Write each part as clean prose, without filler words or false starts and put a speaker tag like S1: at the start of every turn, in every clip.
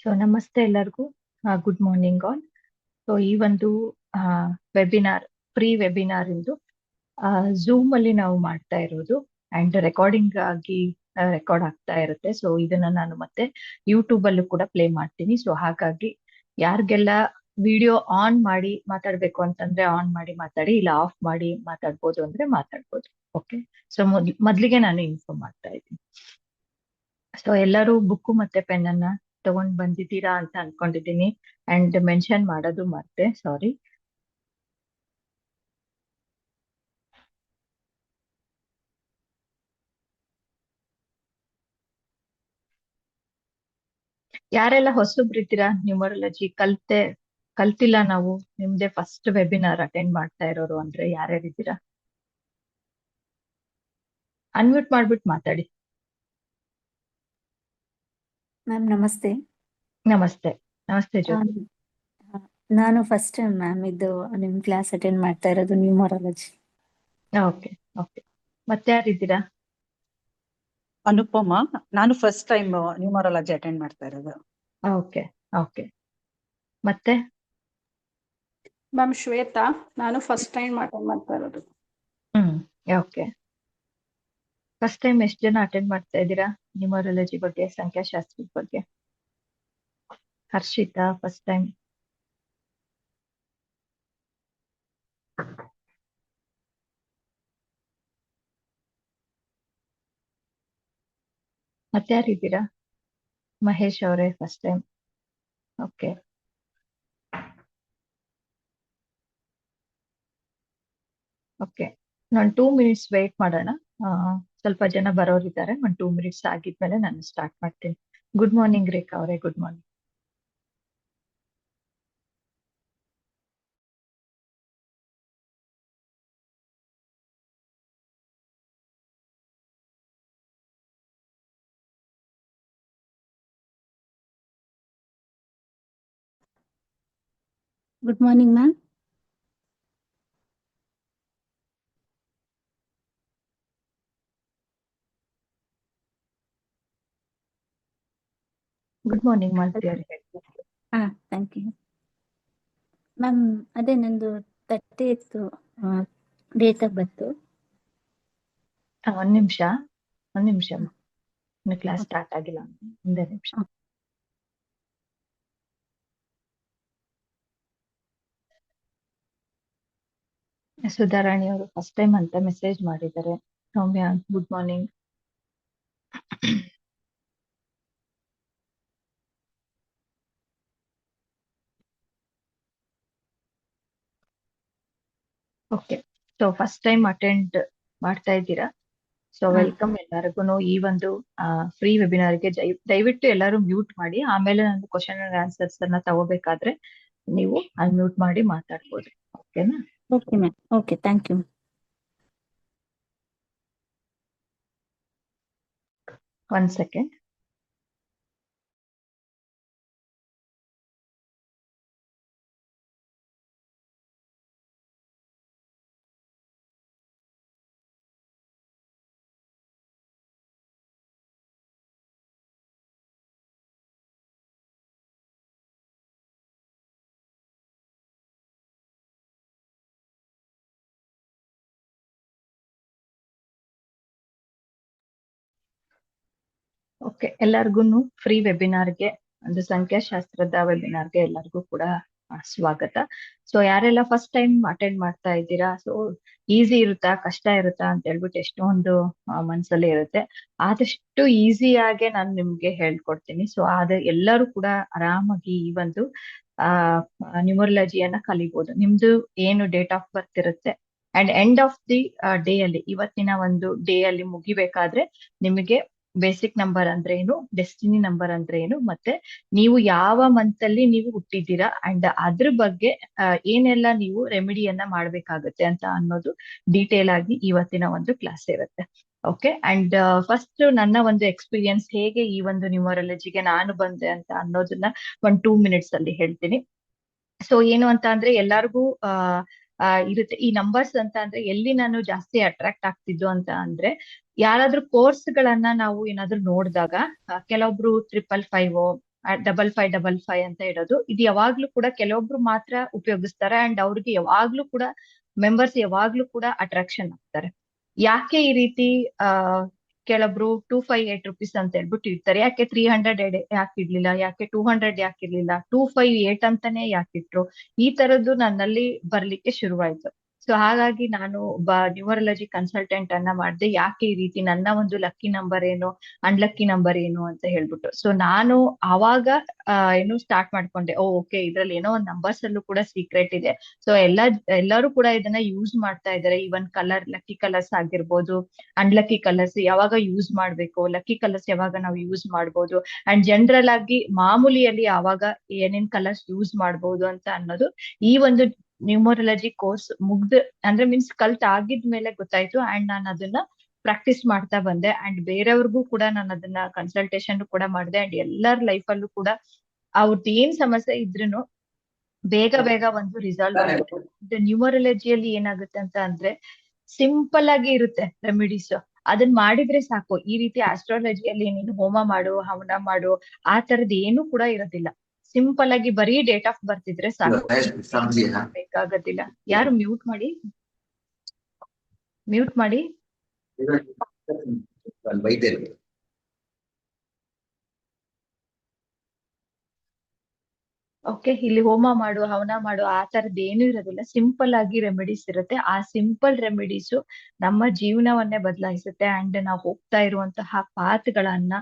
S1: So ನಮಸ್ತೆ ಎಲ್ಲರಿಗೂ. Good morning all. So ಈ ಒಂದು ವೆಬಿನಾರ್, ಪ್ರೀ ವೆಬಿನಾರ್ ಇಂದು ಝೂಮ್ ಅಲ್ಲಿ ನಾವು ಮಾಡ್ತಾ ಇರೋದು ಅಂಡ್ ರೆಕಾರ್ಡಿಂಗ್ ಆಗಿ ರೆಕಾರ್ಡ್ ಆಗ್ತಾ ಇರುತ್ತೆ. ಸೊ ಇದನ್ನ ನಾನು ಮತ್ತೆ ಯೂಟ್ಯೂಬ್ ಅಲ್ಲೂ ಕೂಡ ಪ್ಲೇ ಮಾಡ್ತೀನಿ. ಸೊ ಹಾಗಾಗಿ ಯಾರಿಗೆಲ್ಲ ವಿಡಿಯೋ ಆನ್ ಮಾಡಿ ಮಾತಾಡ್ಬೇಕು ಅಂತಂದ್ರೆ ಆನ್ ಮಾಡಿ ಮಾತಾಡಿ, ಇಲ್ಲ ಆಫ್ ಮಾಡಿ ಮಾತಾಡ್ಬೋದು ಅಂದ್ರೆ ಮಾತಾಡ್ಬೋದು. ಓಕೆ. ಸೊ ಮೊದ್ಲಿಗೆ ನಾನು ಇನ್ಫಾರ್ಮ್ ಮಾಡ್ತಾ ಇದ್ದೀನಿ. ಸೊ ಎಲ್ಲರೂ ಬುಕ್ಕು ಮತ್ತೆ ಪೆನ್ ಅನ್ನ ತಗೊಂಡ್ ಬಂದಿದ್ದೀರಾ ಅಂತ ಅನ್ಕೊಂಡಿದ್ದೀನಿ. ಅಂಡ್ ಮೆನ್ಷನ್ ಮಾಡೋದು ಮರ್ತೆ, ಸಾರಿ. ಯಾರೆಲ್ಲ ಹೊಸಬ್ರಿದ್ದೀರಾ, ನ್ಯೂಮರಾಲಜಿ ಕಲ್ತಿಲ್ಲ, ನಾವು ನಿಮ್ದೇ ಫಸ್ಟ್ ವೆಬಿನಾರ್ ಅಟೆಂಡ್ ಮಾಡ್ತಾ ಇರೋರು ಅಂದ್ರೆ ಯಾರ್ಯಾರಿದ್ದೀರಾ? ಅನ್ಮ್ಯೂಟ್ ಮಾಡ್ಬಿಟ್ಟು ಮಾತಾಡಿ.
S2: ಮ್ಯಾಮ್ ನಮಸ್ತೆ.
S1: ನಮಸ್ತೆ. ನಮಸ್ತೆ ಜ್ಯೋತಿ.
S2: ನಾನು ಫಸ್ಟ್ ಟೈಮ್ ಮ್ಯಾಮ್ ಇದು ನಿಮ್ ಕ್ಲಾಸ್ ಅಟೆಂಡ್ ಮಾಡ್ತಾ ಇರೋದು ನ್ಯೂಮರಾಲಜಿ.
S1: Okay okay. ಮತ್ತೆ ಯಾರಿದ್ದೀರಾ?
S3: ಅನುಪಮ, ನಾನು ಫಸ್ಟ್ ಟೈಮ್ ನ್ಯೂಮರಾಲಜಿ ಅಟೆಂಡ್ ಮಾಡ್ತಾ ಇರೋದು.
S1: Okay okay. ಮತ್ತೆ
S4: ಮ್ಯಾಮ್ ಶ್ವೇತಾ, ನಾನು ಫಸ್ಟ್ ಟೈಮ್ ಅಟೆಂಡ್ ಮಾಡ್ತಾ ಇರೋದು.
S1: ಓಕೆ. ಫಸ್ಟ್ ಟೈಮ್ ಎಷ್ಟು ಜನ ಅಟೆಂಡ್ ಮಾಡ್ತಾ ಇದ್ದೀರಾ ನ್ಯೂಮರಾಲಜಿ ಬಗ್ಗೆ, ಸಂಖ್ಯಾಶಾಸ್ತ್ರದ ಬಗ್ಗೆ? Harshita first time. ಮತ್ತೆ ಯಾರಿದ್ದೀರಾ? ಮಹೇಶ್ ಅವರೇ ಫಸ್ಟ್ ಟೈಮ್. ಓಕೆ. ಓಕೆ, ನಾನು 2 ಮಿನಿಟ್ಸ್ ವೇಟ್ ಮಾಡೋಣ. ಸ್ವಲ್ಪ ಜನ ಬರೋರಿದ್ದಾರೆ. ಒಂದು 2 ಮಿನಿಟ್ಸ್ ಆಗಿದ್ಮೇಲೆ ನಾನು ಸ್ಟಾರ್ಟ್ ಮಾಡ್ತೀನಿ. ಗುಡ್ ಮಾರ್ನಿಂಗ್ ರೇಖಾ ಅವರೇ, good morning.
S2: Good morning ma'am.
S1: Good morning Malathi ಅವರೇ.
S2: Thank you ma'am. ಅದೇ ನಂದು 30th ಡೇಟ್ ಆಫ್ ಬರ್ತು.
S1: ಒಂದ್ ನಿಮಿಷ. ಇನ್ನು ಕ್ಲಾಸ್ ಸ್ಟಾರ್ಟ್ ಆಗಿಲ್ಲ, ಒಂದೇ ನಿಮಿಷ. ಸುಧಾರಾಣಿ ಅವರು ಫಸ್ಟ್ ಟೈಮ್ ಅಂತ ಮೆಸೇಜ್ ಮಾಡಿದ್ದಾರೆ. Soumya good morning. Okay. So first time attend ಮಾಡ್ತಾ ಇದ್ದೀರಾ? ಸೊ ವೆಲ್ಕಮ್ ಎಲ್ಲರಿಗೂ ಈ ಒಂದು ಫ್ರೀ ವೆಬಿನಾರ್ಗೆ. ದಯವಿಟ್ಟು ಎಲ್ಲರೂ ಮ್ಯೂಟ್ ಮಾಡಿ, ಆಮೇಲೆ ನಾನು ಕ್ವಶನ್ ಅಂಡ್ ಆನ್ಸರ್ಸ್ ಅನ್ನ ತಗೋಬೇಕಾದ್ರೆ ನೀವು ಅನ್ಮ್ಯೂಟ್ ಮಾಡಿ ಮಾತಾಡ್ಬೋದು. ಓಕೆನಾ?
S2: Okay ma'am. Okay, thank you.
S1: One second. Okay, ಎಲ್ಲರಿಗೂ ಫ್ರೀ ವೆಬಿನಾರ್ಗೆ, ಒಂದು ಸಂಖ್ಯಾಶಾಸ್ತ್ರದ ವೆಬಿನಾರ್ಗೆ ಎಲ್ಲರಿಗೂ ಕೂಡ ಸ್ವಾಗತ. ಸೊ ಯಾರೆಲ್ಲ ಫಸ್ಟ್ ಟೈಮ್ ಅಟೆಂಡ್ ಮಾಡ್ತಾ ಇದ್ದೀರಾ, ಸೊ ಈಸಿ ಇರುತ್ತಾ ಕಷ್ಟ ಇರುತ್ತಾ ಅಂತ ಹೇಳ್ಬಿಟ್ಟು ಎಷ್ಟೊಂದು ಮನ್ಸಲ್ಲಿ ಇರುತ್ತೆ. ಆದಷ್ಟು ಈಸಿಯಾಗೆ ನಾನು ನಿಮ್ಗೆ ಹೇಳ್ಕೊಡ್ತೀನಿ. ಸೊ ಎಲ್ಲರೂ ಕೂಡ ಆರಾಮಾಗಿ ಈ ಒಂದು ನ್ಯೂಮರಾಲಜಿಯನ್ನ ಕಲಿಬಹುದು. ನಿಮ್ದು ಏನು ಡೇಟ್ ಆಫ್ ಬರ್ತ್ ಇರುತ್ತೆ and end of the day ಅಲ್ಲಿ, ಇವತ್ತಿನ ಒಂದು ಡೇ ಅಲ್ಲಿ ಮುಗಿಬೇಕಾದ್ರೆ ನಿಮಗೆ ಬೇಸಿಕ್ ನಂಬರ್ ಅಂದ್ರೆ ಏನು, ಡೆಸ್ಟಿನಿ ನಂಬರ್ ಅಂದ್ರೆ ಏನು, ಮತ್ತೆ ನೀವು ಯಾವ ಮಂತ್ ಅಲ್ಲಿ ನೀವು ಹುಟ್ಟಿದ್ದೀರಾ ಅಂಡ್ ಅದ್ರ ಬಗ್ಗೆ ಏನೆಲ್ಲ ನೀವು ರೆಮಿಡಿಯನ್ನ ಮಾಡ್ಬೇಕಾಗತ್ತೆ ಅಂತ ಅನ್ನೋದು ಡೀಟೇಲ್ ಆಗಿ ಇವತ್ತಿನ ಒಂದು ಕ್ಲಾಸ್ ಇರುತ್ತೆ. ಓಕೆ. ಅಂಡ್ ಫಸ್ಟ್ ನನ್ನ ಒಂದು ಎಕ್ಸ್ಪೀರಿಯನ್ಸ್, ಹೇಗೆ ಈ ಒಂದು ನ್ಯೂಮರಾಲಜಿಗೆ ನಾನು ಬಂದೆ ಅಂತ ಅನ್ನೋದನ್ನ ಒಂದು 2 ಮಿನಿಟ್ಸ್ ಅಲ್ಲಿ ಹೇಳ್ತೀನಿ. ಸೊ ಏನು ಅಂತ ಅಂದ್ರೆ ಎಲ್ಲರಿಗೂ ಇರುತ್ತೆ ಈ ನಂಬರ್ಸ್ ಅಂತ ಅಂದ್ರೆ. ಎಲ್ಲಿ ನಾನು ಜಾಸ್ತಿ ಅಟ್ರಾಕ್ಟ್ ಆಗ್ತಿದ್ದು ಅಂತ ಅಂದ್ರೆ, ಯಾರಾದ್ರೂ ಕೋರ್ಸ್ ಗಳನ್ನ ನಾವು ಏನಾದ್ರೂ ನೋಡಿದಾಗ ಕೆಲವೊಬ್ರು 555 5555 ಅಂತ ಇರೋದು. ಇದು ಯಾವಾಗ್ಲೂ ಕೂಡ ಕೆಲವೊಬ್ರು ಮಾತ್ರ ಉಪಯೋಗಿಸ್ತಾರೆ ಅಂಡ್ ಅವ್ರಿಗೆ ಯಾವಾಗ್ಲೂ ಕೂಡ ಮೆಂಬರ್ಸ್ ಯಾವಾಗ್ಲೂ ಕೂಡ ಅಟ್ರಾಕ್ಷನ್ ಆಗ್ತಾರೆ. ಯಾಕೆ ಈ ರೀತಿ ಕೆಲವೊಬ್ರು 258 ಅಂತ ಹೇಳ್ಬಿಟ್ಟು ಇರ್ತಾರೆ. ಯಾಕೆ 300 ಯಾಕೆ ಇರ್ಲಿಲ್ಲ, ಯಾಕೆ 200 ಯಾಕೆ ಇರ್ಲಿಲ್ಲ, 258 ಅಂತಾನೆ ಯಾಕಿಟ್ರು, ಈ ತರದ್ದು ನನ್ನಲ್ಲಿ ಬರ್ಲಿಕ್ಕೆ ಶುರುವಾಯ್ತು. ಸೊ ಹಾಗಾಗಿ ನಾನು ಒಬ್ಬ ನ್ಯೂಮರಾಲಜಿ ಕನ್ಸಲ್ಟೆಂಟ್ ಅನ್ನ ಮಾಡಿದೆ. ಯಾಕೆ ಈ ರೀತಿ, ನನ್ನ ಒಂದು ಲಕ್ಕಿ ನಂಬರ್ ಏನು, ಅನ್ಲಕ್ಕಿ ನಂಬರ್ ಏನು ಅಂತ ಹೇಳ್ಬಿಟ್ಟು. ಸೊ ನಾನು ಆವಾಗ ಏನು ಸ್ಟಾರ್ಟ್ ಮಾಡ್ಕೊಂಡೆ, ಓಕೆ ಇದ್ರಲ್ಲಿ ಏನೋ ಒಂದು ನಂಬರ್ಸ್ ಅಲ್ಲೂ ಕೂಡ ಸೀಕ್ರೆಟ್ ಇದೆ. ಸೊ ಎಲ್ಲರೂ ಕೂಡ ಇದನ್ನ ಯೂಸ್ ಮಾಡ್ತಾ ಇದ್ದಾರೆ. ಈವನ್ ಕಲರ್, ಲಕ್ಕಿ ಕಲರ್ಸ್ ಆಗಿರ್ಬೋದು, ಅನ್ಲಕ್ಕಿ ಕಲರ್ಸ್ ಯಾವಾಗ ಯೂಸ್ ಮಾಡ್ಬೇಕು, ಲಕ್ಕಿ ಕಲರ್ಸ್ ಯಾವಾಗ ನಾವು ಯೂಸ್ ಮಾಡ್ಬೋದು, ಅಂಡ್ ಜನರಲ್ ಆಗಿ ಮಾಮೂಲಿಯಲ್ಲಿ ಯಾವಾಗ ಏನೇನ್ ಕಲರ್ಸ್ ಯೂಸ್ ಮಾಡ್ಬೋದು ಅಂತ ಅನ್ನೋದು ಈ ಒಂದು ನ್ಯೂಮರಾಲಜಿ ಕೋರ್ಸ್ ಅಂದ್ರೆ ಮೀನ್ಸ್ ಕಲ್ತ್ ಆಗಿದ್ಮೇಲೆ ಗೊತ್ತಾಯ್ತು. ಅಂಡ್ ನಾನು ಅದನ್ನ ಪ್ರಾಕ್ಟೀಸ್ ಮಾಡ್ತಾ ಬಂದೆ. ಅಂಡ್ ಬೇರೆಯವ್ರಿಗೂ ಕೂಡ ನಾನು ಅದನ್ನ ಕನ್ಸಲ್ಟೇಷನ್ ಕೂಡ ಮಾಡಿದೆ. ಅಂಡ್ ಎಲ್ಲರ ಲೈಫಲ್ಲೂ ಕೂಡ ಅವ್ರದ್ದು ಏನ್ ಸಮಸ್ಯೆ ಇದ್ರೂ ಬೇಗ ಒಂದು ರಿಸಾಲ್ವ್ ಆಗುತ್ತೆ. ನ್ಯೂಮರಾಲಜಿಯಲ್ಲಿ ಏನಾಗುತ್ತೆ ಅಂತ ಅಂದ್ರೆ ಸಿಂಪಲ್ ಆಗಿ ಇರುತ್ತೆ ರೆಮಿಡೀಸ್. ಅದನ್ನ ಮಾಡಿದ್ರೆ ಸಾಕು. ಈ ರೀತಿ ಆಸ್ಟ್ರಾಲಜಿಯಲ್ಲಿ ನೀನು ಹೋಮ ಮಾಡು, ಹವನ ಮಾಡು, ಆ ತರದ್ ಏನು ಕೂಡ ಇರೋದಿಲ್ಲ. ಸಿಂಪಲ್ ಆಗಿ ಬರೀ ಡೇಟ್ ಆಫ್ ಬರ್ತ್ ಇದ್ರೆ ಸಾಕು, ಬೇಕಾಗೋದಿಲ್ಲ. ಯಾರು ಮ್ಯೂಟ್ ಮಾಡಿ ಓಕೆ. ಇಲ್ಲಿ ಹೋಮ ಮಾಡು, ಹವನ ಮಾಡು, ಆ ತರದ್ ಏನು ಇರೋದಿಲ್ಲ. ಸಿಂಪಲ್ ಆಗಿ ರೆಮಿಡೀಸ್ ಇರುತ್ತೆ. ಆ ಸಿಂಪಲ್ ರೆಮಿಡೀಸು ನಮ್ಮ ಜೀವನವನ್ನೇ ಬದಲಾಯಿಸುತ್ತೆ ಅಂಡ್ ನಾವು ಹೋಗ್ತಾ ಇರುವಂತಹ ಪಾತ್ಗಳನ್ನ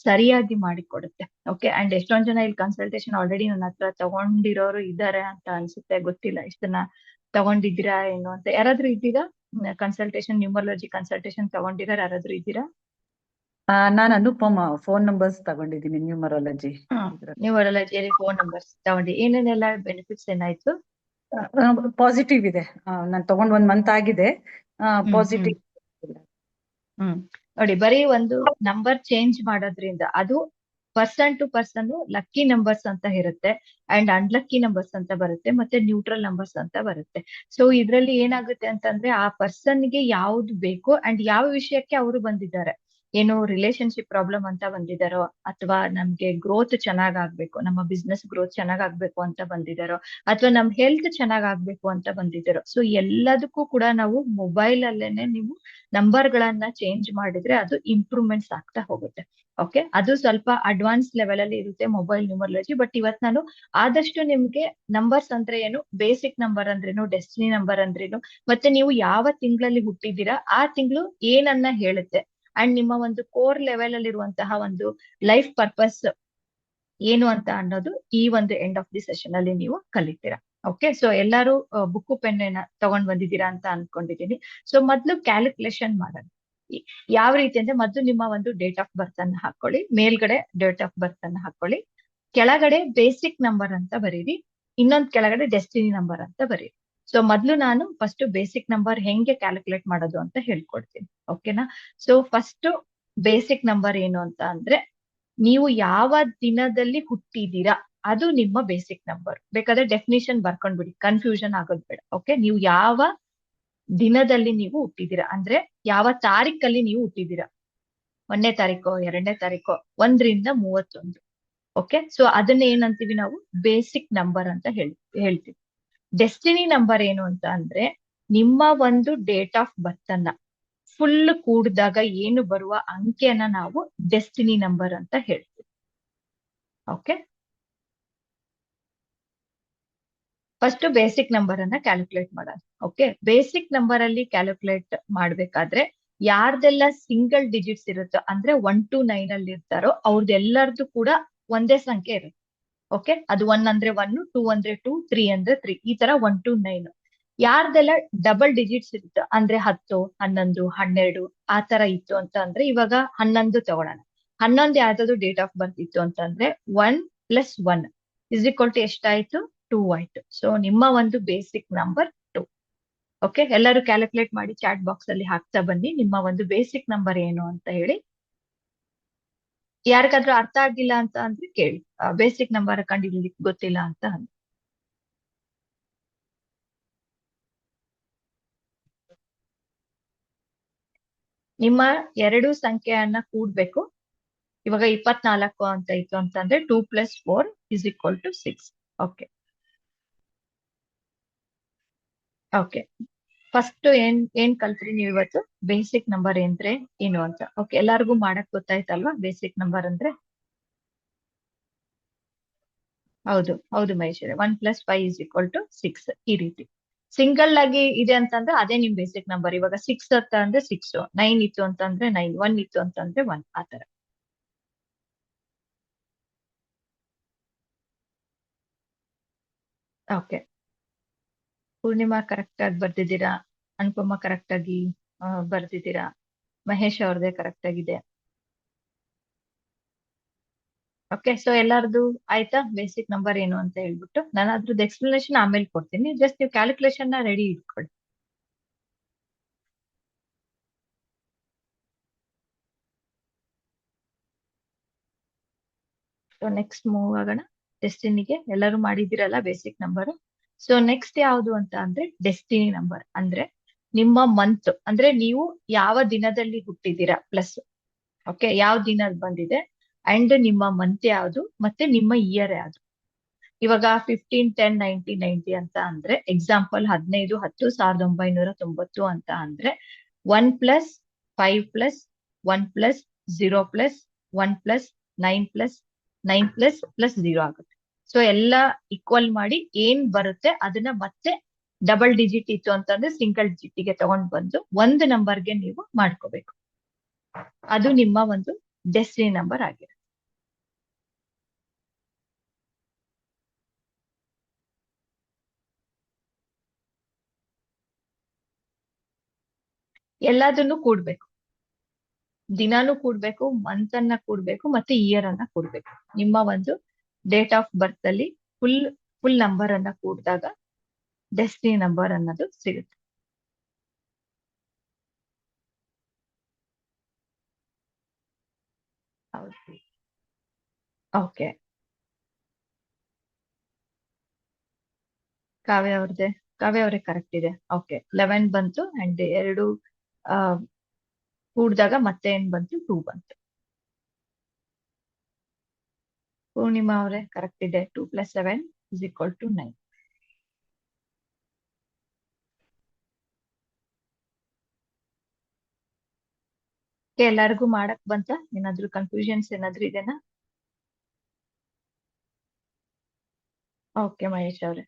S1: ಸರಿಯಾಗಿ ಮಾಡಿಕೊಡುತ್ತೆ. ಓಕೆ. ಅಂಡ್ ಎಷ್ಟೊಂದ್ ಜನ ಇಲ್ಲಿ ಕನ್ಸಲ್ಟೇಷನ್ ಆಲ್ರೆಡಿ ನನ್ನ ಹತ್ರ ತಗೊಂಡಿರೋರು ಇದ್ದಾರೆ ಅಂತ ಅನ್ಸುತ್ತೆ. ಗೊತ್ತಿಲ್ಲ ಇಷ್ಟನ್ನ ತಗೊಂಡಿದ್ದೀರಾ ಏನು ಅಂತ. ಯಾರಾದ್ರೂ ಇದ್ದೀರಾ ಕನ್ಸಲ್ಟೇಷನ್, ನ್ಯೂಮರಾಲಜಿ ಕನ್ಸಲ್ಟೇಷನ್ ತಗೊಂಡಿರೋರು ಯಾರಾದ್ರೂ ಇದ್ದೀರಾ?
S3: ನಾನು ಅನುಪಮ ಫೋನ್ ನಂಬರ್ಸ್ ತಗೊಂಡಿದ್ದೀನಿ ನ್ಯೂಮರಾಲಜಿ.
S1: ನ್ಯೂಮರಾಲಜಿಯಲ್ಲಿ ಫೋನ್ ನಂಬರ್ಸ್ ತಗೊಂಡಿ ಏನೇನೆಲ್ಲ ಬೆನಿಫಿಟ್ಸ್ ಏನಾಯ್ತು?
S3: ಪಾಸಿಟಿವ್ ಇದೆ. ನಾನು ತಗೊಂಡ್ 1 ಮಂತ್ ಆಗಿದೆ. ಪಾಸಿಟಿವ್.
S1: ನೋಡಿ, ಬರೀ ಒಂದು ನಂಬರ್ ಚೇಂಜ್ ಮಾಡೋದ್ರಿಂದ ಅದು person to person lucky numbers ಅಂತ ಇರುತ್ತೆ ಅಂಡ್ ಅನ್ಲಕ್ಕಿ ನಂಬರ್ಸ್ ಅಂತ ಬರುತ್ತೆ, ಮತ್ತೆ ನ್ಯೂಟ್ರಲ್ ನಂಬರ್ಸ್ ಅಂತ ಬರುತ್ತೆ. ಸೊ ಇದ್ರಲ್ಲಿ ಏನಾಗುತ್ತೆ ಅಂತಂದ್ರೆ ಆ ಪರ್ಸನ್ಗೆ ಯಾವ್ದು ಬೇಕೋ ಅಂಡ್ ಯಾವ ವಿಷಯಕ್ಕೆ ಅವರು ಬಂದಿದ್ದಾರೆ, ಏನು ರಿಲೇಶನ್ಶಿಪ್ ಪ್ರಾಬ್ಲಮ್ ಅಂತ ಬಂದಿದ್ದಾರೋ, ಅಥವಾ ನಮ್ಗೆ ಗ್ರೋತ್ ಚೆನ್ನಾಗ್ ಆಗ್ಬೇಕು, ನಮ್ಮ ಬಿಸ್ನೆಸ್ ಗ್ರೋತ್ ಚೆನ್ನಾಗ್ ಆಗ್ಬೇಕು ಅಂತ ಬಂದಿದ್ದಾರೋ, ಅಥವಾ ನಮ್ ಹೆಲ್ತ್ ಚೆನ್ನಾಗ್ ಆಗ್ಬೇಕು ಅಂತ ಬಂದಿದ್ದಾರೋ. ಸೊ ಎಲ್ಲದಕ್ಕೂ ಕೂಡ ನಾವು ಮೊಬೈಲ್ ಅಲ್ಲೇನೆ ನೀವು ನಂಬರ್ ಗಳನ್ನ ಚೇಂಜ್ ಮಾಡಿದ್ರೆ ಅದು ಇಂಪ್ರೂವ್ಮೆಂಟ್ಸ್ ಆಗ್ತಾ ಹೋಗುತ್ತೆ. ಓಕೆ. ಅದು ಸ್ವಲ್ಪ ಅಡ್ವಾನ್ಸ್ ಲೆವೆಲ್ ಅಲ್ಲಿ ಇರುತ್ತೆ ಮೊಬೈಲ್ ನ್ಯೂಮರಾಲಜಿ. ಬಟ್ ಇವತ್ ನಾನು ಆದಷ್ಟು ನಿಮ್ಗೆ ನಂಬರ್ಸ್ ಅಂದ್ರೆ ಏನು, ಬೇಸಿಕ್ ನಂಬರ್ ಅಂದ್ರೇನು, ಡೆಸ್ಟಿನಿ ನಂಬರ್ ಅಂದ್ರೇನು, ಮತ್ತೆ ನೀವು ಯಾವ ತಿಂಗಳಲ್ಲಿ ಹುಟ್ಟಿದ್ದೀರಾ ಆ ತಿಂಗಳು ಏನನ್ನ ಹೇಳುತ್ತೆ, ಅಂಡ್ ನಿಮ್ಮ ಒಂದು ಕೋರ್ ಲೆವೆಲ್ ಅಲ್ಲಿ ಇರುವಂತಹ ಒಂದು ಲೈಫ್ ಪರ್ಪಸ್ ಏನು ಅಂತ ಅನ್ನೋದು ಈ ಒಂದು ಎಂಡ್ ಆಫ್ ದಿ ಸೆಷನ್ ಅಲ್ಲಿ ನೀವು ಕಲಿತೀರಾ. ಓಕೆ. ಸೊ ಎಲ್ಲರೂ ಬುಕ್ಕು ಪೆನ್ ತಗೊಂಡ್ ಬಂದಿದ್ದೀರಾ ಅಂತ ಅನ್ಕೊಂಡಿದ್ದೀನಿ. ಸೊ ಮೊದ್ಲು ಕ್ಯಾಲ್ಕುಲೇಷನ್ ಮಾಡೋಣ. ಯಾವ ರೀತಿ ಅಂದ್ರೆ ಮೊದ್ಲು ನಿಮ್ಮ ಒಂದು ಡೇಟ್ ಆಫ್ ಬರ್ತ್ ಅನ್ನ ಹಾಕೊಳ್ಳಿ. ಮೇಲ್ಗಡೆ ಡೇಟ್ ಆಫ್ ಬರ್ತ್ ಅನ್ನ ಹಾಕೊಳ್ಳಿ, ಕೆಳಗಡೆ ಬೇಸಿಕ್ ನಂಬರ್ ಅಂತ ಬರೀರಿ, ಇನ್ನೊಂದ್ ಕೆಳಗಡೆ ಡೆಸ್ಟಿನಿ ನಂಬರ್ ಅಂತ ಬರೀರಿ. ಸೊ ಮೊದ್ಲು ನಾನು ಫಸ್ಟ್ ಬೇಸಿಕ್ ನಂಬರ್ ಹೆಂಗೆ ಕ್ಯಾಲ್ಕುಲೇಟ್ ಮಾಡೋದು ಅಂತ ಹೇಳ್ಕೊಡ್ತೀನಿ. ಓಕೆನಾ? ಸೊ ಫಸ್ಟ್ ಬೇಸಿಕ್ ನಂಬರ್ ಏನು ಅಂತ ಅಂದ್ರೆ, ನೀವು ಯಾವ ದಿನದಲ್ಲಿ ಹುಟ್ಟಿದೀರಾ ಅದು ನಿಮ್ಮ ಬೇಸಿಕ್ ನಂಬರ್. ಬೇಕಾದ್ರೆ ಡೆಫಿನಿಷನ್ ಬರ್ಕೊಂಡ್ಬಿಡಿ, ಕನ್ಫ್ಯೂಷನ್ ಆಗೋದ್ ಬೇಡ. ಓಕೆ. ನೀವು ಯಾವ ದಿನದಲ್ಲಿ ನೀವು ಹುಟ್ಟಿದೀರಾ ಅಂದ್ರೆ ಯಾವ ತಾರೀಕಲ್ಲಿ ನೀವು ಹುಟ್ಟಿದೀರಾ, 1ನೇ ತಾರೀಕೋ 2ನೇ ತಾರೀಕೋ 1 ರಿಂದ 31. ಓಕೆ. ಸೊ ಅದನ್ನ ಏನಂತೀವಿ ನಾವು ಬೇಸಿಕ್ ನಂಬರ್ ಅಂತ ಹೇಳ್ತೀವಿ. ಡೆಸ್ಟಿನಿ ನಂಬರ್ ಏನು ಅಂತ ಅಂದ್ರೆ ನಿಮ್ಮ ಒಂದು ಡೇಟ್ ಆಫ್ ಬರ್ತ್ ಅನ್ನ ಫುಲ್ ಕೂಡಿದಾಗ ಏನು ಬರುವ ಅಂಕೆಯನ್ನ ನಾವು ಡೆಸ್ಟಿನಿ ನಂಬರ್ ಅಂತ ಹೇಳ್ತೀವಿ. ಓಕೆ. ಫಸ್ಟ್ ಬೇಸಿಕ್ ನಂಬರ್ ಅನ್ನ ಕ್ಯಾಲ್ಕುಲೇಟ್ ಮಾಡೋಣ. ಓಕೆ. ಬೇಸಿಕ್ ನಂಬರ್ ಅಲ್ಲಿ ಕ್ಯಾಲ್ಕುಲೇಟ್ ಮಾಡ್ಬೇಕಾದ್ರೆ ಯಾರ್ದೆಲ್ಲ ಸಿಂಗಲ್ ಡಿಜಿಟ್ಸ್ ಇರುತ್ತೋ ಅಂದ್ರೆ 1 to 9 ಅಲ್ಲಿ ಇರ್ತಾರೋ ಅವ್ರದ್ದೆಲ್ಲರದು ಕೂಡ ಒಂದೇ ಸಂಖ್ಯೆ ಇರುತ್ತೆ. ಓಕೆ. ಅದು 1 ಅಂದ್ರೆ 1, 2 ಅಂದ್ರೆ 2, 3 ಅಂದ್ರೆ 3, ಈ ತರ 1 to 9. ಯಾರ್ದೆಲ್ಲ ಡಬಲ್ ಡಿಜಿಟ್ಸ್ ಇರುತ್ತೆ ಅಂದ್ರೆ 10, 11, 12 ಆ ತರ ಇತ್ತು ಅಂತ ಅಂದ್ರೆ ಇವಾಗ 11 ತಗೊಳ್ಳೋಣ. 11 ಯಾವ್ದಾದ್ರು ಡೇಟ್ ಆಫ್ ಬರ್ತ್ ಇತ್ತು ಅಂತಂದ್ರೆ 1 + 1 = ಎಷ್ಟಾಯ್ತು? 2 ಆಯ್ತು. ಸೊ ನಿಮ್ಮ ಒಂದು ಬೇಸಿಕ್ ನಂಬರ್ 2. ಓಕೆ. ಎಲ್ಲರೂ ಕ್ಯಾಲ್ಕುಲೇಟ್ ಮಾಡಿ ಚಾಟ್ ಬಾಕ್ಸ್ ಅಲ್ಲಿ ಹಾಕ್ತಾ ಬನ್ನಿ ನಿಮ್ಮ ಒಂದು ಬೇಸಿಕ್ ನಂಬರ್ ಏನು ಅಂತ ಹೇಳಿ. ಯಾರಿಗಾದ್ರೂ ಅರ್ಥ ಆಗಿಲ್ಲ ಅಂತ ಅಂದ್ರೆ ಕೇಳಿ, ಬೇಸಿಕ್ ನಂಬರ್ ಕಂಡುಹಿಡಿಲಿಕ್ಕೆ ಗೊತ್ತಿಲ್ಲ ಅಂತ ಅಂದ್ರೆ. ನಿಮ್ಮ 2 ಸಂಖ್ಯೆಯನ್ನ ಕೂಡ್ಬೇಕು. ಇವಾಗ 24 ಅಂತ ಇತ್ತು ಅಂತಂದ್ರೆ 2 + 4 = 6. ಓಕೆ ಓಕೆ ಫಸ್ಟ್ ಏನ್ ಕಲ್ತ್ರಿ ನೀವು ಇವತ್ತು? ಬೇಸಿಕ್ ನಂಬರ್ ಅಂದ್ರೆ ಏನು ಅಂತ. ಓಕೆ, ಎಲ್ಲಾರ್ಗು ಮಾಡಕ್ ಗೊತ್ತಾಯ್ತಲ್ವಾ ಬೇಸಿಕ್ ನಂಬರ್ ಅಂದ್ರೆ? ಹೌದು ಹೌದು ಮಹೇಶ್ವರಿ, 1 + 5 = 6 ಈ ರೀತಿ ಸಿಂಗಲ್ ಆಗಿ ಇದೆ ಅಂತಂದ್ರೆ ಅದೇ ನಿಮ್ ಬೇಸಿಕ್ ನಂಬರ್. ಇವಾಗ 6 ಅಂತ ಅಂದ್ರೆ 6, 9 ಇತ್ತು ಅಂತಂದ್ರೆ 9, 1 ಇತ್ತು ಅಂತಂದ್ರೆ 1, ಆತರ. ಓಕೆ, ಪೂರ್ಣಿಮಾ ಕರೆಕ್ಟ್ ಆಗಿ ಬರ್ದಿದ್ದೀರಾ, ಅನುಪಮ ಕರೆಕ್ಟ್ ಆಗಿ ಬರ್ದಿದ್ದೀರಾ, ಮಹೇಶ್ ಅವ್ರದ್ದೇ ಕರೆಕ್ಟ್ ಆಗಿದೆ. ಓಕೆ, ಸೊ ಎಲ್ಲಾರ್ದು ಆಯ್ತಾ ಬೇಸಿಕ್ ನಂಬರ್ ಏನು ಅಂತ ಹೇಳ್ಬಿಟ್ಟು? ನಾನು ಅದ್ರದ್ದು ಎಕ್ಸ್ಪ್ಲನೇಷನ್ ಆಮೇಲೆ ಕೊಡ್ತೀನಿ, ಜಸ್ಟ್ ನೀವು ಕ್ಯಾಲ್ಕುಲೇಷನ್ ನ ರೆಡಿ ಇಟ್ಕೊಳ್ಳಿ. ಸೊ ನೆಕ್ಸ್ಟ್ ಮೂವ್ ಆಗೋಣ ಡೆಸ್ಟಿನಿಗೆ. ಎಲ್ಲರೂ ಮಾಡಿದಿರಲ್ಲ ಬೇಸಿಕ್ ನಂಬರ್. ಸೊ ನೆಕ್ಸ್ಟ್ ಯಾವುದು ಅಂತ ಅಂದ್ರೆ ಡೆಸ್ಟಿನಿ ನಂಬರ್. ಅಂದ್ರೆ ನಿಮ್ಮ ಮಂತ್, ಅಂದ್ರೆ ನೀವು ಯಾವ ದಿನದಲ್ಲಿ ಹುಟ್ಟಿದ್ದೀರಾ ಪ್ಲಸ್. ಓಕೆ, ಯಾವ ದಿನ ಬಂದಿದೆ ಅಂಡ್ ನಿಮ್ಮ ಮಂತ್ ಯಾವುದು ಮತ್ತೆ ನಿಮ್ಮ ಇಯರ್ ಯಾವುದು. ಇವಾಗ 15-10-90-90 ಅಂತ ಅಂದ್ರೆ ಎಕ್ಸಾಂಪಲ್ 15-10-1990 ಅಂತ ಅಂದ್ರೆ 1 + 5 + 1 + 0 + 1 + 9 + 9 + 0 ಆಗುತ್ತೆ. ಸೊ ಎಲ್ಲ ಈಕ್ವಲ್ ಮಾಡಿ ಏನ್ ಬರುತ್ತೆ ಅದನ್ನ ಮತ್ತೆ ಡಬಲ್ ಡಿಜಿಟ್ ಇತ್ತು ಅಂತಂದ್ರೆ ಸಿಂಗಲ್ ಡಿಜಿಟ್ಗೆ ತಗೊಂಡ್ ಬಂದು ಒಂದು ನಂಬರ್ಗೆ ನೀವು ಮಾಡ್ಕೋಬೇಕು. ಅದು ನಿಮ್ಮ ಒಂದು ಡೆಸ್ಟಿನಿ ನಂಬರ್ ಆಗಿರುತ್ತೆ. ಎಲ್ಲದನ್ನು ಕೂಡ್ಬೇಕು, ದಿನಾನು ಕೂಡ್ಬೇಕು, ಮಂತ್ ಅನ್ನ ಕೂಡ್ಬೇಕು, ಮತ್ತೆ ಇಯರ್ ಅನ್ನ ಕೂಡ್ಬೇಕು. ನಿಮ್ಮ ಒಂದು ಡೇಟ್ ಆಫ್ ಬರ್ತ್ ಅಲ್ಲಿ ಫುಲ್ ನಂಬರ್ ಅನ್ನ ಕೂಡಿದಾಗ ಡೆಸ್ಟಿನಿ ನಂಬರ್ ಅನ್ನೋದು ಸಿಗುತ್ತೆ. ಹೌದು, ಓಕೆ. ಕಾವ್ಯ ಅವ್ರೆ ಕರೆಕ್ಟ್ ಇದೆ. ಓಕೆ, 11 ಬಂತು ಅಂಡ್ 2 ಕೂಡಿದಾಗ ಮತ್ತೆ ಏನ್ ಬಂತು? 2 ಬಂತು. ಪೂರ್ಣಿಮಾ ಅವರೇ ಕರೆಕ್ಟ್ ಇದೆ, 2 + 7 = 9. ಎಲ್ಲರಿಗೂ ಮಾಡಕ್ ಬಂತ? ಏನಾದ್ರು ಕನ್ಫ್ಯೂಷನ್ಸ್ ಏನಾದ್ರು ಇದೆನಾ? ಓಕೆ ಮಹೇಶ್ ಅವ್ರೆ,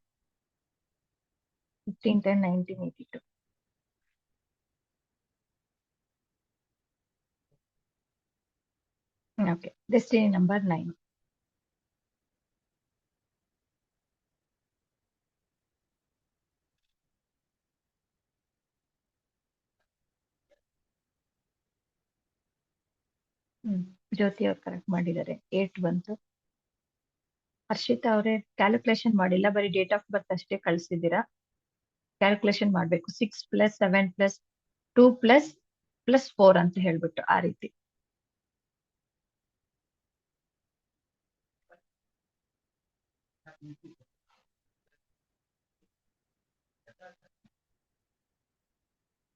S1: 15-10-1982. Okay, destiny number 9. ಜ್ಯೋತಿ ಅವ್ರು ಕರೆಕ್ಟ್ ಮಾಡಿದ್ದಾರೆ, 8 ಬಂತು. ಹರ್ಷಿತಾ ಅವರೇ ಕ್ಯಾಲ್ಕುಲೇಷನ್ ಮಾಡಿಲ್ಲ, ಬರೀ ಡೇಟ್ ಆಫ್ ಬರ್ತ್ ಅಷ್ಟೇ ಕಳ್ಸಿದ್ದೀರಾ. ಕ್ಯಾಲ್ಕುಲೇಷನ್ ಮಾಡ್ಬೇಕು, 6 + 7 + 2 + 4 ಅಂತ ಹೇಳ್ಬಿಟ್ಟು ಆ ರೀತಿ.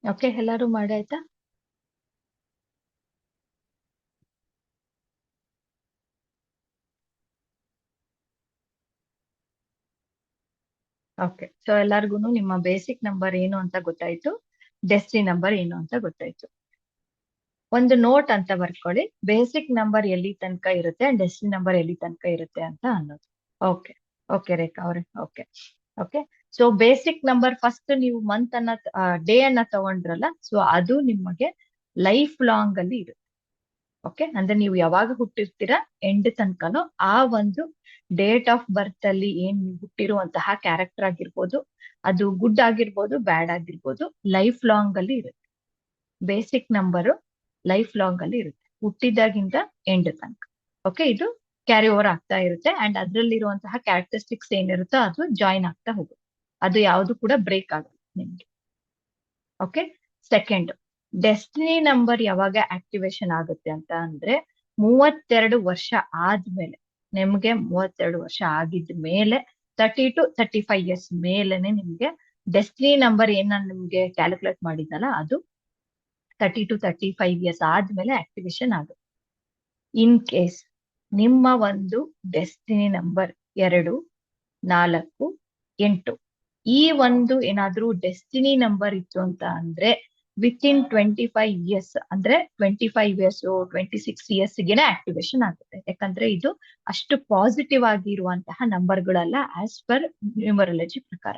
S1: ಓಕೆ, ಎಲ್ಲರೂ ಮಾಡಾಯ್ತಾ? ಓಕೆ, ಸೊ ಎಲ್ಲಾರ್ಗು ನಿಮ್ಮ ಬೇಸಿಕ್ ನಂಬರ್ ಏನು ಅಂತ ಗೊತ್ತಾಯ್ತು, ಡೆಸ್ಟಿನಿ ನಂಬರ್ ಏನು ಅಂತ ಗೊತ್ತಾಯ್ತು. ಒಂದು ನೋಟ್ ಅಂತ ಬರ್ಕೊಳ್ಳಿ, ಬೇಸಿಕ್ ನಂಬರ್ ಎಲ್ಲಿ ತನಕ ಇರುತ್ತೆ ಅಂಡ್ ಡೆಸ್ಟಿನಿ ನಂಬರ್ ಎಲ್ಲಿ ತನಕ ಇರುತ್ತೆ ಅಂತ ಅನ್ನೋದು. ಓಕೆ ಓಕೆ ರೇಖಾ ಅವ್ರೆ, okay okay. So basic number first ನೀವು ಮಂತ್ ಅನ್ನ ಡೇ ಅನ್ನ ತಗೊಂಡ್ರಲ್ಲ, ಸೊ ಅದು ನಿಮಗೆ ಲೈಫ್ ಲಾಂಗ್ ಅಲ್ಲಿ ಇರುತ್ತೆ. ಓಕೆ, ಅಂದ್ರೆ ನೀವು ಯಾವಾಗ ಹುಟ್ಟಿರ್ತೀರಾ ಎಂಡ್ ತನಕನೂ ಆ ಒಂದು ಡೇಟ್ ಆಫ್ ಬರ್ತ್ ಅಲ್ಲಿ ಏನ್ ಹುಟ್ಟಿರುವಂತಹ ಕ್ಯಾರೆಕ್ಟರ್ ಆಗಿರ್ಬೋದು, ಅದು ಗುಡ್ ಆಗಿರ್ಬೋದು ಬ್ಯಾಡ್ ಆಗಿರ್ಬೋದು, ಲೈಫ್ ಲಾಂಗ್ ಅಲ್ಲಿ ಇರುತ್ತೆ. ಬೇಸಿಕ್ ನಂಬರ್ ಲೈಫ್ ಲಾಂಗ್ ಅಲ್ಲಿ ಇರುತ್ತೆ, ಹುಟ್ಟಿದಾಗಿಂದ ಎಂಡ್ ತನಕ. ಓಕೆ, ಇದು ಕ್ಯಾರಿ ಓವರ್ ಆಗ್ತಾ ಇರುತ್ತೆ ಅಂಡ್ ಅದ್ರಲ್ಲಿರುವಂತಹ ಕ್ಯಾರೆಕ್ಟರಿಸ್ಟಿಕ್ಸ್ ಏನಿರುತ್ತೋ ಅದು ಜಾಯಿನ್ ಆಗ್ತಾ ಹೋಗುತ್ತೆ, ಅದು ಯಾವುದು ಕೂಡ ಬ್ರೇಕ್ ಆಗಲ್ಲ ನಿಮ್ಗೆ. ಓಕೆ, ಸೆಕೆಂಡ್, ಡೆಸ್ಟಿನಿ ನಂಬರ್ ಯಾವಾಗ ಆಕ್ಟಿವೇಶನ್ ಆಗುತ್ತೆ ಅಂತ ಅಂದ್ರೆ 32 ವರ್ಷ ಆದ್ಮೇಲೆ. ನಿಮ್ಗೆ 32 ವರ್ಷ ಆಗಿದ ಮೇಲೆ 30-35 ಇಯರ್ಸ್ ಮೇಲೆನೆ ನಿಮ್ಗೆ ಡೆಸ್ಟಿನಿ ನಂಬರ್ ಏನ್ ನಾನು ನಿಮ್ಗೆ ಕ್ಯಾಲ್ಕುಲೇಟ್ ಮಾಡಿದ್ನಲ್ಲ ಅದು 30-35 ಇಯರ್ಸ್ ಆದ್ಮೇಲೆ ಆಕ್ಟಿವೇಶನ್ ಆಗುತ್ತೆ. ಇನ್ ಕೇಸ್ ನಿಮ್ಮ ಒಂದು ಡೆಸ್ಟಿನಿ ನಂಬರ್ 2, 4, 8 ಈ ಒಂದು ಏನಾದ್ರೂ ಡೆಸ್ಟಿನಿ ನಂಬರ್ ಇತ್ತು ಅಂತ ಅಂದ್ರೆ ವಿತ್ ಇನ್ 25 years ಅಂದ್ರೆ 25 years 26 years ಆಕ್ಟಿವೇಶನ್ ಆಗುತ್ತೆ. ಯಾಕಂದ್ರೆ ಇದು ಅಷ್ಟು ಪಾಸಿಟಿವ್ ಆಗಿ ಇರುವಂತಹ ನಂಬರ್ಗಳಲ್ಲ ಆಸ್ ಪರ್ ನ್ಯೂಮರಾಲಜಿ ಪ್ರಕಾರ.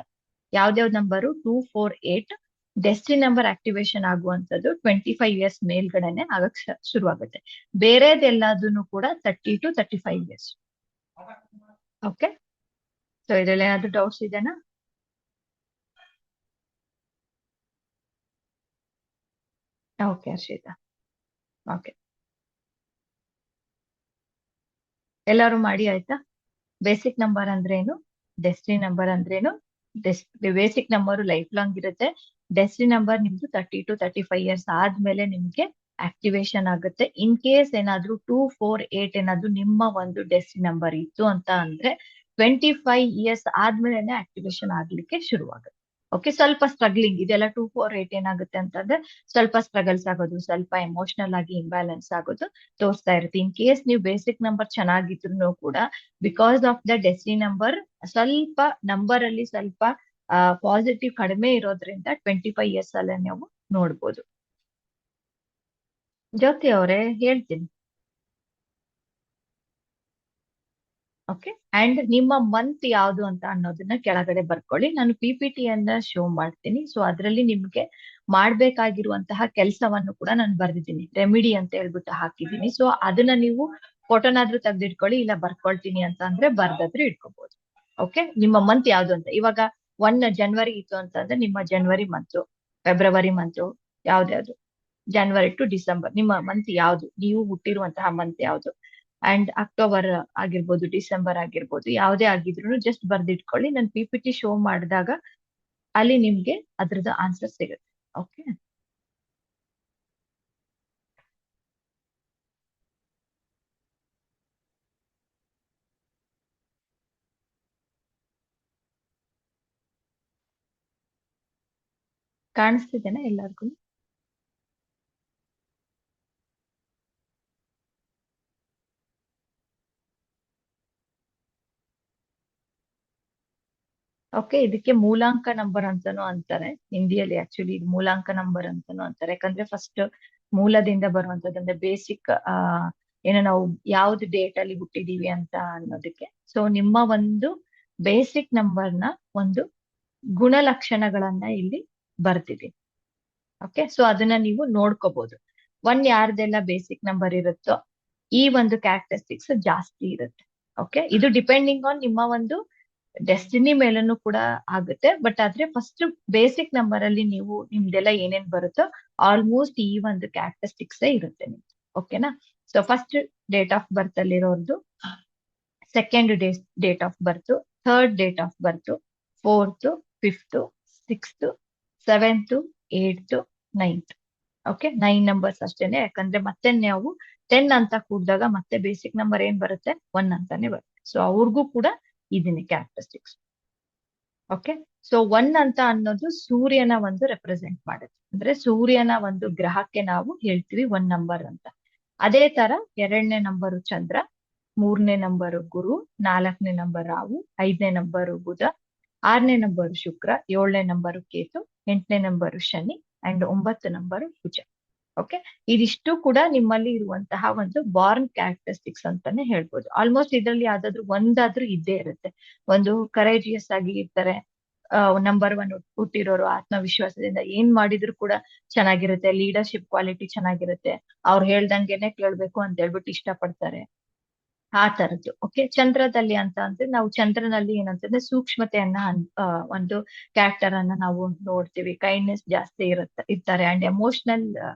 S1: ಯಾವ್ದಾವ್ದು ನಂಬರು 2, 4, 8 ಡೆಸ್ಟಿನಿ ನಂಬರ್ ಆಕ್ಟಿವೇಶನ್ ಆಗುವಂತದ್ದು 25 years ಮೇಲ್ಗಡೆನೆ ಆಗಕ್ ಶುರುವಾಗುತ್ತೆ. ಬೇರೆದೆಲ್ಲದನ್ನು ಕೂಡ 30 to 35 years. ಓಕೆ, ಸೊ ಇದ್ರಲ್ಲಿ ಏನಾದ್ರು ಡೌಟ್ಸ್ ಇದೆನಾ? ಓಕೆ ಹರ್ಷಿತಾ, ಓಕೆ, ಎಲ್ಲರೂ ಮಾಡಿ ಆಯ್ತಾ? ಬೇಸಿಕ್ ನಂಬರ್ ಅಂದ್ರೇನು, ಡೆಸ್ಟಿನಿ ನಂಬರ್ ಅಂದ್ರೇನು? ಬೇಸಿಕ್ ನಂಬರ್ ಲೈಫ್ ಲಾಂಗ್ ಇರುತ್ತೆ. ಡೆಸ್ಟಿನಿ ನಂಬರ್ ನಿಮ್ದು 30 to 35 years ಆದ್ಮೇಲೆ ನಿಮ್ಗೆ ಆಕ್ಟಿವೇಶನ್ ಆಗುತ್ತೆ. ಇನ್ ಕೇಸ್ ಏನಾದ್ರೂ 2, 4, 8 ಏನಾದ್ರೂ ನಿಮ್ಮ ಒಂದು ಡೆಸ್ಟಿನಿ ನಂಬರ್ ಇತ್ತು ಅಂತ ಅಂದ್ರೆ 25 years ಆದ್ಮೇಲೆ ಆಕ್ಟಿವೇಶನ್ ಆಗ್ಲಿಕ್ಕೆ ಶುರುವಾಗುತ್ತೆ. ಓಕೆ, ಸ್ವಲ್ಪ ಸ್ಟ್ರಗ್ಲಿಂಗ್ ಇದೆಲ್ಲ 2, 4, 8 ಏನಾಗುತ್ತೆ ಅಂತಂದ್ರೆ ಸ್ವಲ್ಪ ಸ್ಟ್ರಗಲ್ಸ್ ಆಗೋದು, ಸ್ವಲ್ಪ ಎಮೋಷನಲ್ ಆಗಿ ಇಂಬ್ಯಾಲೆನ್ಸ್ ಆಗೋದು ತೋರಿಸ್ತಾ ಇರುತ್ತೆ. ಇನ್ ಕೇಸ್ ನೀವು ಬೇಸಿಕ್ ನಂಬರ್ ಚೆನ್ನಾಗಿದ್ರು ಕೂಡ because of the destiny number ಸ್ವಲ್ಪ ನಂಬರ್ ಅಲ್ಲಿ ಸ್ವಲ್ಪ ಪಾಸಿಟಿವ್ ಕಡಿಮೆ ಇರೋದ್ರಿಂದ 25 years ಅಲ್ಲೇ ನೀವು ನೋಡ್ಬೋದು. ಜ್ಯೋತಿ ಅವರೇ ಹೇಳ್ತೀನಿ. ಓಕೆ, ಅಂಡ್ ನಿಮ್ಮ ಮಂತ್ ಯಾವುದು ಅಂತ ಅನ್ನೋದನ್ನ ಕೆಳಗಡೆ ಬರ್ಕೊಳ್ಳಿ. ನಾನು PPT ಅನ್ನ ಶೋ ಮಾಡ್ತೀನಿ. ಸೊ ಅದರಲ್ಲಿ ನಿಮ್ಗೆ ಮಾಡ್ಬೇಕಾಗಿರುವಂತಹ ಕೆಲಸವನ್ನು ಕೂಡ ನಾನು ಬರ್ದಿದ್ದೀನಿ. ರೆಮಿಡಿ ಅಂತ ಹೇಳ್ಬಿಟ್ಟು ಹಾಕಿದ್ದೀನಿ. ಸೊ ಅದನ್ನ ನೀವು ಫೋಟೋನಾದ್ರೂ ತೆಗೆದಿಟ್ಕೊಳ್ಳಿ, ಇಲ್ಲ ಬರ್ಕೊಳ್ತೀನಿ ಅಂತ ಅಂದ್ರೆ ಬರ್ದಾದ್ರೂ ಇಟ್ಕೋಬಹುದು. ಓಕೆ, ನಿಮ್ಮ ಮಂತ್ ಯಾವ್ದು ಅಂತ. ಇವಾಗ 1 ಜನವರಿ ಇತ್ತು ಅಂತಂದ್ರೆ ನಿಮ್ಮ ಜನವರಿ ಮಂತು, ಫೆಬ್ರವರಿ ಮಂತು, ಯಾವ್ದ್ಯಾವ್ದು, ಜನವರಿ ಟು ಡಿಸೆಂಬರ್ ನಿಮ್ಮ ಮಂತ್ ಯಾವ್ದು, ನೀವು ಹುಟ್ಟಿರುವಂತಹ ಮಂತ್ ಯಾವ್ದು, ಅಂಡ್ ಅಕ್ಟೋಬರ್ ಆಗಿರ್ಬೋದು, ಡಿಸೆಂಬರ್ ಆಗಿರ್ಬೋದು, ಯಾವುದೇ ಆಗಿದ್ರು ಜಸ್ಟ್ ಬರ್ದಿಟ್ಕೊಳ್ಳಿ. ನಾನು PPT ಶೋ ಮಾಡಿದಾಗ ಅಲ್ಲಿ ನಿಮ್ಗೆ ಅದ್ರದ್ದು ಆನ್ಸರ್ ಸಿಗುತ್ತೆ. ಓಕೆ, ಕಾಣಿಸ್ತಿದ್ದೇನಾ ಎಲ್ಲರಿಗೂ? ಓಕೆ, ಇದಕ್ಕೆ ಮೂಲಾಂಕ ನಂಬರ್ ಅಂತಾನು ಅಂತಾರೆ ಹಿಂದಿಯಲ್ಲಿ. ಆಕ್ಚುಲಿ ಇದು ಮೂಲಾಂಕ ನಂಬರ್ ಅಂತಾನು ಅಂತಾರೆ. ಯಾಕಂದ್ರೆ ಫಸ್ಟ್ ಮೂಲದಿಂದ ಬರುವಂತದ್ದು, ಅಂದ್ರೆ ಬೇಸಿಕ್ ಏನೋ ನಾವು ಯಾವ್ದು ಡೇಟ್ ಅಲ್ಲಿ ಹುಟ್ಟಿದೀವಿ ಅಂತ ಅನ್ನೋದಕ್ಕೆ. ಸೊ ನಿಮ್ಮ ಒಂದು ಬೇಸಿಕ್ ನಂಬರ್ನ ಒಂದು ಗುಣಲಕ್ಷಣಗಳನ್ನ ಇಲ್ಲಿ ಬರ್ತಿದೆ. ಓಕೆ, ಸೊ ಅದನ್ನ ನೀವು ನೋಡ್ಕೋಬಹುದು. 1 ಯಾರ್ದೆಲ್ಲ ಬೇಸಿಕ್ ನಂಬರ್ ಇರುತ್ತೋ ಈ ಒಂದು ಕ್ಯಾರೆಕ್ಟರಿಸ್ಟಿಕ್ಸ್ ಜಾಸ್ತಿ ಇರುತ್ತೆ. ಓಕೆ, ಇದು ಡಿಪೆಂಡಿಂಗ್ ಆನ್ ನಿಮ್ಮ ಒಂದು ಡೆಸ್ಟಿನಿ ಮೇಲೂ ಕೂಡ ಆಗುತ್ತೆ. ಬಟ್ ಆದ್ರೆ ಫಸ್ಟ್ ಬೇಸಿಕ್ ನಂಬರ್ ಅಲ್ಲಿ ನೀವು ನಿಮ್ದೆಲ್ಲ ಏನೇನ್ ಬರುತ್ತೋ ಆಲ್ಮೋಸ್ಟ್ ಈ ಒಂದು ಕ್ಯಾರೆಕ್ಟರಿಸ್ಟಿಕ್ಸ್ ಇರುತ್ತೆ ನಿಮ್ದು. ಓಕೆನಾ? So first date of birth ಅಲ್ಲಿರೋದು, second date of birth, third date of birth, 4th, 5th, 6th, 7th, 8th, 9th. Okay, 9 numbers ಅಷ್ಟೇನೆ. ಯಾಕಂದ್ರೆ ಮತ್ತೆ ನಾವು 10 ಅಂತ ಕೂಡಿದಾಗ ಮತ್ತೆ ಬೇಸಿಕ್ ನಂಬರ್ ಏನ್ ಬರುತ್ತೆ, 1 ಅಂತಾನೆ ಬರುತ್ತೆ. ಸೊ ಅವ್ರಿಗೂ ಕೂಡ ಇದನ್ನೇ ಕ್ಯಾರೆಕ್ಟರಿಸ್ಟಿಕ್ಸ್. ಓಕೆ, ಸೊ 1 ಅಂತ ಅನ್ನೋದು ಸೂರ್ಯನ ಒಂದು ರೆಪ್ರೆಸೆಂಟ್ ಮಾಡುತ್ತೆ. ಅಂದ್ರೆ ಸೂರ್ಯನ ಒಂದು ಗ್ರಹಕ್ಕೆ ನಾವು ಹೇಳ್ತೀವಿ 1 ನಂಬರ್ ಅಂತ. ಅದೇ ತರ 2ನೇ ನಂಬರು ಚಂದ್ರ, 3ನೇ ನಂಬರು ಗುರು, 4ನೇ ನಂಬರ್ ರಾಹು, 5ನೇ ನಂಬರು ಬುಧ, 6ನೇ ನಂಬರು ಶುಕ್ರ, 7ನೇ ನಂಬರು ಕೇತು, 8ನೇ number Shani and 9 number Kuja. Okay, ಇದಿಷ್ಟು ಕೂಡ ನಿಮ್ಮಲ್ಲಿ ಇರುವಂತಹ ಒಂದು ಬಾರ್ನ್ ಕ್ಯಾರೆಕ್ಟರಿಸ್ಟಿಕ್ಸ್ ಅಂತಾನೆ ಹೇಳ್ಬೋದು. ಆಲ್ಮೋಸ್ಟ್ ಇದರಲ್ಲಿ ಯಾವ್ದಾದ್ರು ಒಂದಾದ್ರೂ ಇದ್ದೇ ಇರುತ್ತೆ. ಒಂದು ಕರೇಜಿಯಸ್ ಆಗಿ ಇರ್ತಾರೆ, ನಂಬರ್ 1 ಹುಟ್ಟಿರೋರು ಆತ್ಮವಿಶ್ವಾಸದಿಂದ ಏನ್ ಮಾಡಿದ್ರು ಕೂಡ ಚೆನ್ನಾಗಿರುತ್ತೆ, ಲೀಡರ್ಶಿಪ್ ಕ್ವಾಲಿಟಿ ಚೆನ್ನಾಗಿರುತ್ತೆ, ಅವ್ರು ಹೇಳ್ದಂಗೆನೆ ಕೇಳ್ಬೇಕು ಅಂತ ಹೇಳ್ಬಿಟ್ಟು ಇಷ್ಟಪಡ್ತಾರೆ, ಆ ತರದ್ದು. ಓಕೆ, ಚಂದ್ರದಲ್ಲಿ ಅಂತ ಅಂದ್ರೆ ನಾವು ಚಂದ್ರನಲ್ಲಿ ಏನಂತಂದ್ರೆ ಸೂಕ್ಷ್ಮತೆಯನ್ನ ಒಂದು ಕ್ಯಾರೆಕ್ಟರ್ ಅನ್ನ ನಾವು ನೋಡ್ತೀವಿ. ಕೈಂಡ್ನೆಸ್ ಜಾಸ್ತಿ ಇರ್ತಾರೆ ಅಂಡ್ ಎಮೋಷನಲ್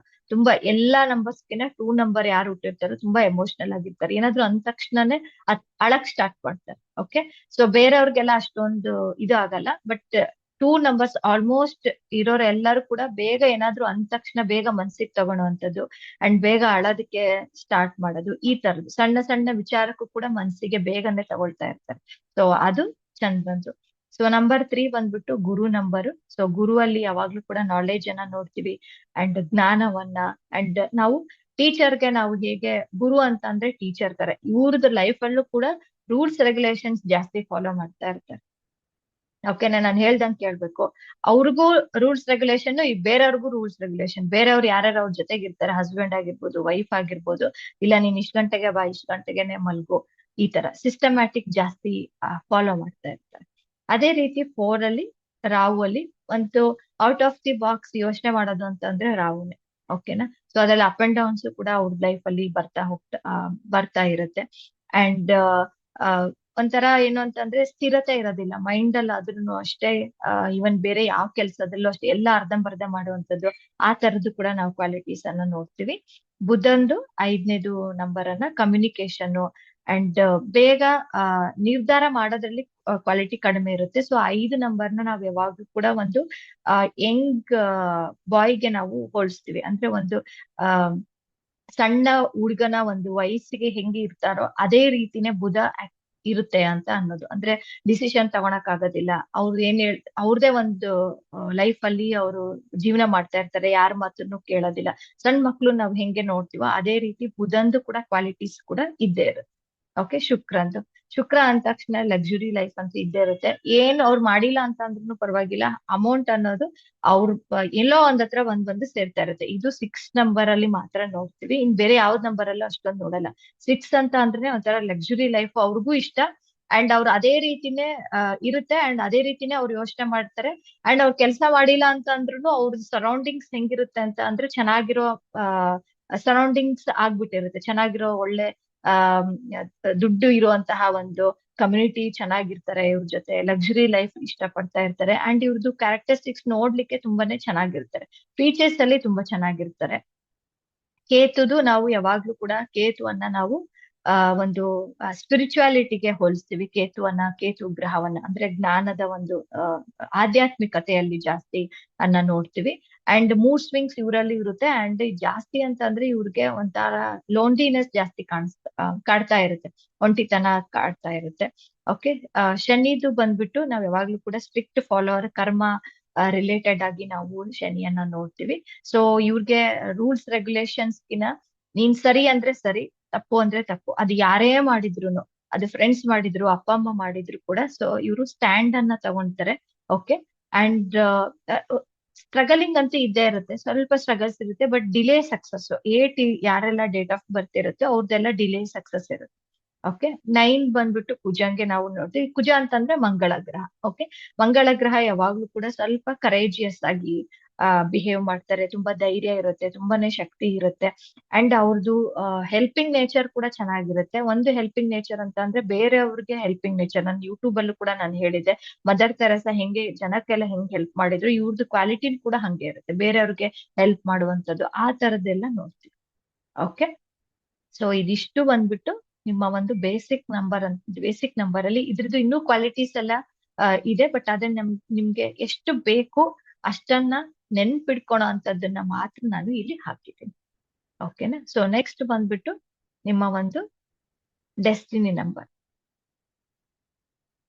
S1: ತುಂಬಾ. ಎಲ್ಲಾ ನಂಬರ್ಸ್ಗಿನ 2 ನಂಬರ್ ಯಾರು ಹುಟ್ಟಿರ್ತಾರೋ ತುಂಬಾ ಎಮೋಷನಲ್ ಆಗಿರ್ತಾರೆ. ಏನಾದ್ರು ಅಂದ ತಕ್ಷಣನೇ ಅಳಕ್ ಸ್ಟಾರ್ಟ್ ಮಾಡ್ತಾರೆ. ಓಕೆ, ಸೊ ಬೇರೆಯವ್ರಿಗೆಲ್ಲ ಅಷ್ಟೊಂದು ಇದು ಆಗಲ್ಲ. ಬಟ್ 2 ನಂಬರ್ಸ್ ಆಲ್ಮೋಸ್ಟ್ ಇರೋರು ಎಲ್ಲರೂ ಕೂಡ ಬೇಗ ಏನಾದ್ರು ಅಂದ ತಕ್ಷಣ ಬೇಗ ಮನ್ಸಿಗೆ ತಗೊಳುವಂಥದ್ದು ಅಂಡ್ ಬೇಗ ಅಳೋದಕ್ಕೆ ಸ್ಟಾರ್ಟ್ ಮಾಡೋದು, ಈ ತರದ್ದು ಸಣ್ಣ ಸಣ್ಣ ವಿಚಾರಕ್ಕೂ ಕೂಡ ಮನ್ಸಿಗೆ ಬೇಗನೆ ತಗೊಳ್ತಾ ಇರ್ತಾರೆ. ಸೊ ಅದು ಚಂದ್ರಂದು. ಸೊ ನಂಬರ್ 3 ಬಂದ್ಬಿಟ್ಟು ಗುರು ನಂಬರು. ಸೊ ಗುರುವಲ್ಲಿ ಯಾವಾಗ್ಲೂ ಕೂಡ ನಾಲೆಜ್ ಅನ್ನ ನೋಡ್ತೀವಿ ಅಂಡ್ ಜ್ಞಾನವನ್ನ. ಅಂಡ್ ನಾವು ಟೀಚರ್ಗೆ ನಾವು ಹೇಗೆ ಗುರು ಅಂತ ಅಂದ್ರೆ ಟೀಚರ್ ತರ ಇವ್ರದ್ದು ಲೈಫ್ ಅಲ್ಲೂ ಕೂಡ ರೂಲ್ಸ್ ರೆಗ್ಯುಲೇಷನ್ಸ್ ಜಾಸ್ತಿ ಫಾಲೋ ಮಾಡ್ತಾ ಇರ್ತಾರೆ. ಓಕೆನಾ, ನಾನು ಹೇಳ್ದಂಗೆ ಕೇಳ್ಬೇಕು. ಅವ್ರಿಗೂ ರೂಲ್ಸ್ ರೆಗ್ಯುಲೇಷನ್, ಬೇರೆಯವ್ರಿಗೂ ರೂಲ್ಸ್ ರೆಗ್ಯುಲೇಷನ್. ಬೇರೆಯವ್ರು ಯಾರ್ಯಾರು ಅವ್ರ ಜೊತೆಗೆ ಇರ್ತಾರೆ, ಹಸ್ಬೆಂಡ್ ಆಗಿರ್ಬೋದು, ವೈಫ್ ಆಗಿರ್ಬೋದು, ಇಲ್ಲ ನೀನ್ ಇಷ್ಟ ಗಂಟೆಗೆ ಬಾ, ಇಷ್ಟ ಗಂಟೆಗೆನೆ ಮಲ್ಗು, ಈ ತರ ಸಿಸ್ಟಮ್ಯಾಟಿಕ್ ಜಾಸ್ತಿ ಫಾಲೋ ಮಾಡ್ತಾ ಇರ್ತಾರೆ. ಅದೇ ರೀತಿ 4 ಅಲ್ಲಿ ರಾಹು ಅಲ್ಲಿ ಒಂದು ಔಟ್ ಆಫ್ ದಿ ಬಾಕ್ಸ್ ಯೋಚನೆ ಮಾಡೋದು ಅಂತಂದ್ರೆ ರಾಹುನೇ. ಓಕೆನಾ, ಸೊ ಅದೆಲ್ಲ ಅಪ್ ಅಂಡ್ ಡೌನ್ಸ್ ಕೂಡ ಅವ್ರ ಲೈಫ್ ಅಲ್ಲಿ ಬರ್ತಾ ಇರುತ್ತೆ. ಅಂಡ್ ಒಂಥರ ಏನು ಅಂತಂದ್ರೆ ಸ್ಥಿರತೆ ಇರೋದಿಲ್ಲ ಮೈಂಡ್ ಅಲ್ಲಿ. ಆದ್ರೂ ಅಷ್ಟೇ ಇವನ್ ಬೇರೆ ಯಾವ ಕೆಲ್ಸದಲ್ಲೂ ಅಷ್ಟೇ ಎಲ್ಲ ಅರ್ಧಂಬರ್ಧ ಮಾಡುವಂತದ್ದು, ಆ ತರದ್ದು ಕೂಡ ನಾವು ಕ್ವಾಲಿಟೀಸ್ ಅನ್ನ ನೋಡ್ತೀವಿ. ಬುಧಂದು 5ನೇದು ನಂಬರ್ ಅನ್ನ ಕಮ್ಯುನಿಕೇಶನ್ ಅಂಡ್ ಬೇಗ ನಿರ್ಧಾರ ಮಾಡೋದ್ರಲ್ಲಿ ಕ್ವಾಲಿಟಿ ಕಡಿಮೆ ಇರುತ್ತೆ. ಸೊ 5 ನಂಬರ್ನ ನಾವ್ ಯಾವಾಗ್ಲೂ ಕೂಡ ಒಂದು ಯಂಗ್ ಬಾಯ್ಗೆ ನಾವು ಹೋಲಿಸ್ತೀವಿ. ಅಂದ್ರೆ ಒಂದು ಸಣ್ಣ ಹುಡುಗನ ಒಂದು ವಯಸ್ಸಿಗೆ ಹೆಂಗೆ ಇರ್ತಾರೋ ಅದೇ ರೀತಿನೇ ಬುಧ ಇರುತ್ತೆ ಅಂತ ಅನ್ನೋದು. ಅಂದ್ರೆ ಡಿಸಿಷನ್ ತಗೊಳಕ್ ಆಗೋದಿಲ್ಲ, ಅವ್ರು ಅವ್ರದೇ ಒಂದು ಲೈಫ್ ಅಲ್ಲಿ ಅವರು ಜೀವನ ಮಾಡ್ತಾ ಇರ್ತಾರೆ, ಯಾರ ಮಾತನ್ನು ಕೇಳೋದಿಲ್ಲ. ಸಣ್ಣ ಮಕ್ಳು ನಾವ್ ಹೆಂಗೆ ನೋಡ್ತೀವೋ ಅದೇ ರೀತಿ ಬುಧಂದು ಕೂಡ ಕ್ವಾಲಿಟೀಸ್ ಕೂಡ ಇದ್ದೇ ಇರುತ್ತೆ. ಓಕೆ, ಶುಕ್ರ ಅಂದ ತಕ್ಷಣ ಲಕ್ಸುರಿ ಲೈಫ್ ಅಂತ ಇದ್ದೇ ಇರುತ್ತೆ. ಏನ್ ಅವ್ರು ಮಾಡಿಲ್ಲ ಅಂತ ಅಂದ್ರೂ ಪರವಾಗಿಲ್ಲ, ಅಮೌಂಟ್ ಅನ್ನೋದು ಅವ್ರ ಎಲ್ಲೋ ಒಂದ್ ಹತ್ರ ಬಂದು ಸೇರ್ತಾ ಇರುತ್ತೆ. ಇದು 6 ನಂಬರ್ ಅಲ್ಲಿ ಮಾತ್ರ ನೋಡ್ತೀವಿ, ಇನ್ ಬೇರೆ ಯಾವ್ದ್ ನಂಬರ್ ಅಲ್ಲೂ ಅಷ್ಟೊಂದು ನೋಡಲ್ಲ. 6 ಅಂತ ಅಂದ್ರೆ ಒಂಥರ ಲಕ್ಸುರಿ ಲೈಫ್ ಅವ್ರಿಗೂ ಇಷ್ಟ. ಅಂಡ್ ಅವ್ರು ಅದೇ ರೀತಿನೇ ಇರುತ್ತೆ, ಅಂಡ್ ಅದೇ ರೀತಿನೇ ಅವ್ರು ಯೋಚನೆ ಮಾಡ್ತಾರೆ. ಅಂಡ್ ಅವ್ರು ಕೆಲಸ ಮಾಡಿಲ್ಲ ಅಂತ ಅಂದ್ರೂ ಅವ್ರ ಸರೌಂಡಿಂಗ್ಸ್ ಹೆಂಗಿರುತ್ತೆ ಅಂತ ಅಂದ್ರೆ ಚೆನ್ನಾಗಿರೋ ಸರೌಂಡಿಂಗ್ಸ್ ಆಗ್ಬಿಟ್ಟಿರುತ್ತೆ. ಚೆನ್ನಾಗಿರೋ ಒಳ್ಳೆ ದುಡ್ಡು ಇರುವಂತಹ ಒಂದು ಕಮ್ಯುನಿಟಿ, ಚೆನ್ನಾಗಿರ್ತಾರೆ, ಇವ್ರ ಜೊತೆ ಲಕ್ಸುರಿ ಲೈಫ್ ಇಷ್ಟ ಪಡ್ತಾ ಇರ್ತಾರೆ. ಅಂಡ್ ಇವ್ರದ್ದು ಕ್ಯಾರೆಕ್ಟರಿಸ್ಟಿಕ್ಸ್ ನೋಡ್ಲಿಕ್ಕೆ ತುಂಬಾನೇ ಚೆನ್ನಾಗಿರ್ತಾರೆ, ಫೀಚರ್ಸ್ ಅಲ್ಲಿ ತುಂಬಾ ಚೆನ್ನಾಗಿರ್ತಾರೆ. ಕೇತುದು ನಾವು ಯಾವಾಗ್ಲೂ ಕೂಡ ಕೇತುವನ್ನ ನಾವು ಒಂದು ಸ್ಪಿರಿಚುವಾಲಿಟಿಗೆ ಹೋಲಿಸ್ತೀವಿ. ಕೇತು ಗ್ರಹವನ್ನ ಅಂದ್ರೆ ಜ್ಞಾನದ ಒಂದು ಆಧ್ಯಾತ್ಮಿಕತೆಯಲ್ಲಿ ಜಾಸ್ತಿ ನೋಡ್ತೀವಿ. ಅಂಡ್ ಮೂಡ್ ಸ್ವಿಂಗ್ಸ್ ಇವರಲ್ಲಿ ಇರುತ್ತೆ. ಅಂಡ್ ಜಾಸ್ತಿ ಅಂತ ಅಂದ್ರೆ ಇವ್ರಿಗೆ ಒಂಥರ ಲೋನ್ಲಿನೆಸ್ ಜಾಸ್ತಿ ಕಾಡ್ತಾ ಇರುತ್ತೆ, ಒಂಟಿತನ ಕಾಡ್ತಾ ಇರುತ್ತೆ. ಓಕೆ, ಶನಿದು ಬಂದ್ಬಿಟ್ಟು ನಾವ್ ಯಾವಾಗ್ಲೂ ಕೂಡ ಸ್ಟ್ರಿಕ್ಟ್ ಫಾಲೋವರ್, ಕರ್ಮ ರಿಲೇಟೆಡ್ ಆಗಿ ನಾವು ಶನಿಯನ್ನ ನೋಡ್ತೀವಿ. ಸೊ ಇವ್ರಿಗೆ ರೂಲ್ಸ್ ರೆಗ್ಯುಲೇಷನ್ಸ್ ಗಿನ ನೀನ್ ಸರಿ ಅಂದ್ರೆ ಸರಿ, ತಪ್ಪು ಅಂದ್ರೆ ತಪ್ಪು. ಅದು ಯಾರೇ ಮಾಡಿದ್ರು, ಅದು ಫ್ರೆಂಡ್ಸ್ ಮಾಡಿದ್ರು, ಅಪ್ಪ ಅಮ್ಮ ಮಾಡಿದ್ರು ಕೂಡ. ಸೊ ಇವರು ಸ್ಟ್ಯಾಂಡ್ ಅನ್ನ ತಗೊಂತಾರೆ. ಓಕೆ, ಅಂಡ್ ಸ್ಟ್ರಗಲಿಂಗ್ ಅಂತೂ ಇದ್ದೇ ಇರುತ್ತೆ, ಸ್ವಲ್ಪ ಸ್ಟ್ರಗಲ್ಸ್ ಇರುತ್ತೆ, ಬಟ್ ಡಿಲೇ ಸಕ್ಸಸ್. ಯಾರೆಲ್ಲ ಡೇಟ್ ಆಫ್ ಬರ್ತ್ ಇರುತ್ತೆ ಅವ್ರದ್ದೆಲ್ಲ ಡಿಲೇ ಸಕ್ಸಸ್ ಇರುತ್ತೆ. ಓಕೆ, 9 ಬಂದ್ಬಿಟ್ಟು ಕುಜಂಗೆ ನಾವು ನೋಡ್ತೀವಿ. ಕುಜ ಅಂತಂದ್ರೆ ಮಂಗಳ ಗ್ರಹ. ಓಕೆ, ಮಂಗಳ ಗ್ರಹ ಯಾವಾಗ್ಲೂ ಕೂಡ ಸ್ವಲ್ಪ ಕರೇಜಿಯಸ್ ಆಗಿ ಬಿಹೇವ್ ಮಾಡ್ತಾರೆ, ತುಂಬಾ ಧೈರ್ಯ ಇರುತ್ತೆ, ತುಂಬಾನೇ ಶಕ್ತಿ ಇರುತ್ತೆ. ಅಂಡ್ ಅವ್ರದ್ದು ಹೆಲ್ಪಿಂಗ್ ನೇಚರ್ ಕೂಡ ಚೆನ್ನಾಗಿರುತ್ತೆ. ಒಂದು ಹೆಲ್ಪಿಂಗ್ ನೇಚರ್ ಅಂತ ಅಂದ್ರೆ ಬೇರೆಯವ್ರಿಗೆ ಹೆಲ್ಪಿಂಗ್ ನೇಚರ್. ನಾನು ಯೂಟ್ಯೂಬ್ ಅಲ್ಲೂ ಕೂಡ ನಾನು ಹೇಳಿದ್ದೆ, ಮದರ್ ತೆರೇಸಾ ಹೆಂಗೆ ಜನಕ್ಕೆಲ್ಲ ಹೆಂಗ್ ಹೆಲ್ಪ್ ಮಾಡಿದ್ರು, ಇವ್ರದ್ದು ಕ್ವಾಲಿಟಿ ಕೂಡ ಹಂಗೆ ಇರುತ್ತೆ, ಬೇರೆಯವ್ರಿಗೆ ಹೆಲ್ಪ್ ಮಾಡುವಂತದ್ದು, ಆ ತರದ್ದೆಲ್ಲ ನೋಡ್ತೀವಿ. ಓಕೆ, ಸೊ ಇದಿಷ್ಟು ಬಂದ್ಬಿಟ್ಟು ನಿಮ್ಮ ಒಂದು ಬೇಸಿಕ್ ನಂಬರ್ ಅಲ್ಲಿ. ಇದ್ರದ್ದು ಇನ್ನೂ ಕ್ವಾಲಿಟೀಸ್ ಎಲ್ಲ ಇದೆ, ಬಟ್ ಅದನ್ನ ನಿಮ್ಗೆ ಎಷ್ಟು ಬೇಕು ಅಷ್ಟನ್ನ ನೆನ್ಪಿಡ್ಕೊಳೋ ಅಂತದನ್ನ ಮಾತ್ರ ನಾನು ಇಲ್ಲಿ ಹಾಕಿದ್ದೀನಿ. ಓಕೆನಾ, ಸೊ ನೆಕ್ಸ್ಟ್ ಬಂದ್ಬಿಟ್ಟು ನಿಮ್ಮ ಒಂದು destiny number.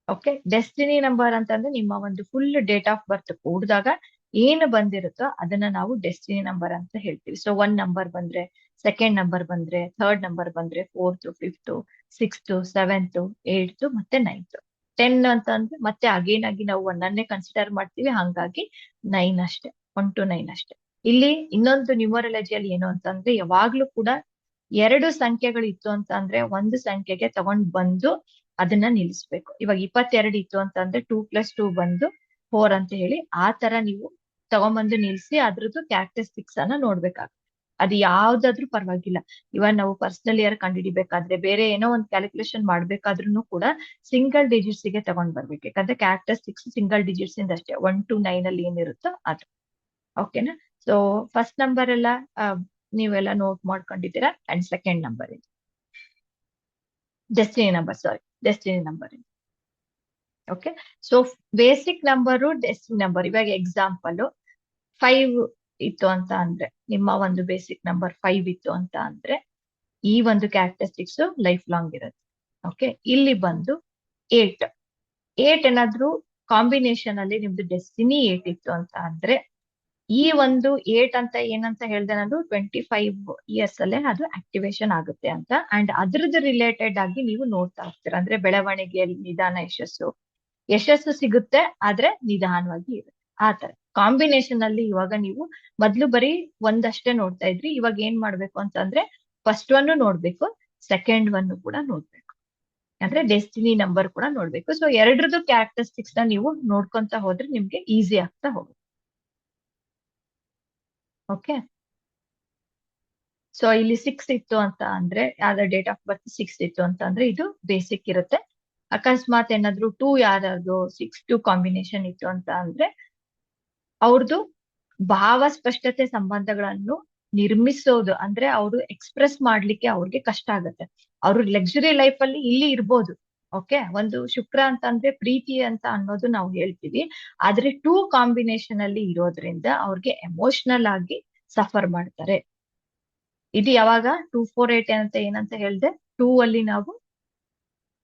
S1: Okay, destiny number ಅಂತಂದ್ರೆ ನಿಮ್ಮ ಒಂದು ಫುಲ್ ಡೇಟ್ ಆಫ್ ಬರ್ತ್ ಕೂಡಿದಾಗ ಏನು ಬಂದಿರುತ್ತೋ ಅದನ್ನ ನಾವು ಡೆಸ್ಟಿನಿ ನಂಬರ್ ಅಂತ ಹೇಳ್ತೀವಿ. ಸೊ 1 ನಂಬರ್ ಬಂದ್ರೆ, 2nd ನಂಬರ್ ಬಂದ್ರೆ, 3rd ನಂಬರ್ ಬಂದ್ರೆ, 4th, 5th, 6th, 7th, 8th ಮತ್ತೆ 9th. 10 ಅಂತ ಅಂದ್ರೆ ಮತ್ತೆ ಅಗೇನ್ ಆಗಿ ನಾವು 1 ಅನ್ನೇ ಕನ್ಸಿಡರ್ ಮಾಡ್ತೀವಿ, ಹಾಗಾಗಿ 9 ಅಷ್ಟೇ, 1 to 9 ಅಷ್ಟೇ. ಇಲ್ಲಿ ಇನ್ನೊಂದು ನ್ಯೂಮರಾಲಜಿಯಲ್ಲಿ ಏನು ಅಂತಂದ್ರೆ ಯಾವಾಗ್ಲೂ ಕೂಡ 2 ಸಂಖ್ಯೆಗಳು ಇತ್ತು ಅಂತ ಅಂದ್ರೆ ಒಂದು ಸಂಖ್ಯೆಗೆ ತಗೊಂಡ್ ಬಂದು ಅದನ್ನ ನಿಲ್ಲಿಸ್ಬೇಕು. ಇವಾಗ 22 ಇತ್ತು ಅಂತ ಅಂದ್ರೆ 2 + 2 ಬಂದು 4 ಅಂತ ಹೇಳಿ ಆ ತರ ನೀವು ತಗೊಂಡ್ಬಂದು ನಿಲ್ಸಿ ಅದ್ರದ್ದು ಕ್ಯಾರೆಕ್ಟರಿಸ್ಟಿಕ್ಸ್ ಅನ್ನ ನೋಡ್ಬೇಕಾಗುತ್ತೆ. ಅದು ಯಾವ್ದಾದ್ರೂ ಪರವಾಗಿಲ್ಲ. ಇವಾಗ ನಾವು ಪರ್ಸನಲ್ ಇಯರ್ ಕಂಡುಹಿಡಿಬೇಕಾದ್ರೆ, ಬೇರೆ ಏನೋ ಒಂದು ಕ್ಯಾಲ್ಕುಲೇಷನ್ ಮಾಡ್ಬೇಕಾದ್ರೂ ಕೂಡ ಸಿಂಗಲ್ ಡಿಜಿಟ್ಸ್ ಗೆ ತಗೊಂಡ್ ಬರ್ಬೇಕು. ಯಾಕಂದ್ರೆ ಕ್ಯಾರೆಕ್ಟರಿಸ್ಟಿಕ್ಸ್ ಸಿಂಗಲ್ ಡಿಜಿಟ್ಸ್ ಇಂದ ಅಷ್ಟೇ, 1 to 9 ಅಲ್ಲಿ ಏನಿರುತ್ತೋ ಅದು. ಓಕೆನಾ, ಸೊ ಫಸ್ಟ್ ನಂಬರ್ ಎಲ್ಲ ನೀವೆಲ್ಲ ನೋಟ್ ಮಾಡ್ಕೊಂಡಿದ್ದೀರಾ. ಅಂಡ್ 2nd ನಂಬರ್ ಇದೆ destiny number. Okay, so basic number destiny number. ಇವಾಗ ಎಕ್ಸಾಂಪಲ್ 5 ಇತ್ತು ಅಂತ ಅಂದ್ರೆ, ನಿಮ್ಮ ಒಂದು ಬೇಸಿಕ್ ನಂಬರ್ 5 ಇತ್ತು ಅಂತ ಅಂದ್ರೆ ಈ ಒಂದು ಕ್ಯಾರೆಕ್ಟರಿಸ್ಟಿಕ್ಸ್ ಲೈಫ್ ಲಾಂಗ್ ಇರುತ್ತೆ. ಓಕೆ, ಇಲ್ಲಿ ಬಂದು 8 ಏನಾದ್ರೂ ಕಾಂಬಿನೇಷನ್ ಅಲ್ಲಿ ನಿಮ್ದು ಡೆಸ್ಟಿನಿ 8 ಇತ್ತು ಅಂತ ಅಂದ್ರೆ ಈ ಒಂದು 8 ಅಂತ ಏನಂತ ಹೇಳ್ದೆ ನಾನು 25 years ಅಲ್ಲೇ ಅದು ಆಕ್ಟಿವೇಶನ್ ಆಗುತ್ತೆ ಅಂತ. ಅಂಡ್ ಅದ್ರದ್ದು ರಿಲೇಟೆಡ್ ಆಗಿ ನೀವು ನೋಡ್ತಾ ಹೋಗ್ತೀರಾ. ಅಂದ್ರೆ ಬೆಳವಣಿಗೆಯಲ್ಲಿ ನಿಧಾನ ಯಶಸ್ಸು ಸಿಗುತ್ತೆ, ಆದ್ರೆ ನಿಧಾನವಾಗಿ ಇರುತ್ತೆ. ಆ ತರ ಕಾಂಬಿನೇಷನ್ ಅಲ್ಲಿ ಇವಾಗ ನೀವು ಮೊದ್ಲು ಬರೀ ಒಂದಷ್ಟೇ ನೋಡ್ತಾ ಇದ್ರಿ. ಇವಾಗ ಏನ್ ಮಾಡ್ಬೇಕು ಅಂತಂದ್ರೆ ಫಸ್ಟ್ ಒನ್ ನೋಡ್ಬೇಕು, ಸೆಕೆಂಡ್ ಒನ್ ಕೂಡ ನೋಡ್ಬೇಕು. ಅಂದ್ರೆ ಡೆಸ್ಟಿನಿ ನಂಬರ್ ಕೂಡ ನೋಡ್ಬೇಕು. ಸೊ ಎರಡ್ರದ್ದು ಕ್ಯಾರೆಕ್ಟರಿಸ್ಟಿಕ್ಸ್ ನ ನೀವು ನೋಡ್ಕೊಂತ ಹೋದ್ರೆ ನಿಮ್ಗೆ ಈಸಿ ಆಗ್ತಾ ಹೋಗುತ್ತೆ. ಓಕೆ, ಸೊ ಇಲ್ಲಿ 6 ಇತ್ತು ಅಂತ ಅಂದ್ರೆ ಯಾವ್ದೋ ಡೇಟ್ ಆಫ್ ಬರ್ತ್ 6 ಇತ್ತು ಅಂತ ಅಂದ್ರೆ ಇದು ಬೇಸಿಕ್ ಇರುತ್ತೆ. ಅಕಸ್ಮಾತ್ ಏನಾದ್ರು 2 ಯಾರಾದ್ರು 6-2 ಕಾಂಬಿನೇಷನ್ ಇತ್ತು ಅಂತ ಅಂದ್ರೆ ಅವ್ರದ್ದು ಭಾವ ಸ್ಪಷ್ಟತೆ ಸಂಬಂಧಗಳನ್ನು ನಿರ್ಮಿಸೋದು ಅಂದ್ರೆ ಅವರು ಎಕ್ಸ್ಪ್ರೆಸ್ ಮಾಡ್ಲಿಕ್ಕೆ ಅವ್ರಿಗೆ ಕಷ್ಟ ಆಗುತ್ತೆ. ಅವರು ಲಕ್ಸುರಿ ಲೈಫ್ ಅಲ್ಲಿ ಇಲ್ಲಿ ಇರ್ಬೋದು. ಓಕೆ, ಒಂದು ಶುಕ್ರ ಅಂತ ಅಂದ್ರೆ ಪ್ರೀತಿ ಅಂತ ಅನ್ನೋದು ನಾವು ಹೇಳ್ತೀವಿ. ಆದ್ರೆ 2 ಕಾಂಬಿನೇಷನ್ ಅಲ್ಲಿ ಇರೋದ್ರಿಂದ ಅವ್ರಿಗೆ ಎಮೋಷನಲ್ ಆಗಿ ಸಫರ್ ಮಾಡ್ತಾರೆ. ಇದು ಯಾವಾಗ 248 ಅಂತ ಏನಂತ ಹೇಳ್ದೆ, 2 ಅಲ್ಲಿ ನಾವು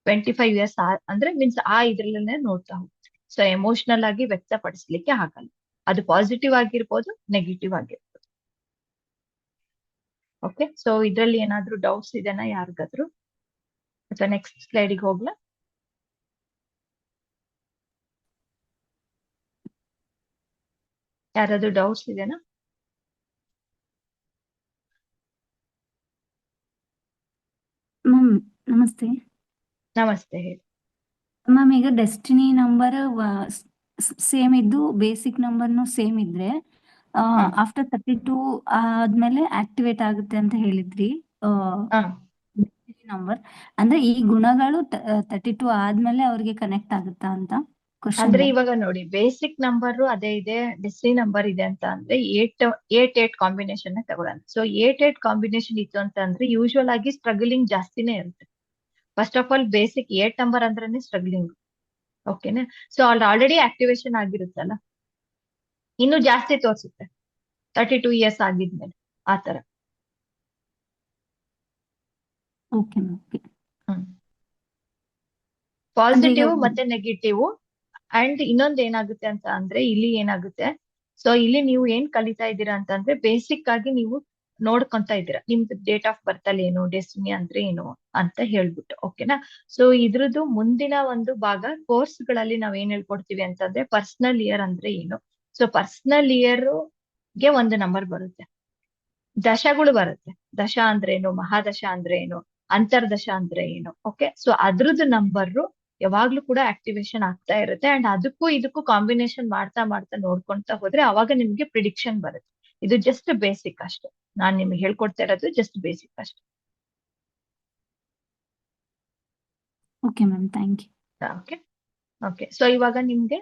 S1: 25 years ಅಂದ್ರೆ ಮೀನ್ಸ್ ಆ ಇದ್ರಲ್ಲೇ ನೋಡ್ತಾ ಹೋಗ್ತೀವಿ. ಸೊ ಎಮೋಷನಲ್ ಆಗಿ ವ್ಯಕ್ತಪಡಿಸ್ಲಿಕ್ಕೆ ಆಗಲ್ಲ. ಅದು ಪಾಸಿಟಿವ್ ಆಗಿರ್ಬೋದು, ನೆಗೆಟಿವ್ ಆಗಿರ್ಬೋದು. ಓಕೆ, ಸೊ ಇದ್ರಲ್ಲಿ ಏನಾದ್ರೂ ಡೌಟ್ಸ್ ಇದೆನಾ ಯಾರಿಗಾದ್ರು? ಅಥವಾ ನೆಕ್ಸ್ಟ್ ಸ್ಲೈಡಿಗೆ ಹೋಗ್ಲಾ? ಯಾರಾದ್ರೂ ಡೌಟ್ಸ್ ಇದೆನಾ?
S2: ಮ್ಯಾಮ್ ನಮಸ್ತೆ.
S1: ನಮಸ್ತೆ, ಹೇಳಿ.
S2: ಮ್ಯಾಮ್ ಈಗ ಡೆಸ್ಟಿನಿ ನಂಬರ್ ಸೇಮ್ ಇದ್ದು ಬೇಸಿಕ್ ನಂಬರ್ನು ಸೇಮ್ ಇದ್ರೆ ಆಫ್ಟರ್ 32 ಆದ್ಮೇಲೆ ಆಕ್ಟಿವೇಟ್ ಆಗುತ್ತೆ ಅಂತ ಹೇಳಿದ್ರಿ
S1: ಹಾ,
S2: ನಂಬರ್. ಅಂದ್ರೆ ಈ ಗುಣಗಳು 32 ಆದ್ಮೇಲೆ ಅವ್ರಿಗೆ ಕನೆಕ್ಟ್ ಆಗುತ್ತಾ ಅಂತ ಕ್ವಶನ್.
S1: ಅಂದ್ರೆ ಇವಾಗ ನೋಡಿ, ಬೇಸಿಕ್ ನಂಬರ್ ಅದೇ ಇದೆ, ಡೆಸ್ಟಿನಿ ನಂಬರ್ ಇದೆ ಅಂತ ಅಂದ್ರೆ 8 ಕಾಂಬಿನೇಷನ್ ತಗೊಳ್ಳೋಣ. ಸೊ 8 ಕಾಂಬಿನೇಷನ್ ಇತ್ತು ಅಂತ ಅಂದ್ರೆ ಯೂಶುವಲ್ ಆಗಿ ಸ್ಟ್ರಗಲಿಂಗ್ ಜಾಸ್ತಿನೇ ಇರುತ್ತೆ. First of all basic 8 number ಅಂದ್ರೇನೆ ಸ್ಟ್ರಗ್ಲಿಂಗ್. ಓಕೆನಾ? ಸೊ ಅಲ್ಲಿ ಆಲ್ರೆಡಿ ಆಕ್ಟಿವೇಶನ್ ಆಗಿರುತ್ತಲ್ಲ, ಇನ್ನು ಜಾಸ್ತಿ ತೋರಿಸುತ್ತೆ 32 years ಆಗಿದ್ಮೇಲೆ. ಆತರ.
S2: Okay okay.
S1: ಪಾಸಿಟಿವ್ ಮತ್ತೆ ನೆಗೆಟಿವ್. ಅಂಡ್ ಇನ್ನೊಂದ್ ಏನಾಗುತ್ತೆ ಅಂತ ಅಂದ್ರೆ ಇಲ್ಲಿ ಏನಾಗುತ್ತೆ, ಸೊ ಇಲ್ಲಿ ನೀವು ಏನ್ ಕಲಿತಾ ಇದ್ದೀರಾ ಅಂತಂದ್ರೆ ಬೇಸಿಕ್ ಆಗಿ ನೀವು ನೋಡ್ಕೊಂತ ಇದ್ದೀರಾ ನಿಮ್ದು ಡೇಟ್ ಆಫ್ ಬರ್ತ್ ಅಲ್ಲಿ ಏನು, ಡೆಸ್ಟಿನಿ ಅಂದ್ರೆ ಏನು ಅಂತ ಹೇಳ್ಬಿಟ್ಟು. ಓಕೆನಾ? ಸೊ ಇದ್ರದ್ದು ಮುಂದಿನ ಒಂದು ಭಾಗ ಕೋರ್ಸ್ ಗಳಲ್ಲಿ ನಾವ್ ಏನ್ ಹೇಳ್ಕೊಡ್ತೀವಿ ಅಂತಂದ್ರೆ ಪರ್ಸನಲ್ ಇಯರ್ ಅಂದ್ರೆ ಏನು. ಸೊ ಪರ್ಸನಲ್ ಇಯರ್ ಗೆ ಒಂದು ನಂಬರ್ ಬರುತ್ತೆ, ದಶಗಳು ಬರುತ್ತೆ. ದಶ ಅಂದ್ರೆ ಏನು, ಮಹಾದಶ ಅಂದ್ರೆ ಏನು, ಅಂತರ್ದಶ ಅಂದ್ರೆ ಏನು. ಓಕೆ, ಸೊ ಅದ್ರದ್ದು ನಂಬರ್ ಯಾವಾಗ್ಲೂ ಕೂಡ ಆಕ್ಟಿವೇಶನ್ ಆಗ್ತಾ ಇರುತ್ತೆ. ಅಂಡ್ ಅದಕ್ಕೂ ಇದಕ್ಕೂ ಕಾಂಬಿನೇಷನ್ ಮಾಡ್ತಾ ಮಾಡ್ತಾ ನೋಡ್ಕೊಂತ ಹೋದ್ರೆ ಅವಾಗ ನಿಮ್ಗೆ ಪ್ರಿಡಿಕ್ಷನ್ ಬರುತ್ತೆ. ಇದು ಜಸ್ಟ್ ಬೇಸಿಕ್ ಅಷ್ಟೇ, ನಾನ್ ನಿಮ್ಗೆ ಹೇಳ್ಕೊಡ್ತಾ ಇರೋದು ಜಸ್ಟ್ ಬೇಸಿಕ್ ಅಷ್ಟೇ.
S2: Okay ma'am, thank you.
S1: Okay okay, so ಇವಾಗ ನಿಮ್ಗೆ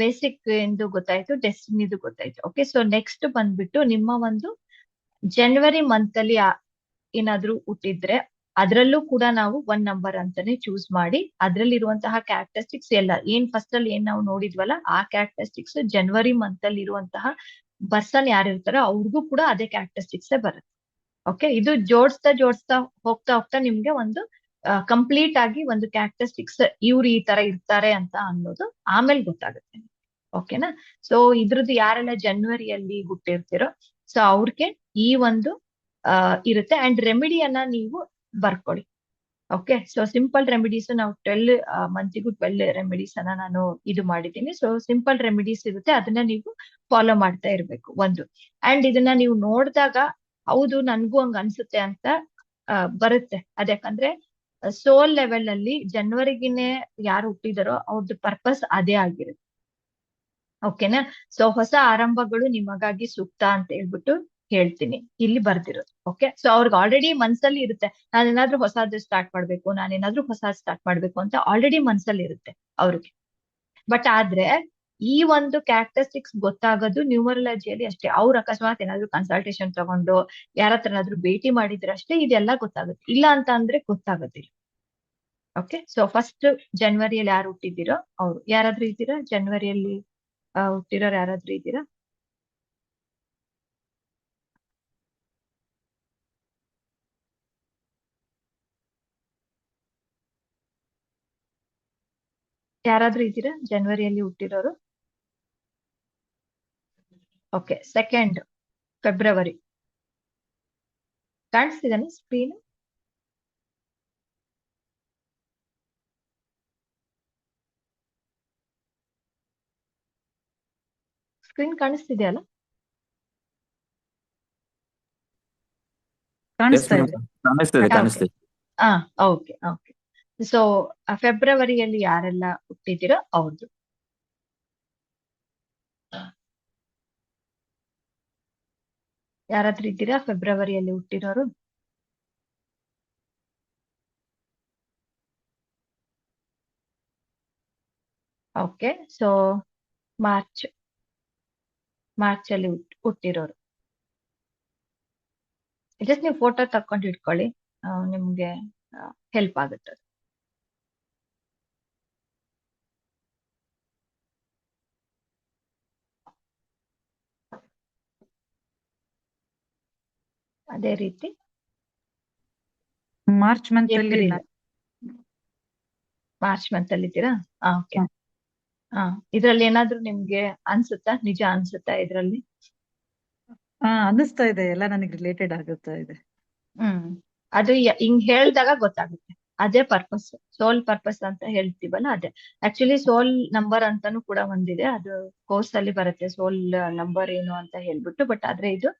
S1: ಬೇಸಿಕ್ ಎಂದು ಗೊತ್ತಾಯ್ತು, ಡೆಸ್ಟಿನಿದು ಗೊತ್ತಾಯ್ತು. ಓಕೆ, ಸೊ ನೆಕ್ಸ್ಟ್ ಬಂದ್ಬಿಟ್ಟು ನಿಮ್ಮ ಒಂದು ಜನವರಿ ಮಂತ್ ಅಲ್ಲಿ ಏನಾದ್ರೂ ಹುಟ್ಟಿದ್ರೆ ಅದ್ರಲ್ಲೂ ಕೂಡ ನಾವು 1 ನಂಬರ್ ಅಂತಾನೆ ಚೂಸ್ ಮಾಡಿ ಅದ್ರಲ್ಲಿರುವಂತಹ ಕ್ಯಾರೆಕ್ಟರಿಸ್ಟಿಕ್ಸ್ ಎಲ್ಲ ಏನ್ ಫಸ್ಟ್ ಅಲ್ಲಿ ಏನ್ ನಾವು ನೋಡಿದ್ವಲ್ಲ ಆ ಕ್ಯಾರೆಕ್ಟರಿಸ್ಟಿಕ್ಸ್ ಜನವರಿ ಮಂತ್ ಅಲ್ಲಿ ಇರುವಂತಹ ಪರ್ಸನ್ ಯಾರಿರ್ತಾರೋ ಅವ್ರಿಗೂ ಕೂಡ ಅದೇ ಕ್ಯಾರೆಕ್ಟರಿಸ್ಟಿಕ್ಸ್ ಬರುತ್ತೆ. ಓಕೆ, ಇದು ಜೋಡಿಸ್ತಾ ಹೋಗ್ತಾ ಹೋಗ್ತಾ ನಿಮ್ಗೆ ಒಂದು ಕಂಪ್ಲೀಟ್ ಆಗಿ ಒಂದು ಕ್ಯಾರೆಕ್ಟರಿಸ್ಟಿಕ್ಸ್ ಇವ್ರು ಈ ತರ ಇರ್ತಾರೆ ಅಂತ ಅನ್ನೋದು ಆಮೇಲೆ ಗೊತ್ತಾಗುತ್ತೆ. ಓಕೆನಾ? ಸೊ ಇದ್ರದ್ದು ಯಾರೆಲ್ಲ ಜನವರಿಯಲ್ಲಿ ಹುಟ್ಟಿರ್ತಿರೋ ಸೊ ಅವ್ರಿಗೆ ಈ ಒಂದು ಇರುತ್ತೆ. ಅಂಡ್ ರೆಮಿಡಿಯನ್ನ ನೀವು ಬರ್ಕೊಳ್ಳಿ. ಓಕೆ, ಸೊ ಸಿಂಪಲ್ ರೆಮಿಡೀಸ್ ನಾವು 12 ಮಂತಿಗೂ 12 ರೆಮಿಡೀಸ್ ಅನ್ನ ನಾನು ಇದು ಮಾಡಿದ್ದೀನಿ. ಸೊ ಸಿಂಪಲ್ ರೆಮಿಡೀಸ್ ಇರುತ್ತೆ, ಅದನ್ನ ನೀವು ಫಾಲೋ ಮಾಡ್ತಾ ಇರ್ಬೇಕು ಒಂದು. ಅಂಡ್ ಇದನ್ನ ನೀವು ನೋಡಿದಾಗ ಹೌದು ನನ್ಗೂ ಹಂಗ ಅನ್ಸುತ್ತೆ ಅಂತ ಬರುತ್ತೆ. ಅದ್ಯಾಕಂದ್ರೆ ಸೋಲ್ ಲೆವೆಲ್ ಅಲ್ಲಿ ಜನವರಿಗಿನೇ ಯಾರು ಹುಟ್ಟಿದಾರೋ ಅವ್ರದ್ದು ಪರ್ಪಸ್ ಅದೇ ಆಗಿರುತ್ತೆ. ಓಕೆನಾ? ಸೊ ಹೊಸ ಆರಂಭಗಳು ನಿಮಗಾಗಿ ಸೂಕ್ತ ಅಂತ ಹೇಳ್ಬಿಟ್ಟು ಹೇಳ್ತೀನಿ ಇಲ್ಲಿ ಬರ್ದಿರೋದು. ಓಕೆ, ಸೊ ಅವ್ರಿಗೆ ಆಲ್ರೆಡಿ ಮನ್ಸಲ್ಲಿ ಇರುತ್ತೆ ನಾನೇನಾದ್ರೂ ಹೊಸದು ಸ್ಟಾರ್ಟ್ ಮಾಡ್ಬೇಕು ಅಂತ ಆಲ್ರೆಡಿ ಮನ್ಸಲ್ಲಿ ಇರುತ್ತೆ ಅವ್ರಿಗೆ. ಬಟ್ ಆದ್ರೆ ಈ ಒಂದು ಕ್ಯಾರೆಕ್ಟರಿಸ್ಟಿಕ್ಸ್ ಗೊತ್ತಾಗೋದು ನ್ಯೂಮರಾಲಜಿಯಲ್ಲಿ ಅಷ್ಟೇ. ಅವ್ರು ಅಕಸ್ಮಾತ್ ಏನಾದ್ರು ಕನ್ಸಲ್ಟೇಷನ್ ತಗೊಂಡು ಯಾರ ಹತ್ರ ಏನಾದ್ರು ಭೇಟಿ ಮಾಡಿದ್ರೆ ಅಷ್ಟೇ ಇದೆಲ್ಲ ಗೊತ್ತಾಗುತ್ತೆ. ಇಲ್ಲ ಅಂತ ಅಂದ್ರೆ ಗೊತ್ತಾಗೋದಿಲ್ಲ. ಓಕೆ, ಸೊ ಫಸ್ಟ್ ಜನವರಿಯಲ್ಲಿ ಯಾರು ಹುಟ್ಟಿದ್ದೀರೋ ಅವ್ರು ಯಾರಾದ್ರೂ ಇದ್ದೀರಾ? ಜನವರಿಯಲ್ಲಿ ಹುಟ್ಟಿರೋರು ಯಾರಾದ್ರೂ ಇದ್ದೀರಾ? ಯಾರಾದ್ರೂ ಇದ್ದೀರಾ ಜನವರಿಯಲ್ಲಿ ಹುಟ್ಟಿರೋರು? ಓಕೆ, 2nd ಫೆಬ್ರವರಿ ಕಾಣಿಸ್ತಿದ್ದಾನೆ ಸ್ಕ್ರೀನ್? ಸ್ಕ್ರೀನ್ ಕಾಣಿಸ್ತಿದೆಯಲ್ಲ?
S3: ಕಾಣಿಸ್ತಾ
S5: madam.
S3: ಇದೆ.
S5: ಕಾಣಿಸ್ತಿದೆ
S1: Okay.
S5: ಕಾಣಿಸ್ತಿದೆ.
S1: ಹಾ, ಓಕೆ ಓಕೆ. ಸೊ ಫೆಬ್ರವರಿಯಲ್ಲಿ ಯಾರೆಲ್ಲ ಹುಟ್ಟಿದಿರೋ ಅವ್ರದ್ದು. ಯಾರಾದ್ರೂ ಇದ್ದೀರಾ ಫೆಬ್ರವರಿಯಲ್ಲಿ ಹುಟ್ಟಿರೋರು? ಓಕೆ, ಸೊ ಮಾರ್ಚ್ ಅಲ್ಲಿ ಹುಟ್ಟಿರೋರು. ಜಸ್ಟ್ ನೀವು ಫೋಟೋ ತಕೊಂಡು ಇಟ್ಕೊಳ್ಳಿ, ನಿಮ್ಗೆ ಹೆಲ್ಪ್ ಆಗುತ್ತೆ. ಅದೇ ರೀತಿ
S3: ಮಾರ್ಚ್ ಮಂತ್ ಅಲ್ಲಿ
S1: ಏಪ್ರಿಲ್, ಮಾರ್ಚ್ ಮಂತ್ ಅಲ್ಲಿ ಇದ್ದೀರಾ? ಓಕೆ.
S3: ಹ್ಮ್.
S1: ಇದ್ರಲ್ಲಿ ಏನಾದ್ರೂ ನಿಮ್ಗೆ ಅನ್ಸುತ್ತಾ, ನಿಜ ಅನ್ಸುತ್ತಾ ಇದ್ರಲ್ಲಿ?
S3: ಅನ್ನಿಸ್ತಾ ಇದೆ, ಎಲ್ಲ ನನಗೆ ರಿಲೇಟೆಡ್ ಆಗುತ್ತಾ ಇದೆ.
S1: ಅದು ಹಿಂಗ್ ಹೇಳ್ದಾಗ ಗೊತ್ತಾಗುತ್ತೆ. ಅದೇ ಪರ್ಪಸ್, ಸೋಲ್ ಪರ್ಪಸ್ ಅಂತ ಹೇಳ್ತೀವಲ್ಲ ಅದೇ. ಆಕ್ಚುಲಿ ಸೋಲ್ ನಂಬರ್ ಅಂತಾನು ಕೂಡ ಒಂದಿದೆ, ಅದು ಕೋರ್ಸ್ ಅಲ್ಲಿ ಬರುತ್ತೆ, ಸೋಲ್ ನಂಬರ್ ಏನು ಅಂತ ಹೇಳ್ಬಿಟ್ಟು. ಬಟ್ ಆದ್ರೆ ಇದು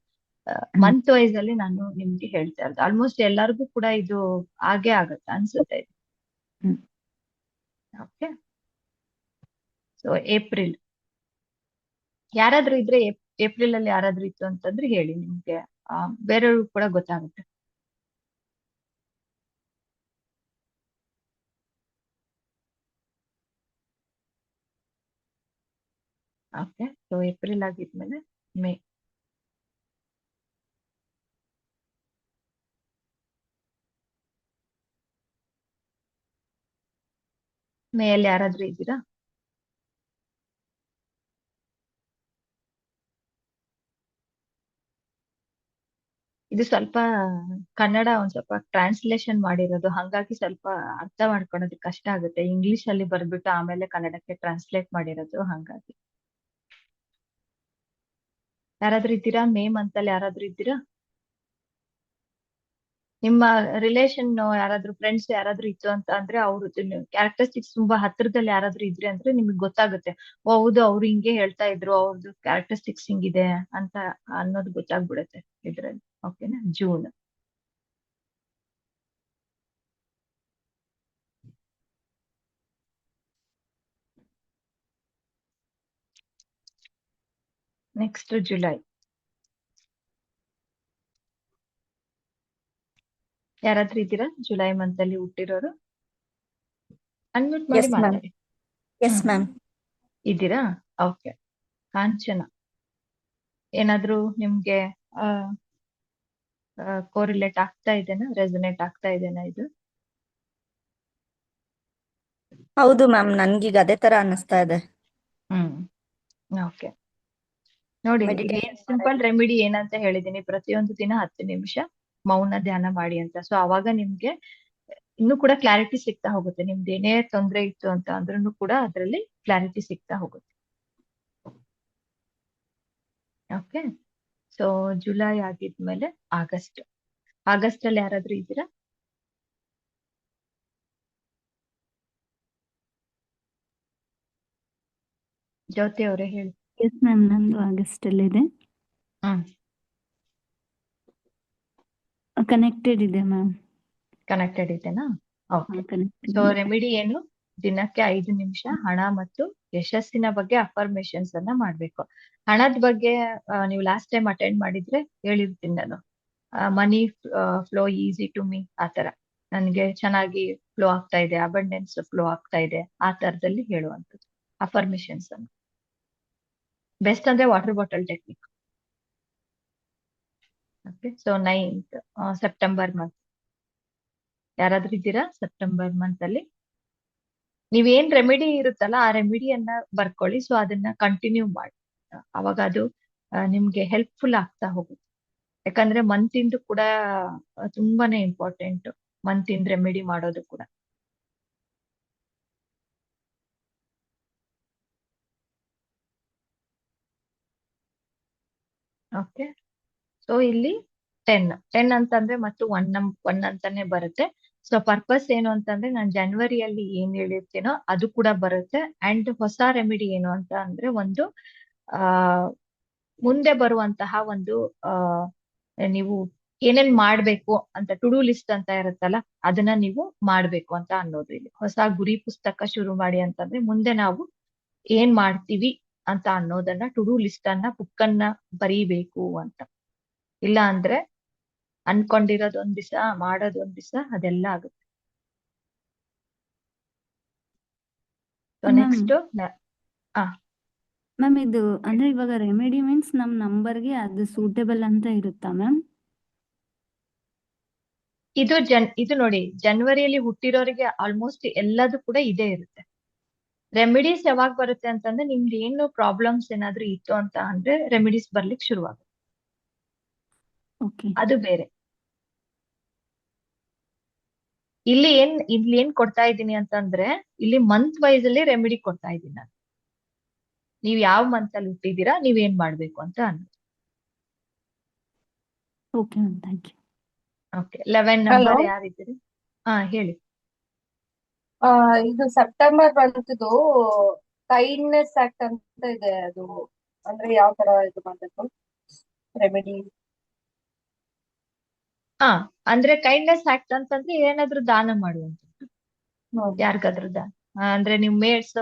S1: ಮಂತ್ ವೈಸ್ ಅಲ್ಲಿ ನಾನು ನಿಮ್ಗೆ ಹೇಳ್ತಾ ಇರೋದು. ಆಲ್ಮೋಸ್ಟ್ ಎಲ್ಲರಿಗೂ ಕೂಡ ಇದು ಹಾಗೆ ಆಗತ್ತೆ ಅನ್ಸುತ್ತೆ ಇದು.
S3: ಹ್ಮ್.
S1: ಓಕೆ, ಸೊ ಏಪ್ರಿಲ್ ಯಾರಾದ್ರೂ ಇದ್ರೆ, ಏಪ್ರಿಲ್ ಅಲ್ಲಿ ಯಾರಾದ್ರೂ ಇತ್ತು ಅಂತಂದ್ರೆ ಹೇಳಿ, ನಿಮ್ಗೆ ಬೇರೆಯವ್ರಿಗೂ ಕೂಡ ಗೊತ್ತಾಗುತ್ತೆ. ಓಕೆ, ಸೊ ಏಪ್ರಿಲ್ ಆಗಿದ್ಮೇಲೆ ಮೇ. ಮೇ ಅಲ್ಲಿ ಯಾರಾದ್ರೂ ಇದ್ದೀರಾ? ಇದು ಸ್ವಲ್ಪ ಕನ್ನಡ ಒಂದ್ ಸ್ವಲ್ಪ ಟ್ರಾನ್ಸ್ಲೇಷನ್ ಮಾಡಿರೋದು, ಹಾಗಾಗಿ ಸ್ವಲ್ಪ ಅರ್ಥ ಮಾಡ್ಕೊಳೋದಕ್ಕೆ ಕಷ್ಟ ಆಗುತ್ತೆ. ಇಂಗ್ಲಿಷ್ ಅಲ್ಲಿ ಬರ್ದ್ಬಿಟ್ಟು ಆಮೇಲೆ ಕನ್ನಡಕ್ಕೆ ಟ್ರಾನ್ಸ್ಲೇಟ್ ಮಾಡಿರೋದು, ಹಾಗಾಗಿ. ಯಾರಾದ್ರೂ ಇದ್ದೀರಾ? ಮೇ ಮಂತ್ ಅಲ್ಲಿ ಯಾರಾದ್ರೂ ಇದ್ದೀರಾ? ನಿಮ್ಮ ರಿಲೇಷನ್ ಯಾರಾದ್ರೂ ಫ್ರೆಂಡ್ಸ್ ಯಾರಾದ್ರೂ ಇತ್ತು ಅಂತ ಅಂದ್ರೆ ಅವ್ರ ಕ್ಯಾರೆಕ್ಟರಿಸ್ಟಿಕ್ಸ್ ತುಂಬಾ ಹತ್ರದಲ್ಲಿ ಯಾರಾದ್ರೂ ಇದ್ರೆ ಅಂದ್ರೆ ನಿಮ್ಗೆ ಗೊತ್ತಾಗುತ್ತೆ. ಓ ಹೌದು, ಅವ್ರು ಹಿಂಗೆ ಹೇಳ್ತಾ ಇದ್ರು, ಅವ್ರದ್ದು ಕ್ಯಾರೆಕ್ಟರಿಸ್ಟಿಕ್ಸ್ ಹಿಂಗಿದೆ ಅಂತ ಅನ್ನೋದು ಗೊತ್ತಾಗ್ಬಿಡುತ್ತೆ ಇದ್ರಲ್ಲಿ. ಓಕೆನಾ? ಜೂನ್. Next July. ಯಾರಾದ್ರೂ ಇದ್ದೀರಾ ಜುಲೈ ಮಂತ್ ಅಲ್ಲಿ ಹುಟ್ಟಿರೋರು? ಅನ್ಮ್ಯೂಟ್ ಮಾಡಿ
S6: Yes, ma'am.
S1: ಮಾತಾಡಿ.
S6: Yes,
S1: ಹ್ಮ್.
S6: ma'am.
S1: ಇದ್ದೀರಾ? ಓಕೆ. ಕಾಂಚನ, ಏನಾದ್ರೂ ನಿಮ್ಗೆ ಕೋರಿಲೇಟ್ ಆಗ್ತಾ ಇದೆನಾ, ರೆಸನೇಟ್ ಆಗ್ತಾ ಇದೆನಾ ಇದು?
S6: ಹೌದು ಮ್ಯಾಮ್, ನನ್ಗೀಗ ಅದೇ ತರ ಅನ್ನಿಸ್ತಾ ಇದೆ.
S1: ಓಕೆ, ನೋಡಿ
S6: Meditation
S1: ಸಿಂಪಲ್ ರೆಮಿಡಿ ಏನಂತ ಹೇಳಿದೀನಿ, ಪ್ರತಿಯೊಂದು ದಿನ 10 ನಿಮಿಷ ಮೌನ ಧ್ಯಾನ ಮಾಡಿ ಅಂತ. ಸೊ ಅವಾಗ ನಿಮ್ಗೆ ಇನ್ನೂ ಕೂಡ ಕ್ಲಾರಿಟಿ ಸಿಗ್ತಾ ಹೋಗುತ್ತೆ. ನಿಮ್ದು ಏನೇ ತೊಂದರೆ ಇತ್ತು ಅಂತ ಅಂದ್ರೂ ಕೂಡ ಅದರಲ್ಲಿ ಕ್ಲಾರಿಟಿ ಸಿಗ್ತಾ ಹೋಗುತ್ತೆ. ಓಕೆ, ಸೊ ಜುಲೈ ಆಗಿದ್ಮೇಲೆ ಆಗಸ್ಟ್. ಆಗಸ್ಟ್ ಅಲ್ಲಿ ಯಾರಾದ್ರೂ ಇದ್ದೀರಾ? ಜ್ಯೋತಿ ಅವರೇ ಹೇಳಿ.
S2: ಎಸ್ ಮ್ಯಾಮ್, ನಂದು ಆಗಸ್ಟ್ ಅಲ್ಲಿ ಇದೆ. ಕನೆಕ್ಟೆಡ್ ಇದೆ ಮ್ಯಾಮ್.
S1: ಕನೆಕ್ಟೆಡ್ ಇದೆನಾ? ಓಕೆ,
S2: ಕನೆಕ್ಟೆಡ್
S1: ಸೊ ರೆಮಿಡಿ ಏನು? ದಿನಕ್ಕೆ 5 ನಿಮಿಷ ಹಣ ಮತ್ತು ಯಶಸ್ಸಿನ ಬಗ್ಗೆ ಅಫರ್ಮೇಶನ್ಸ್ ಅನ್ನ ಮಾಡ್ಬೇಕು. ಹಣದ ಬಗ್ಗೆ ನೀವು ಲಾಸ್ಟ್ ಟೈಮ್ ಅಟೆಂಡ್ ಮಾಡಿದ್ರೆ ಹೇಳಿರ್ತೀನಿ ನಾನು. Money flow easy to me, ಆತರ ನನ್ಗೆ ಚೆನ್ನಾಗಿ ಫ್ಲೋ ಆಗ್ತಾ ಇದೆ, ಅಬಂಡೆನ್ಸ್ ಫ್ಲೋ ಆಗ್ತಾ ಇದೆ, ಆ ತರದಲ್ಲಿ ಹೇಳುವಂಥದ್ದು ಅಫರ್ಮೇಶನ್ಸ್ ಅನ್ನು. ಬೆಸ್ಟ್ ಅಂದ್ರೆ water bottle technique. Okay, so 9th September month ಯಾರಾದ್ರೂ ಇದ್ದೀರಾ? ಸೆಪ್ಟೆಂಬರ್ ಮಂತ್ ಅಲ್ಲಿ ನೀವೇನ್ ರೆಮಿಡಿ ಇರುತ್ತಲ್ಲ ಆ ರೆಮಿಡಿಯನ್ನ ಬರ್ಕೊಳ್ಳಿ. ಸೊ ಅದನ್ನ ಕಂಟಿನ್ಯೂ ಮಾಡಿ, ಅವಾಗ ಅದು ನಿಮ್ಗೆ ಹೆಲ್ಪ್ಫುಲ್ ಆಗ್ತಾ ಹೋಗುತ್ತೆ. ಯಾಕಂದ್ರೆ ಮಂತ್ ಇಂದು ಕೂಡ ತುಂಬಾನೇ ಇಂಪಾರ್ಟೆಂಟ್, ಮಂತ್ ಇಂದ್ ರೆಮಿಡಿ ಮಾಡೋದು ಕೂಡ. ಓಕೆ. ಸೊ ಇಲ್ಲಿ 10 ಅಂತಂದ್ರೆ ಮತ್ತು ಒನ್ ಅಂತಾನೆ ಬರುತ್ತೆ. ಸೊ ಪರ್ಪಸ್ ಏನು ಅಂತಂದ್ರೆ ನಾನು ಜನವರಿಯಲ್ಲಿ ಏನ್ ಹೇಳಿರ್ತೀನೋ ಅದು ಕೂಡ ಬರುತ್ತೆ. ಅಂಡ್ ಹೊಸ ರೆಮಿಡಿ ಏನು ಅಂತ ಅಂದ್ರೆ ಒಂದು ಆ ಮುಂದೆ ಬರುವಂತಹ ಒಂದು ನೀವು ಏನೇನ್ ಮಾಡ್ಬೇಕು ಅಂತ ಟು ಡೂ ಲಿಸ್ಟ್ ಅಂತ ಇರುತ್ತಲ್ಲ, ಅದನ್ನ ನೀವು ಮಾಡ್ಬೇಕು ಅಂತ ಅನ್ನೋದು. ಇಲ್ಲಿ ಹೊಸ ಗುರಿ ಪುಸ್ತಕ ಶುರು ಮಾಡಿ ಅಂತಂದ್ರೆ ಮುಂದೆ ನಾವು ಏನ್ ಮಾಡ್ತೀವಿ ಅಂತ ಅನ್ನೋದನ್ನ ಟು ಡೂ ಲಿಸ್ಟ್ ಅನ್ನ ಬುಕ್ ಅನ್ನ ಬರೀಬೇಕು ಅಂತ. ಇಲ್ಲ ಅಂದ್ರೆ ಅನ್ಕೊಂಡಿರೋದ್ ಒಂದ್ ದಿವಸ ಮಾಡೋದ್ ಒಂದ್ ದಿವಸ ಅದೆಲ್ಲ ಆಗುತ್ತೆ. ಸೊ
S2: ಮ್ಯಾಮ್
S1: ನೆಕ್ಸ್ಟ್
S2: ಮ್ಯಾಮ್ ಇದು ಅಂದ್ರೆ ಇವಾಗ ರೆಮಿಡಿ ಮೀನ್ಸ್ ನಮ್ ನಂಬರ್ಗೆ ಅದು ಸೂಟೇಬಲ್ ಅಂತ ಇರುತ್ತಾ ಮ್ಯಾಮ್?
S1: ಇದು ನೋಡಿ, ಜನವರಿಯಲ್ಲಿ ಹುಟ್ಟಿರೋರಿಗೆ ಆಲ್ಮೋಸ್ಟ್ ಎಲ್ಲದೂ ಕೂಡ ಇದೇ ಇರುತ್ತೆ. ರೆಮಿಡೀಸ್ ಯಾವಾಗ ಬರುತ್ತೆ ಅಂತಂದ್ರೆ ನಿಮ್ದು ಏನು ಪ್ರಾಬ್ಲಮ್ಸ್ ಏನಾದ್ರೂ ಇತ್ತು ಅಂತ ಅಂದ್ರೆ ರೆಮಿಡೀಸ್ ಬರ್ಲಿಕ್ಕೆ ಶುರುವಾಗುತ್ತೆ.
S2: ಓಕೆ
S1: ಅದು ಬೇರೆ. ಇಲ್ಲಿ ಏನ್ ಕೊಡ್ತಾ ಇದ್ದೀನಿ ಅಂತಂದ್ರೆ ಇಲ್ಲಿ ಮಂತ್ ವೈಸ್ ಅಲ್ಲಿ ರೆಮಿಡಿ ಕೊಡ್ತಾ ಇದ್ದೀನಿ ನಾನು. ನೀವ್ ಯಾವ ಮಂತ್ ಅಲ್ಲಿ ಹುಟ್ಟಿದೀರಾ, ನೀವ್ ಏನ್ ಮಾಡ್ಬೇಕು ಅಂತ ಅನ್ನೋದು.
S2: Okay ma'am, thank you.
S1: Okay. 11
S5: hello,
S1: number ಯಾರಿದ್ದೀರಿ? ಹೇಳಿ.
S5: ಇದು ಸೆಪ್ಟೆಂಬರ್ ಬಂತದ್ದು ಕೈಂಡ್ನೆಸ್ ಆಕ್ಟ್ ಅಂತ ಇದೆ. ಅದು ಅಂದ್ರೆ ಯಾವ ತರ ಇದು ಮಾಡ್ಬೇಕು ರೆಮಿಡಿ?
S1: ಅಂದ್ರೆ ಕೈಂಡ್ನೆಸ್ ಆಕ್ಟ್ ಅಂತಂದ್ರೆ ಏನಾದ್ರೂ ದಾನ ಮಾಡುವಂಥದ್ದು, ಯಾರಿಗಾದ್ರೂ ದಾನ. ಅಂದ್ರೆ ನೀವು ಮೇಡ್ಸ್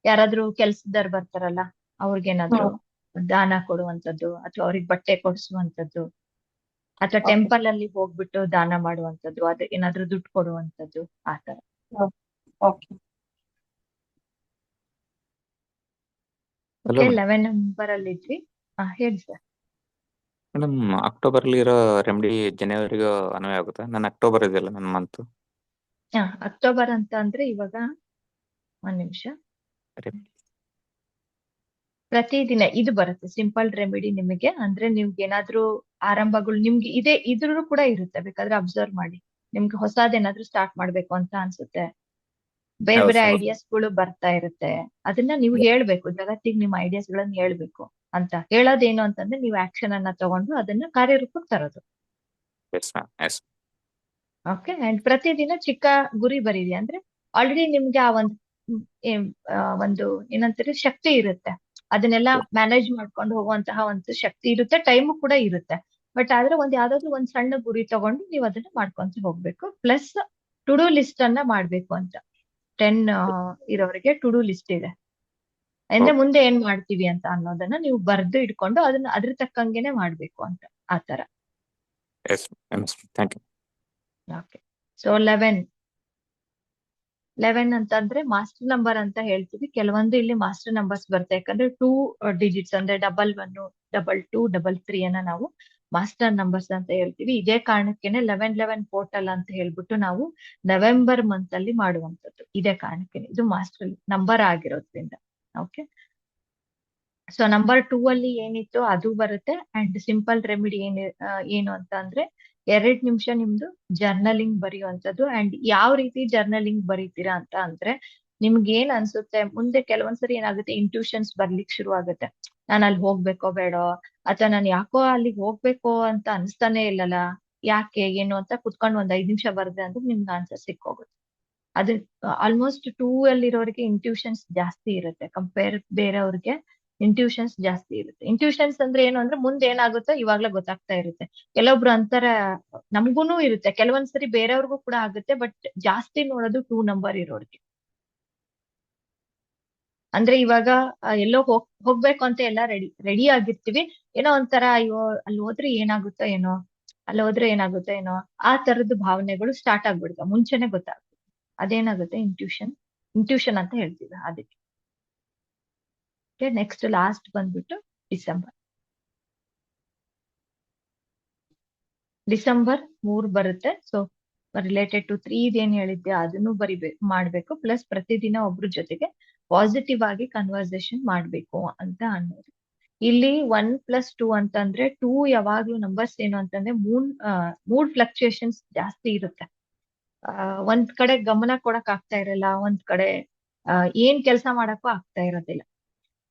S1: ಯಾರಾದ್ರೂ ಕೆಲ್ಸದವ್ರು ಬರ್ತಾರಲ್ಲ, ಅವ್ರಿಗೇನಾದ್ರೂ ದಾನ ಕೊಡುವಂಥದ್ದು, ಅಥವಾ ಅವ್ರಿಗೆ ಬಟ್ಟೆ ಕೊಡಿಸುವಂಥದ್ದು, ಅಥವಾ
S5: Okay.
S1: ಟೆಂಪಲ್ ಅಲ್ಲಿ ಹೋಗ್ಬಿಟ್ಟು ದಾನ ಮಾಡುವಂಥದ್ದು, ಅದು ಏನಾದ್ರೂ ದುಡ್ಡು ಕೊಡುವಂಥದ್ದು, ಆ ತರ.
S5: Okay.
S7: Hello
S1: okay.
S7: Madam.
S1: 11 number ಅಲ್ಲಿ ಇದ್ವಿ. ಹೇಳಿ ಸರ್.
S7: ಮೇಡಮ್, ಅಕ್ಟೋಬರ್ಲಿ ಇರೋ ರೆಮಿಡಿ ಜನವರಿಗೆ ಅನ್ವಯ ಆಗುತ್ತಾ? ನನ್ನ ಅಕ್ಟೋಬರ್ ಇದೆಯಲ್ಲ ನನ್ನ ಮಂತ್.
S1: ಅಕ್ಟೋಬರ್ ಅಂತ ಅಂದ್ರೆ ಇವಾಗ ಒಂದ್ ನಿಮಿಷ. ಪ್ರತಿದಿನ ಇದು ಬರುತ್ತೆ ಸಿಂಪಲ್ ರೆಮಿಡಿ ನಿಮಗೆ. ಅಂದ್ರೆ ನಿಮ್ಗೆ ಏನಾದ್ರೂ ಆರಂಭಗಳು ನಿಮ್ಗೆ ಇದ್ರೂ ಕೂಡ ಇರುತ್ತೆ, ಬೇಕಾದ್ರೆ ಅಬ್ಸರ್ವ್ ಮಾಡಿ. ನಿಮ್ಗೆ ಹೊಸದೇನಾದ್ರೂ ಸ್ಟಾರ್ಟ್ ಮಾಡ್ಬೇಕು ಅಂತ ಅನ್ಸುತ್ತೆ, ಬೇರೆ
S7: ಹೌದು
S1: ಬೇರೆ
S7: ಸರ್.
S1: ಐಡಿಯಾಸ್ ಗಳು ಬರ್ತಾ ಇರುತ್ತೆ. ಅದನ್ನ ನೀವು ಹೇಳ್ಬೇಕು, ಜಗತ್ತಿಗೆ ನಿಮ್ಮ ಐಡಿಯಾಸ್ ಗಳನ್ನ ಹೇಳ್ಬೇಕು ಅಂತ. ಹೇಳೋದೇನು ಅಂತಂದ್ರೆ ನೀವು ಆಕ್ಷನ್ ಅನ್ನ ತಗೊಂಡು ಅದನ್ನ ಕಾರ್ಯರೂಪಕ್ಕೆ ತರೋದು.
S7: Yes ma'am, yes.
S1: Okay. And ಪ್ರತಿದಿನ ಚಿಕ್ಕ ಗುರಿ ಬರೀರಿ. ಅಂದ್ರೆ ಆಲ್ರೆಡಿ ನಿಮ್ಗೆ ಆ ಒಂದು ಏನಂತಾರೆ ಶಕ್ತಿ ಇರುತ್ತೆ. ಅದನ್ನೆಲ್ಲ ಮ್ಯಾನೇಜ್ ಮಾಡ್ಕೊಂಡು ಹೋಗುವಂತಹ ಒಂದು ಶಕ್ತಿ ಇರುತ್ತೆ, ಟೈಮು ಕೂಡ ಇರುತ್ತೆ. ಬಟ್ ಆದ್ರೆ ಯಾವ್ದಾದ್ರು ಒಂದ್ ಸಣ್ಣ ಗುರಿ ತಗೊಂಡು ನೀವು ಅದನ್ನ ಮಾಡ್ಕೊಂತ ಹೋಗ್ಬೇಕು. ಪ್ಲಸ್ ಟು ಡೂ ಲಿಸ್ಟ್ ಅನ್ನ ಮಾಡ್ಬೇಕು ಅಂತ. 10 ಇರೋರಿಗೆ ಟು ಡೂ ಲಿಸ್ಟ್ ಇದೆ. ಅಂದ್ರೆ ಮುಂದೆ ಏನ್ ಮಾಡ್ತೀವಿ ಅಂತ ಅನ್ನೋದನ್ನ ನೀವು ಬರ್ದು ಇಟ್ಕೊಂಡು ಅದನ್ನ ಅದ್ರ ತಕ್ಕಂಗೆನೆ ಮಾಡ್ಬೇಕು ಅಂತ, ಆತರ.
S7: Yes thank you.
S1: Okay. So 11 ಅಂತಂದ್ರೆ ಮಾಸ್ಟರ್ ನಂಬರ್ ಅಂತ ಹೇಳ್ತೀವಿ. ಕೆಲವೊಂದು ಇಲ್ಲಿ ಮಾಸ್ಟರ್ ನಂಬರ್ಸ್ ಬರುತ್ತೆ, ಯಾಕಂದ್ರೆ 2 ಡಿಜಿಟ್ಸ್ ಅಂದ್ರೆ 11, 22, 33 ಅನ್ನ ನಾವು ಮಾಸ್ಟರ್ ನಂಬರ್ಸ್ ಅಂತ ಹೇಳ್ತೀವಿ. ಇದೇ ಕಾರಣಕ್ಕೇನೆ 1111 ಪೋರ್ಟಲ್ ಅಂತ ಹೇಳ್ಬಿಟ್ಟು ನಾವು ನವೆಂಬರ್ ಮಂತ್ ಅಲ್ಲಿ ಮಾಡುವಂತದ್ದು. ಇದೇ ಕಾರಣಕ್ಕೇನೆ ಇದು ಮಾಸ್ಟರ್ ನಂಬರ್ ಆಗಿರೋದ್ರಿಂದ. ಓಕೆ. ಸೊ ನಂಬರ್ 2 ಅಲ್ಲಿ ಏನಿತ್ತು ಅದು ಬರುತ್ತೆ. ಅಂಡ್ ಸಿಂಪಲ್ ರೆಮಿಡಿ ಏನು ಅಂತ ಅಂದ್ರೆ 2 ನಿಮಿಷ ನಿಮ್ದು ಜರ್ನಲಿಂಗ್ ಬರೆಯುವಂಥದ್ದು. ಅಂಡ್ ಯಾವ ರೀತಿ ಜರ್ನಲಿಂಗ್ ಬರೀತೀರಾ ಅಂತ ಅಂದ್ರೆ ನಿಮ್ಗೆ ಏನ್ ಅನ್ಸುತ್ತೆ, ಮುಂದೆ ಕೆಲವೊಂದ್ಸರಿ ಏನಾಗುತ್ತೆ, ಇಂಟ್ಯೂಷನ್ಸ್ ಬರ್ಲಿಕ್ಕೆ ಶುರು ಆಗುತ್ತೆ. ನಾನು ಅಲ್ಲಿ ಹೋಗ್ಬೇಕೋ ಬೇಡೋ, ಅಥವಾ ನಾನು ಯಾಕೋ ಅಲ್ಲಿಗೆ ಹೋಗ್ಬೇಕು ಅಂತ ಅನ್ಸ್ತಾನೆ ಇಲ್ಲಲ್ಲ, ಯಾಕೆ ಏನು ಅಂತ ಕುತ್ಕೊಂಡು ಒಂದ್ 5 ನಿಮಿಷ ಬರ್ದೆ ಅಂದ್ರೆ ನಿಮ್ಗೆ ಆನ್ಸರ್ ಸಿಕ್ಕೋಗುತ್ತೆ. ಅದು ಆಲ್ಮೋಸ್ಟ್ 2 ಅಲ್ಲಿರೋರಿಗೆ ಇಂಟ್ಯೂಷನ್ಸ್ ಜಾಸ್ತಿ ಇರುತ್ತೆ, ಕಂಪೇರ್ ಬೇರೆಯವ್ರಿಗೆ ಇಂಟ್ಯೂಷನ್ಸ್ ಜಾಸ್ತಿ ಇರುತ್ತೆ. ಇಂಟ್ಯೂಷನ್ಸ್ ಅಂದ್ರೆ ಏನು ಅಂದ್ರೆ ಮುಂದೆ ಏನಾಗುತ್ತೋ ಇವಾಗ್ಲೇ ಗೊತ್ತಾಗ್ತಾ ಇರುತ್ತೆ. ಕೆಲವೊಬ್ರು ಅಂತರ ನಮ್ಗೂನು ಇರುತ್ತೆ, ಕೆಲವೊಂದ್ಸರಿ ಬೇರೆಯವ್ರಿಗೂ ಕೂಡ ಆಗುತ್ತೆ. ಬಟ್ ಜಾಸ್ತಿ ನೋಡೋದು 2 ನಂಬರ್ ಇರೋರಿಗೆ. ಅಂದ್ರೆ ಇವಾಗ ಎಲ್ಲೋ ಹೋಗ್ಬೇಕು ಅಂತ ಎಲ್ಲ ರೆಡಿ ಆಗಿರ್ತೀವಿ, ಏನೋ ಒಂಥರ ಅಯ್ಯೋ ಅಲ್ಲಿ ಹೋದ್ರೆ ಏನಾಗುತ್ತೋ ಏನೋ, ಅಲ್ಲಿ ಹೋದ್ರೆ ಏನಾಗುತ್ತೋ ಏನೋ, ಆ ತರದ್ದು ಭಾವನೆಗಳು ಸ್ಟಾರ್ಟ್ ಆಗ್ಬಿಡ್ತಾವೆ, ಮುಂಚೆನೆ ಗೊತ್ತಾಗುತ್ತೆ. ಅದೇನಾಗುತ್ತೆ, ಇಂಟ್ಯೂಷನ್ ಅಂತ ಹೇಳ್ತೀವಿ ಅದಕ್ಕೆ. ನೆಕ್ಸ್ಟ್ ಲಾಸ್ಟ್ ಬಂದ್ಬಿಟ್ಟು ಡಿಸೆಂಬರ್ 3 ಬರುತ್ತೆ. ಸೊ ರಿಲೇಟೆಡ್ ಟು 3 ಇದೇನ್ ಹೇಳಿದ್ದೆ ಅದನ್ನು ಮಾಡ್ಬೇಕು. ಪ್ಲಸ್ ಪ್ರತಿದಿನ ಒಬ್ರ ಜೊತೆಗೆ ಪಾಸಿಟಿವ್ ಆಗಿ ಕನ್ವರ್ಸೇಷನ್ ಮಾಡ್ಬೇಕು ಅಂತ ಅನ್ನೋದು. ಇಲ್ಲಿ 1+2 ಅಂತಂದ್ರೆ 2 ಯಾವಾಗ್ಲೂ ನಂಬರ್ಸ್ ಏನು ಅಂತಂದ್ರೆ ಮೂಡ್ ಫ್ಲಕ್ಚುಯೇಷನ್ಸ್ ಜಾಸ್ತಿ ಇರುತ್ತೆ. ಒಂದ್ ಕಡೆ ಗಮನ ಕೊಡಕ್ ಆಗ್ತಾ ಇರಲ್ಲ, ಒಂದ್ ಕಡೆ ಏನ್ ಕೆಲಸ ಮಾಡಕ್ಕೂ ಆಗ್ತಾ ಇರೋದಿಲ್ಲ.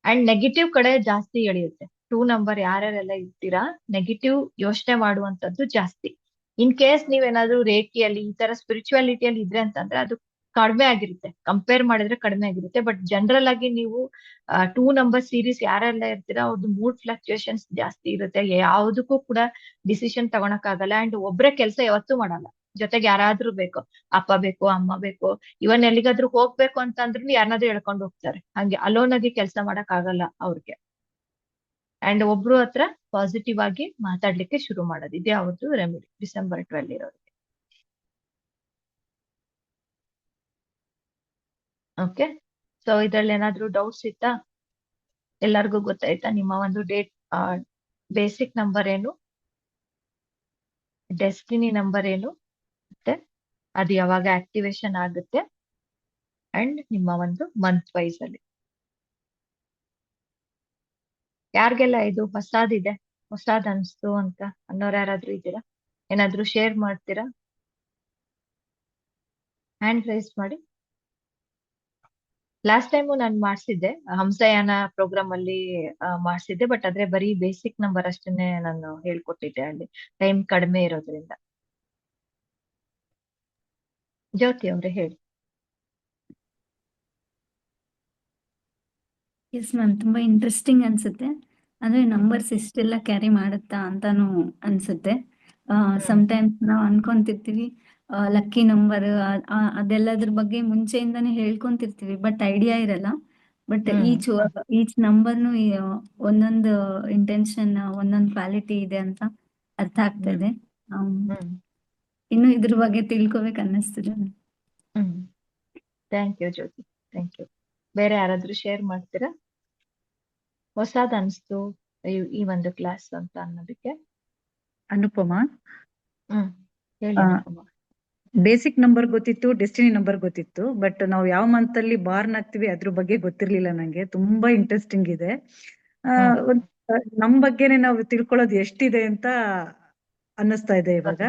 S1: ಅಂಡ್ ನೆಗೆಟಿವ್ ಕಡೆ ಜಾಸ್ತಿ ಎಳೆಯುತ್ತೆ. 2 ನಂಬರ್ ಯಾರ್ಯಾರೆಲ್ಲ ಇರ್ತೀರಾ ನೆಗೆಟಿವ್ ಯೋಚನೆ ಮಾಡುವಂತದ್ದು ಜಾಸ್ತಿ. ಇನ್ ಕೇಸ್ ನೀವೇನಾದ್ರೂ ರೇಖಿಯಲ್ಲಿ ಈ ತರ ಸ್ಪಿರಿಚುವಾಲಿಟಿಯಲ್ಲಿ ಇದ್ರೆ ಅಂತಂದ್ರೆ ಅದು ಕಡಿಮೆ ಆಗಿರುತ್ತೆ, ಕಂಪೇರ್ ಮಾಡಿದ್ರೆ ಕಡಿಮೆ ಆಗಿರುತ್ತೆ. ಬಟ್ ಜನರಲ್ ಆಗಿ ನೀವು 2 ನಂಬರ್ ಸೀರೀಸ್ ಯಾರೆಲ್ಲ ಇರ್ತೀರಾ ಅವ್ರದ್ದು ಮೂಡ್ ಫ್ಲಕ್ಚುಯೇಷನ್ಸ್ ಜಾಸ್ತಿ ಇರುತ್ತೆ. ಯಾವುದಕ್ಕೂ ಕೂಡ ಡಿಸಿಷನ್ ತಗೊಳಕ್ ಆಗಲ್ಲ. ಅಂಡ್ ಒಬ್ರೇ ಕೆಲಸ ಯಾವತ್ತೂ ಮಾಡಲ್ಲ, ಜೊತೆಗೆ ಯಾರಾದ್ರೂ ಬೇಕು, ಅಪ್ಪ ಬೇಕು, ಅಮ್ಮ ಬೇಕು, ಇವನ್ ಎಲ್ಲಿಗಾದ್ರೂ ಹೋಗ್ಬೇಕು ಅಂತಂದ್ರೂ ಯಾರನ್ನಾದ್ರೂ ಹೇಳ್ಕೊಂಡು ಹೋಗ್ತಾರೆ. ಹಂಗೆ ಅಲೋನ್ ಆಗಿ ಕೆಲಸ ಮಾಡಕ್ ಆಗಲ್ಲ ಅವ್ರಿಗೆ. ಅಂಡ್ ಒಬ್ರು ಹತ್ರ ಪಾಸಿಟಿವ್ ಆಗಿ ಮಾತಾಡ್ಲಿಕ್ಕೆ ಶುರು ಮಾಡೋದು, ಇದೇ ಅವ್ರದ್ದು ರೆಮಿಡಿ ಡಿಸೆಂಬರ್ 12 ಇರೋರಿಗೆ. ಓಕೆ, ಸೊ ಇದ್ರಲ್ಲಿ ಏನಾದ್ರೂ ಡೌಟ್ಸ್ ಇತ್ತಾ? ಎಲ್ಲರಿಗೂ ಗೊತ್ತಾಯ್ತಾ ನಿಮ್ಮ ಒಂದು ಬೇಸಿಕ್ ನಂಬರ್ ಏನು, ಡೆಸ್ಟಿನಿ ನಂಬರ್ ಏನು, ಮತ್ತೆ ಅದು ಯಾವಾಗ ಆಕ್ಟಿವೇಶನ್ ಆಗುತ್ತೆ, ಅಂಡ್ ನಿಮ್ಮ ಒಂದು ಮಂತ್ ವೈಸ್ ಅಲ್ಲಿ ಯಾರಿಗೆಲ್ಲ ಇದು ಹೊಸಾದಿದೆ, ಹೊಸಾದ್ ಅನ್ಸ್ತು ಅಂತ ಅನ್ನೋರು ಯಾರಾದ್ರೂ ಇದ್ದೀರಾ? ಏನಾದ್ರೂ ಶೇರ್ ಮಾಡ್ತೀರಾ? ಹ್ಯಾಂಡ್ ರೈಸ್ ಮಾಡಿ. ಲಾಸ್ಟ್ ಟೈಮು ನಾನು ಮಾಡಿಸಿದ್ದೆ, ಹಂಸಯಾನ ಪ್ರೋಗ್ರಾಮ್ ಅಲ್ಲಿ ಮಾಡಿಸಿದ್ದೆ. ಬಟ್ ಆದ್ರೆ ಬರೀ ಬೇಸಿಕ್ ನಂಬರ್ ಅಷ್ಟನ್ನೇ ನಾನು ಹೇಳ್ಕೊಟ್ಟಿದ್ದೆ, ಅಲ್ಲಿ ಟೈಮ್ ಕಡಿಮೆ ಇರೋದ್ರಿಂದ. ಜ್ಯೋತಿ ಅವ್ರೆ ಹೇಳಿ.
S2: ಎಸ್ ಮ್ಯಾಮ್, ತುಂಬಾ ಇಂಟ್ರೆಸ್ಟಿಂಗ್ ಅನ್ಸುತ್ತೆ. ಅಂದ್ರೆ ನಂಬರ್ಸ್ ಇಷ್ಟೆಲ್ಲ ಕ್ಯಾರಿ ಮಾಡುತ್ತಾ ಅಂತಾನು ಅನ್ಸುತ್ತೆ. ಸಮ್ಟೈಮ್ಸ್ ನಾವು ಅನ್ಕೊಂತಿರ್ತೀವಿ ಲಕ್ಕಿ ನಂಬರ್ ಅದೆಲ್ಲದ್ರ ಬಗ್ಗೆ ಮುಂಚೆಯಿಂದಾನೇ ಹೇಳ್ಕೊಂತಿರ್ತೀವಿ, ಬಟ್ ಐಡಿಯಾ ಇರಲ್ಲ. ಬಟ್ ಈಚ್ ನಂಬರ್ನು ಒಂದೊಂದು ಇಂಟೆನ್ಷನ್, ಒಂದೊಂದು ಕ್ವಾಲಿಟಿ ಇದೆ ಅಂತ ಅರ್ಥ ಆಗ್ತಾ ಇದೆ. ಇನ್ನು ಇದ್ರ ಬಗ್ಗೆ ತಿಳ್ಕೊಬೇಕು ಅನ್ನಿಸ್ತಿದೆ.
S1: Thank you Jyothi, thank you. ಬೇರೆ ಯಾರಾದ್ರೂ ಶೇರ್ ಮಾಡ್ತೀರಾ? ಹೊಸಾದ್ ಅನ್ಸ್ತು ಈ ಒಂದು ಕ್ಲಾಸ್ ಅಂತ ಅನ್ನೋದಕ್ಕೆ.
S3: ಅನುಪಮ,
S1: ಹೇಳಿ ಅನುಪಮ.
S3: ಬೇಸಿಕ್ ನಂಬರ್ ಗೊತ್ತಿತ್ತು, ಡೆಸ್ಟಿನಿ ನಂಬರ್ ಗೊತ್ತಿತ್ತು, ಬಟ್ ನಾವು ಯಾವ ಮಂತ್ ಅಲ್ಲಿ ಬಾರ್ನ್ ಆಗ್ತೀವಿ ಅದ್ರ ಬಗ್ಗೆ ಗೊತ್ತಿರ್ಲಿಲ್ಲ ನಂಗೆ. ತುಂಬಾ ಇಂಟ್ರೆಸ್ಟಿಂಗ್ ಇದೆ. ನಮ್ ಬಗ್ಗೆನೆ ನಾವು ತಿಳ್ಕೊಳ್ಳೋದು ಎಷ್ಟಿದೆ ಅಂತ ಅನ್ನಿಸ್ತಾ ಇದೆ ಇವಾಗ.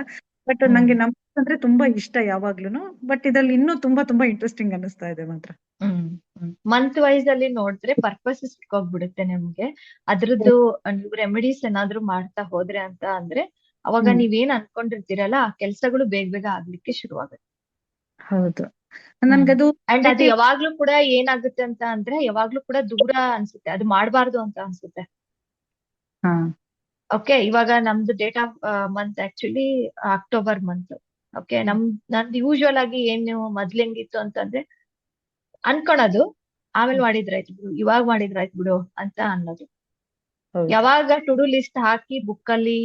S3: ಬಟ್ ನಂಗೆ ನಂಬರ್ಸ್ ಅಂದ್ರೆ ತುಂಬಾ ಇಷ್ಟ ಯಾವಾಗ್ಲೂನು. ಬಟ್ ಇದ್ರಲ್ಲಿ ಇನ್ನೂ ತುಂಬಾ ತುಂಬಾ ಇಂಟ್ರೆಸ್ಟಿಂಗ್ ಅನ್ನಿಸ್ತಾ ಇದೆ ಮಾತ್ರ.
S1: ಮಂತ್ ವೈಸ್ ಅಲ್ಲಿ ನೋಡಿದ್ರೆ ಪರ್ಪಸ್ ಸಿಕ್ಕೋಗ್ಬಿಡುತ್ತೆ ನಿಮ್ಗೆ. ಅದ್ರದ್ದು ನೀವು ರೆಮಿಡೀಸ್ ಏನಾದ್ರು ಮಾಡ್ತಾ ಹೋದ್ರೆ ಅಂತ ಅಂದ್ರೆ ಅವಾಗ ನೀವೇನ್ ಅನ್ಕೊಂಡಿರ್ತೀರಲ್ಲ ಆ ಕೆಲ್ಸಗಳು ಬೇಗ ಬೇಗ ಆಗ್ಲಿಕ್ಕೆ ಶುರು ಆಗುತ್ತೆ.
S3: ಹೌದು, ನನ್ಗದು
S1: ಅಂಡ್ ಅದು ಯಾವಾಗ್ಲೂ ಕೂಡ ಏನಾಗುತ್ತೆ ಅಂತ ಅಂದ್ರೆ ಯಾವಾಗ್ಲೂ ಕೂಡ ದೂರ ಅನ್ಸುತ್ತೆ, ಅದು ಮಾಡಬಾರ್ದು ಅಂತ ಅನ್ಸುತ್ತೆ. ಓಕೆ, ಇವಾಗ ನಮ್ದು date of month actually October month. Okay, ನಂದು ಯೂಶುವಲ್ ಆಗಿ ಏನು ಮೊದ್ಲು ಹೆಂಗಿತ್ತು ಅಂತಂದ್ರೆ ಅನ್ಕೊಳೋದು, ಆಮೇಲೆ ಮಾಡಿದ್ರಾಯ್ತು ಬಿಡು, ಇವಾಗ ಮಾಡಿದ್ರಾಯ್ತು ಬಿಡು ಅಂತ ಅನ್ನೋದು. ಯಾವಾಗ ಟು ಡು ಲಿಸ್ಟ್ ಹಾಕಿ ಬುಕ್ ಅಲ್ಲಿ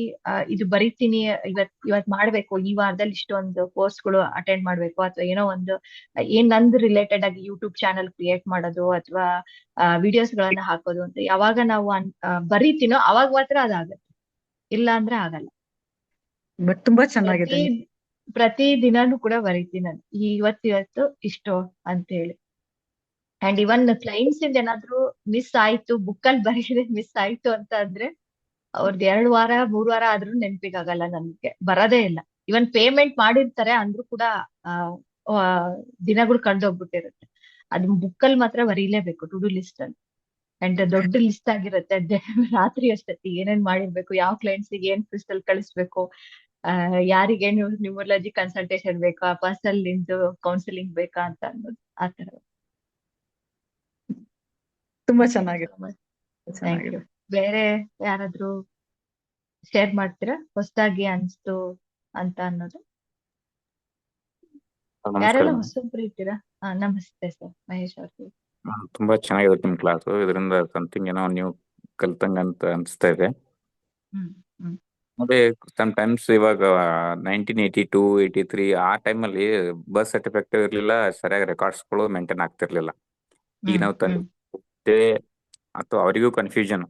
S1: ಇದು ಬರೀತೀನಿ, ಇವತ್ ಮಾಡ್ಬೇಕು, ಈ ವಾರದಲ್ಲಿ ಇಷ್ಟೊಂದು ಕೋರ್ಸ್ಗಳು ಅಟೆಂಡ್ ಮಾಡ್ಬೇಕು, ಅಥವಾ ಏನೋ ಒಂದು ನಂದು ರಿಲೇಟೆಡ್ ಆಗಿ ಯೂಟ್ಯೂಬ್ ಚಾನಲ್ ಕ್ರಿಯೇಟ್ ಮಾಡೋದು ಅಥವಾ ವಿಡಿಯೋಸ್ ಗಳನ್ನ ಹಾಕೋದು ಅಂತ ಯಾವಾಗ ನಾವು ಬರೀತೀನೋ ಅವಾಗ ಮಾತ್ರ ಅದಾಗತ್ತೆ, ಇಲ್ಲ ಅಂದ್ರೆ ಆಗಲ್ಲ.
S3: ಬಟ್ ತುಂಬಾ ಚೆನ್ನಾಗಿದೆ.
S1: ಪ್ರತಿ ದಿನಾನು ಕೂಡ ಬರೀತೀನಿ ನಾನು, ಇವತ್ತು ಇಷ್ಟು ಅಂತ ಹೇಳಿ. ಅಂಡ್ ಇವನ್ ಕ್ಲೈಂಟ್ಸ್ ಇಂದ ಏನಾದ್ರು ಮಿಸ್ ಆಯ್ತು, ಬುಕ್ ಅಲ್ಲಿ ಬರೀದೆ ಮಿಸ್ ಆಯ್ತು ಅಂತ ಅಂದ್ರೆ ಅವ್ರದ್ದು 2 ವಾರ 3 ವಾರ ಆದ್ರೂ ನೆನ್ಪಿಗಾಗಲ್ಲ, ನನ್ಗೆ ಬರೋದೇ ಇಲ್ಲ. ಇವನ್ ಪೇಮೆಂಟ್ ಮಾಡಿರ್ತಾರೆ ಅಂದ್ರೂ ಕೂಡ ದಿನಗಳು ಕಳ್ದೋಗ್ಬಿಟ್ಟಿರುತ್ತೆ. ಅದು ಬುಕ್ ಅಲ್ಲಿ ಮಾತ್ರ ಬರೀಲೇಬೇಕು, ಟು ಡು ಲಿಸ್ಟ್ ಅಲ್ಲಿ. ಅಂಡ್ ದೊಡ್ಡ ಲಿಸ್ಟ್ ಆಗಿರುತ್ತೆ, ರಾತ್ರಿ ಅಷ್ಟೊತ್ತಿ ಏನೇನ್ ಮಾಡಿರ್ಬೇಕು, ಯಾವ ಕ್ಲೈಂಟ್ಸ್ ಗೆ ಏನ್ ಕ್ರಿಸ್ಟಲ್ ಕಳಿಸ್ಬೇಕು, ಯಾರಿಗೆ ನ್ಯೂಮರಾಲಜಿ ಕನ್ಸಲ್ಟೇಷನ್ ಬೇಕಾ, ಪರ್ಸನಲ್ ನಿಂದು ಕೌನ್ಸಿಲಿಂಗ್ ಬೇಕಾ ಅಂತ ಅನ್ನೋದು ಆತರ.
S3: ತುಂಬಾ ಚೆನ್ನಾಗಿದೆ.
S1: ಬೇರೆ ಯಾರಾದ್ರೂ ಶೇರ್ ಮಾಡ್ತೀರಾ ಹೊಸದಾಗಿ ಅನ್ಸ್ತು ಅಂತ ಅನ್ನೋದು? ಯಾರೆಲ್ಲ ಹೊಸಬ್ರು ಇರ್ತೀರಾ? ನಮಸ್ತೆ ಸರ್, ಮಹೇಶ್ ಅವ್ರಿಗೆ.
S7: ತುಂಬಾ ಚೆನ್ನಾಗಿರುತ್ತೆ ನಿಮ್ ಕ್ಲಾಸ್. ಇದರಿಂದ ಸಮಥಿಂಗ್ ಏನೋ ನೀವು ಕಲ್ತಂಗ ಅಂತ ಅನ್ಸ್ತಾ ಇದೆ. ಅದೇ ಟೈಮ್ಸ್ ಇವಾಗ 1982, 83 ಆ ಟೈಮಲ್ಲಿ ಬರ್ತ್ ಸರ್ಟಿಫಿಕೇಟ್ ಇರ್ಲಿಲ್ಲ, ಸರಿಯಾಗಿ ರೆಕಾರ್ಡ್ಸ್ಗಳು ಮೇಂಟೈನ್ ಆಗ್ತಿರ್ಲಿಲ್ಲ. ಈಗ ನಾವು ತಂದೆ ಅಥವಾ ಅವರಿಗೂ ಕನ್ಫ್ಯೂಷನ್.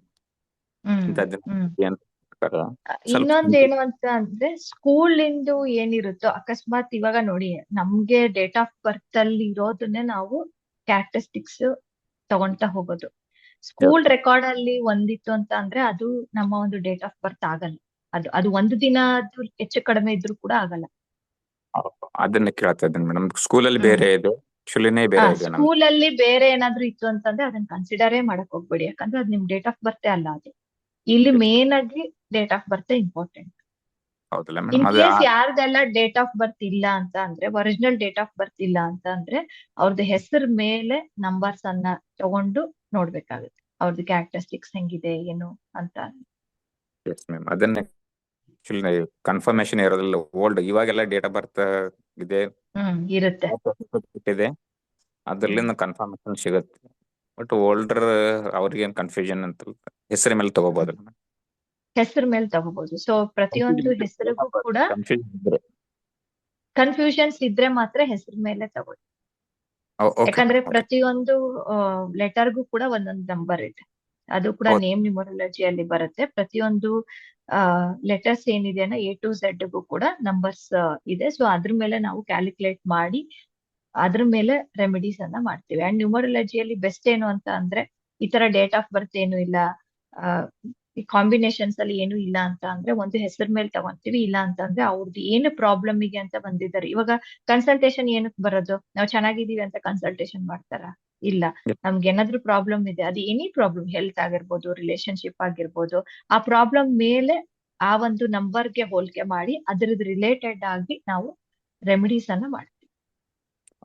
S1: ಇನ್ನೊಂದೇನು ಅಂತ ಅಂದ್ರೆ ಸ್ಕೂಲ್ ಇಂದು ಏನಿರುತ್ತೋ, ಅಕಸ್ಮಾತ್ ಇವಾಗ ನೋಡಿ ನಮ್ಗೆ ಡೇಟ್ ಆಫ್ ಬರ್ತ್ ಅಲ್ಲಿ ಇರೋದನ್ನೇ ನಾವು ಕ್ಯಾರೆಕ್ಟರಿಸ್ಟಿಕ್ಸ್ ತಗೊಂತಾ ಹೋಗೋದು. ಸ್ಕೂಲ್ ರೆಕಾರ್ಡ್ ಅಲ್ಲಿ ಒಂದಿತ್ತು ಅಂತ ಅಂದ್ರೆ ಅದು ನಮ್ಮ ಒಂದು ಡೇಟ್ ಆಫ್ ಬರ್ತ್ ಆಗಲ್ಲ. ಅದು ಒಂದು ದಿನ ಹೆಚ್ಚು ಕಡಿಮೆ ಇದ್ರೂ ಕೂಡ ಆಗಲ್ಲ.
S7: ಅದನ್ನ ಕೇಳ್ತಾ ಇದ್ದೀನಿ ಮೇಡಮ್. ಸ್ಕೂಲಲ್ಲಿ ಬೇರೆ ಇದೆ, ಬೇರೆ ಇದೆ.
S1: ಸ್ಕೂಲ್ ಅಲ್ಲಿ ಬೇರೆ ಏನಾದ್ರು ಇತ್ತು ಅಂತಂದ್ರೆ ಅದನ್ನ ಕನ್ಸಿಡರೇ ಮಾಡಕ್ ಹೋಗ್ಬೇಡಿ, ಯಾಕಂದ್ರೆ ಅದು ನಿಮ್ ಡೇಟ್ ಆಫ್ ಬರ್ತ್ ಅಲ್ಲ ಅದು. ಇಲ್ಲಿ ಮೇನ್ ಆಗಿ ಡೇಟ್ ಆಫ್ ಬರ್ತ್ ಇಂಪಾರ್ಟೆಂಟ್.
S7: ಹೌದಲ್ಲ
S1: ಇನ್
S7: ಮೇಡಮ್ ಅದು
S1: ಕೇಸ್ ಯಾರ್ದೆಲ್ಲ ಡೇಟ್ ಆಫ್ ಬರ್ತ್ ಇಲ್ಲ ಅಂತ ಅಂದ್ರೆ, ಒರಿಜಿನಲ್ ಡೇಟ್ ಆಫ್ ಬರ್ತ್ ಇಲ್ಲ ಅಂತ ಅಂದ್ರೆ, ಅವ್ರದ್ದು ಹೆಸರು ಮೇಲೆ ನಂಬರ್ಸ್ ಅನ್ನ ತಗೊಂಡು ನೋಡ್ಬೇಕಾಗುತ್ತೆ, ಅವ್ರದ್ದು ಕ್ಯಾರೆಕ್ಟರಿಸ್ಟಿಕ್ಸ್ ಹೆಂಗಿದೆ ಏನು ಅಂತ.
S7: ಎಸ್ ಮ್ಯಾಮ್ ಅದನ್ನ ಆಕ್ಚುಲಿ ಕನ್ಫರ್ಮೇಶನ್ ಇರೋದಿಲ್ಲ. ಓಲ್ಡ್ ಇವಾಗೆಲ್ಲ ಡೇಟ್ ಆಫ್ ಬರ್ತ್ ಇದೆ
S1: ಇರುತ್ತೆ.
S7: ಇದೆ, ಅದ್ರಲ್ಲಿಂದ ಕನ್ಫರ್ಮೇಶನ್ ಸಿಗುತ್ತೆ. ಬಟ್ ಓಲ್ಡರ್ ಅವ್ರಿಗೇನ್ ಕನ್ಫ್ಯೂಷನ್ ಅಂತ ಹೆಸರ ಮೇಲೆ ತಗೋಬಹುದು.
S1: ಹೆಸರು ಮೇಲೆ ತಗೋಬಹುದು. ಸೊ ಪ್ರತಿಯೊಂದು ಹೆಸರಿಗೂ ಕೂಡ
S7: ಕನ್ಫ್ಯೂಷನ್ ಇದ್ರೆ
S1: ಕನ್ಫ್ಯೂಷನ್ಸ್ ಇದ್ರೆ ಮಾತ್ರ ಹೆಸರು ಮೇಲೆ ತಗೊಳ್ಳಿ.
S7: ಓಕೆ
S1: ಯಾಕಂದ್ರೆ ಪ್ರತಿಯೊಂದು ಲೆಟರ್ಗೂ ಕೂಡ ಒಂದೊಂದು ನಂಬರ್ ಇದೆ. ಅದು ಕೂಡ
S7: ಹೌದು.
S1: ನೇಮ್ ನ್ಯೂಮರಾಲಜಿಯಲ್ಲಿ ಬರುತ್ತೆ. ಪ್ರತಿಯೊಂದು ಲೆಟರ್ಸ್ ಏನಿದೆಯಲ್ಲ A to Z ಗೂ ಕೂಡ ನಂಬರ್ಸ್ ಇದೆ. ಸೊ ಅದ್ರ ಮೇಲೆ ನಾವು ಕ್ಯಾಲ್ಕುಲೇಟ್ ಮಾಡಿ ಅದ್ರ ಮೇಲೆ ರೆಮಿಡೀಸ್ ಅನ್ನ ಮಾಡ್ತೀವಿ. ಅಂಡ್ ನ್ಯೂಮರಾಲಜಿಯಲ್ಲಿ ಬೆಸ್ಟ್ ಏನು ಅಂತ ಅಂದ್ರೆ, ಈ ತರ ಡೇಟ್ ಆಫ್ ಬರ್ತ್ ಏನು ಇಲ್ಲ, ಈ ಕಾಂಬಿನೇಷನ್ಸ್ ಅಲ್ಲಿ ಏನು ಇಲ್ಲ ಅಂತ ಅಂದ್ರೆ ಒಂದು ಹೆಸರ ಮೇಲೆ ತಗೊಂತೀವಿ. ಇಲ್ಲ ಅಂತ ಅಂದ್ರೆ ಅವ್ರದ್ದು ಏನು ಪ್ರಾಬ್ಲಮ್ ಗೆ ಅಂತ ಬಂದಿದ್ದಾರೆ. ಇವಾಗ ಕನ್ಸಲ್ಟೇಷನ್ ಏನಕ್ಕೆ ಬರೋದು? ನಾವು ಚೆನ್ನಾಗಿದೀವಿ ಅಂತ ಕನ್ಸಲ್ಟೇಷನ್ ಮಾಡ್ತಾರ? ಇಲ್ಲ. ನಮ್ಗೆ ಏನಾದ್ರೂ ಪ್ರಾಬ್ಲಮ್ ಇದೆ, ಅದು ಎನಿ ಪ್ರಾಬ್ಲಮ್, ಹೆಲ್ತ್ ಆಗಿರ್ಬೋದು, ರಿಲೇಶನ್ಶಿಪ್ ಆಗಿರ್ಬೋದು, ಆ ಪ್ರಾಬ್ಲಮ್ ಮೇಲೆ ಆ ಒಂದು ನಂಬರ್ಗೆ ಹೋಲಿಕೆ ಮಾಡಿ ಅದ್ರದ್ದು ರಿಲೇಟೆಡ್ ಆಗಿ ನಾವು ರೆಮಿಡೀಸ್ ಅನ್ನ ಮಾಡ್ತೀವಿ.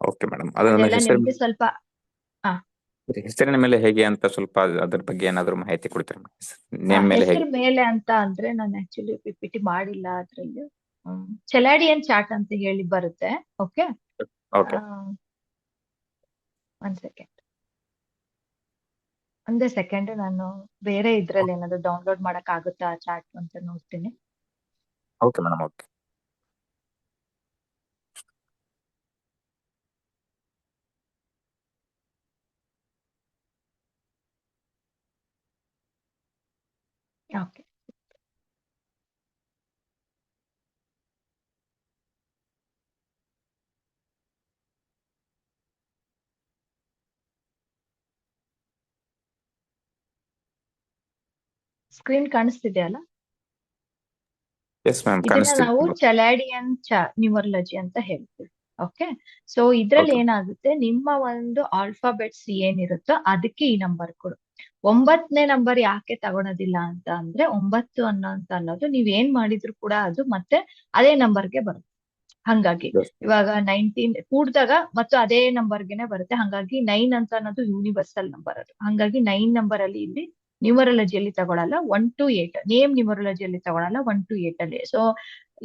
S7: ಓಕೆ ಮೇಡಮ್ ಅದನ್ನ
S1: ಅದೆಲ್ಲ
S7: ಹೆಸರು
S1: ನಿಮ್ಗೆ ಸ್ವಲ್ಪ
S7: ಹೆಸರಿನ ಮೇಲೆ ಹೇಗೆ ಅಂತ ಸ್ವಲ್ಪ ಅದ್ರ ಬಗ್ಗೆ ಏನಾದ್ರು ಮಾಹಿತಿ ಕೊಡ್ತೀರಾ? ನೇಮ್ ಮೇಲೆ
S1: ಹೆಸರು
S7: ಹೇಗೆ?
S1: ಮೇಲೆ ಅಂತ ಅಂದ್ರೆ ನಾನು ಆಕ್ಚುಲಿ PPT ಮಾಡಿಲ್ಲ ಅದ್ರಲ್ಲಿ. ಚೆಲಾಡಿಯನ್ ಚಾರ್ಟ್ ಅಂತ ಹೇಳಿ ಬರುತ್ತೆ. ಓಕೆ,
S7: ಓಕೆ
S1: ಒಂದ್ ಸೆಕೆಂಡ್ ನಾನು ಬೇರೆ ಇದ್ರಲ್ಲಿ ಏನಾದ್ರು ಡೌನ್ಲೋಡ್ ಮಾಡಕ್ ಆಗುತ್ತಾ ಆ ಚಾರ್ಟ್ ಅಂತ ನೋಡ್ತೀನಿ.
S7: Okay madam okay.
S1: Okay, screen ಕಾಣಿಸ್ತಿದೆ ಅಲ್ಲ?
S7: ಎಸ್ ಮ್ಯಾಮ್
S1: ಇದನ್ನ
S7: ಕಾಣಿಸ್ತಿದೆ.
S1: ನಾವು ಚೆಲಾಡಿಯನ್ ನ್ಯೂಮರಾಲಜಿ ಅಂತ ಹೇಳ್ತೀವಿ. ಓಕೆ, ಸೊ ಇದ್ರಲ್ಲಿ
S7: Okay.
S1: ಏನಾಗುತ್ತೆ, ನಿಮ್ಮ ಒಂದು ಆಲ್ಫಾಬೆಟ್ಸ್ ಏನಿರುತ್ತೋ ಅದಕ್ಕೆ ಈ ನಂಬರ್ ಕೊಡು. 9ನೇ ನಂಬರ್ ಯಾಕೆ ತಗೊಳೋದಿಲ್ಲ ಅಂತ ಅಂದ್ರೆ, 9 ಅನ್ನೋದು ನೀವ್ ಏನ್ ಮಾಡಿದ್ರು ಕೂಡ ಅದು ಮತ್ತೆ ಅದೇ ನಂಬರ್ಗೆ ಬರುತ್ತೆ. ಹಂಗಾಗಿ
S7: Yes.
S1: ಇವಾಗ 19 ಕೂಡ್ದಾಗ ಮತ್ತು ಅದೇ ನಂಬರ್ಗೆನೆ ಬರುತ್ತೆ. ಹಂಗಾಗಿ 9 ಅಂತ ಅನ್ನೋದು ಯೂನಿವರ್ಸಲ್ ನಂಬರ್. ಅದು ಹಂಗಾಗಿ 9 ನಂಬರ್ ಅಲ್ಲಿ ಇಲ್ಲಿ ನ್ಯೂಮರಾಲಜಿಯಲ್ಲಿ ತಗೊಳಲ್ಲ. 1 to 8 ನೇಮ್ ನ್ಯೂಮರಾಲಜಿಯಲ್ಲಿ ತಗೊಳಲ್ಲ, 1 to 8 ಅಲ್ಲಿ. ಸೊ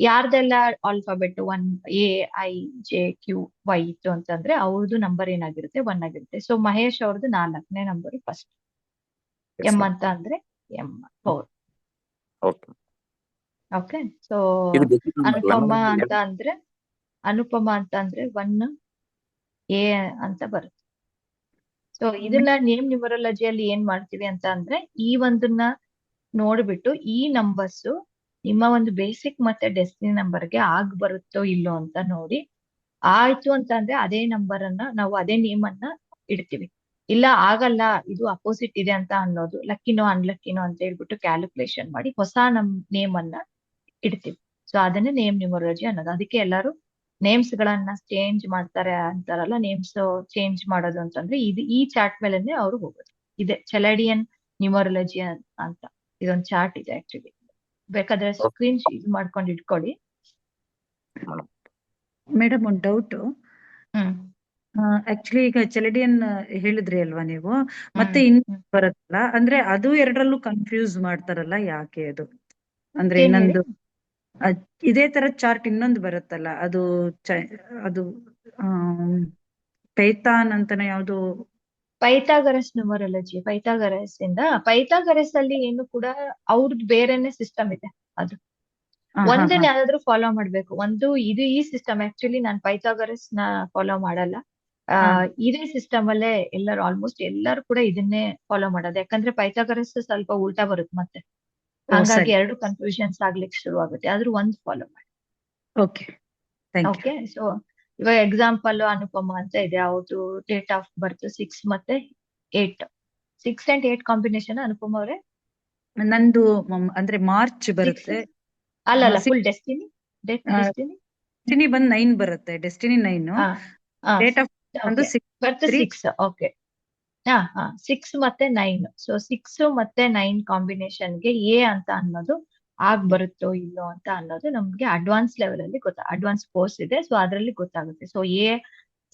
S1: ಯಾರ್ದೆಲ್ಲ ಆಲ್ಫಾಬೆಟ್ 1 AIJQY ಇತ್ತು ಅಂತಂದ್ರೆ ಅವ್ರದ್ದು ನಂಬರ್ ಏನಾಗಿರುತ್ತೆ 1 ಆಗಿರುತ್ತೆ. ಸೊ ಮಹೇಶ್ ಅವ್ರದ್ದು 4ನೇ number first.
S7: Yes,
S1: M
S7: ma'am.
S1: ಅಂತ ಅಂದ್ರೆ M4.
S7: Okay.
S1: ಓಕೆ, ಸೊ
S7: ಇದು basic number ಅಲ್ಲ
S1: ಅನುಪಮ
S7: madam?
S1: ಅಂತ ಅಂದ್ರೆ 1A ಅಂತ ಬರುತ್ತೆ. ಸೊ ಇದನ್ನ ನೇಮ್ ನ್ಯೂಮರಾಲಜಿಯಲ್ಲಿ ಏನ್ ಮಾಡ್ತೀವಿ ಅಂತ ಅಂದ್ರೆ, ಈ ಒಂದನ್ನ ನೋಡ್ಬಿಟ್ಟು ಈ ನಂಬರ್ಸ್ ನಿಮ್ಮ ಒಂದು ಬೇಸಿಕ್ ಮತ್ತೆ ಡೆಸ್ಟಿನಿ ನಂಬರ್ಗೆ ಆಗ್ ಬರುತ್ತೋ ಇಲ್ಲೋ ಅಂತ ನೋಡಿ, ಆಯ್ತು ಅಂತ ಅಂದ್ರೆ ಅದೇ ನಂಬರ್ ಅನ್ನ ನಾವು ಅದೇ ನೇಮ್ ಅನ್ನ ಇಡ್ತೀವಿ. ಇಲ್ಲ ಆಗಲ್ಲ, ಇದು ಅಪೋಸಿಟ್ ಇದೆ ಅಂತ ಅನ್ನೋದು, ಲಕ್ಕಿನೋ ಅನ್ಲಕ್ಕಿನೋ ಅಂತ ಹೇಳ್ಬಿಟ್ಟು ಕ್ಯಾಲ್ಕುಲೇಷನ್ ಮಾಡಿ ಹೊಸ ನೇಮ್ ಅನ್ನ ಇಡ್ತೀವಿ. ಸೊ ಅದನ್ನೇ ನೇಮ್ ನ್ಯೂಮರಾಲಜಿ ಅನ್ನೋದು. ಅದಕ್ಕೆ ಎಲ್ಲರೂ ನೇಮ್ಸ್ ಗಳನ್ನ ಚೇಂಜ್ ಮಾಡ್ತಾರೆ ಅಂತಾರಲ್ಲ, ನೇಮ್ಸ್ ಚೇಂಜ್ ಮಾಡೋದು ಅಂತಂದ್ರೆ ಈ ಚಾರ್ಟ್ ಮೇಲೆನೆ ಅವ್ರು ಹೋಗೋದು. ಇದೆ ಚೆಲಾಡಿಯನ್ ನ್ಯೂಮರಾಲಜಿ ಅಂತ ಇದೊಂದು ಚಾರ್ಟ್ ಇದೆ ಆಕ್ಚುಲಿ. ಬೇಕಾದ್ರೆ ಸ್ಕ್ರೀನ್ ಇದು ಮಾಡ್ಕೊಂಡು ಇಟ್ಕೊಳ್ಳಿ.
S3: ಮೇಡಮ್ ಒಂದು ಡೌಟ್. ಆಕ್ಚುಲಿ ಈಗ ಚೆಲಡಿಯನ್ ಹೇಳಿದ್ರಿ ಅಲ್ವಾ ನೀವು, ಮತ್ತೆ ಇನ್ನು ಬರುತ್ತಲ್ಲ ಅಂದ್ರೆ ಅದು ಎರಡರಲ್ಲೂ ಕನ್ಫ್ಯೂಸ್ ಮಾಡ್ತಾರಲ್ಲ, ಯಾಕೆ ಅದು? ಅಂದ್ರೆ
S1: ಏನ್ ಹೇಳಿ?
S3: ಇನ್ನೊಂದು ಇದೇ ತರ ಚಾರ್ಟ್ ಇನ್ನೊಂದು ಬರುತ್ತಲ್ಲ, ಅದು ಅದು ಪೈಥಾನ್ ಅಂತಾನೆ ಯಾವ್ದು?
S1: Pythagoras numerology. ಪೈಥಾಗರಸ್ ಅಲ್ಲಿ ಏನು ಕೂಡ ಅವ್ರದ್ದು ಬೇರೆನೆ ಸಿಸ್ಟಮ್ ಇದೆ. ಅದು ಒಂದನ್ನ ಯಾವ್ದಾದ್ರು ಫಾಲೋ ಮಾಡ್ಬೇಕು. ಒಂದು ಇದು ಈ ಸಿಸ್ಟಮ್. ಆಕ್ಚುಲಿ ನಾನು ಪೈಥಾಗರಸ್ ನ ಫಾಲೋ ಮಾಡಲ್ಲ. ಇದೇ ಸಿಸ್ಟಮ್ ಅಲ್ಲೇ ಎಲ್ಲರೂ ಆಲ್ಮೋಸ್ಟ್ ಎಲ್ಲರೂ ಕೂಡ ಇದನ್ನೇ ಫಾಲೋ ಮಾಡೋದು. ಯಾಕಂದ್ರೆ ಪೈಥಾಗರಸ್ ಸ್ವಲ್ಪ ಉಲ್ಟಾ ಬರುತ್ತೆ ಮತ್ತೆ, ಹಂಗಾಗಿ ಎರಡು ಕನ್ಫ್ಯೂಷನ್ಸ್ ಆಗ್ಲಿಕ್ಕೆ ಶುರು ಆಗುತ್ತೆ. ಆದ್ರೂ ಒಂದು ಫಾಲೋ ಮಾಡಿ.
S3: Okay, thank you.
S1: Okay, so ಇವಾಗ ಎಕ್ಸಾಂಪಲ್ ಅನುಪಮ ಅಂತ ಇದೆ. ಅವ್ರದ್ದು ಡೇಟ್ ಆಫ್ ಬರ್ತ್ 6 ಮತ್ತೆ 8. 6 and 8 ಕಾಂಬಿನೇಷನ್ ಅನುಪಮ ಅವರೇ?
S3: ನಂದು ಅಂದ್ರೆ ಮಾರ್ಚ್ ಬರುತ್ತೆ.
S1: ಅಲ್ಲ, ಫುಲ್ ಡೆಸ್ಟಿನಿ.
S3: ಡೆಸ್ಟಿನಿ ಬಂದ್ 9 ಬರುತ್ತೆ. ಡೆಸ್ಟಿನಿ 9. ಡೇಟ್ ಆಫ್ ಒಂದು 6.
S1: ಬರ್ತ್ 6. ಓಕೆ, 6 ಮತ್ತೆ 9. ಸೊ 6 ಮತ್ತೆ 9 ಕಾಂಬಿನೇಷನ್ಗೆ ಎ ಅಂತ ಅನ್ನೋದು ಆಗ್ ಬರುತ್ತೋ ಇಲ್ಲೋ ಅಂತ ಅನ್ನೋದು ನಮ್ಗೆ ಅಡ್ವಾನ್ಸ್ ಲೆವೆಲ್ ಅಲ್ಲಿ ಅಡ್ವಾನ್ಸ್ ಕೋರ್ಸ್ ಇದೆ. ಸೊ ಅದ್ರಲ್ಲಿ ಗೊತ್ತಾಗುತ್ತೆ. ಸೊ ಎ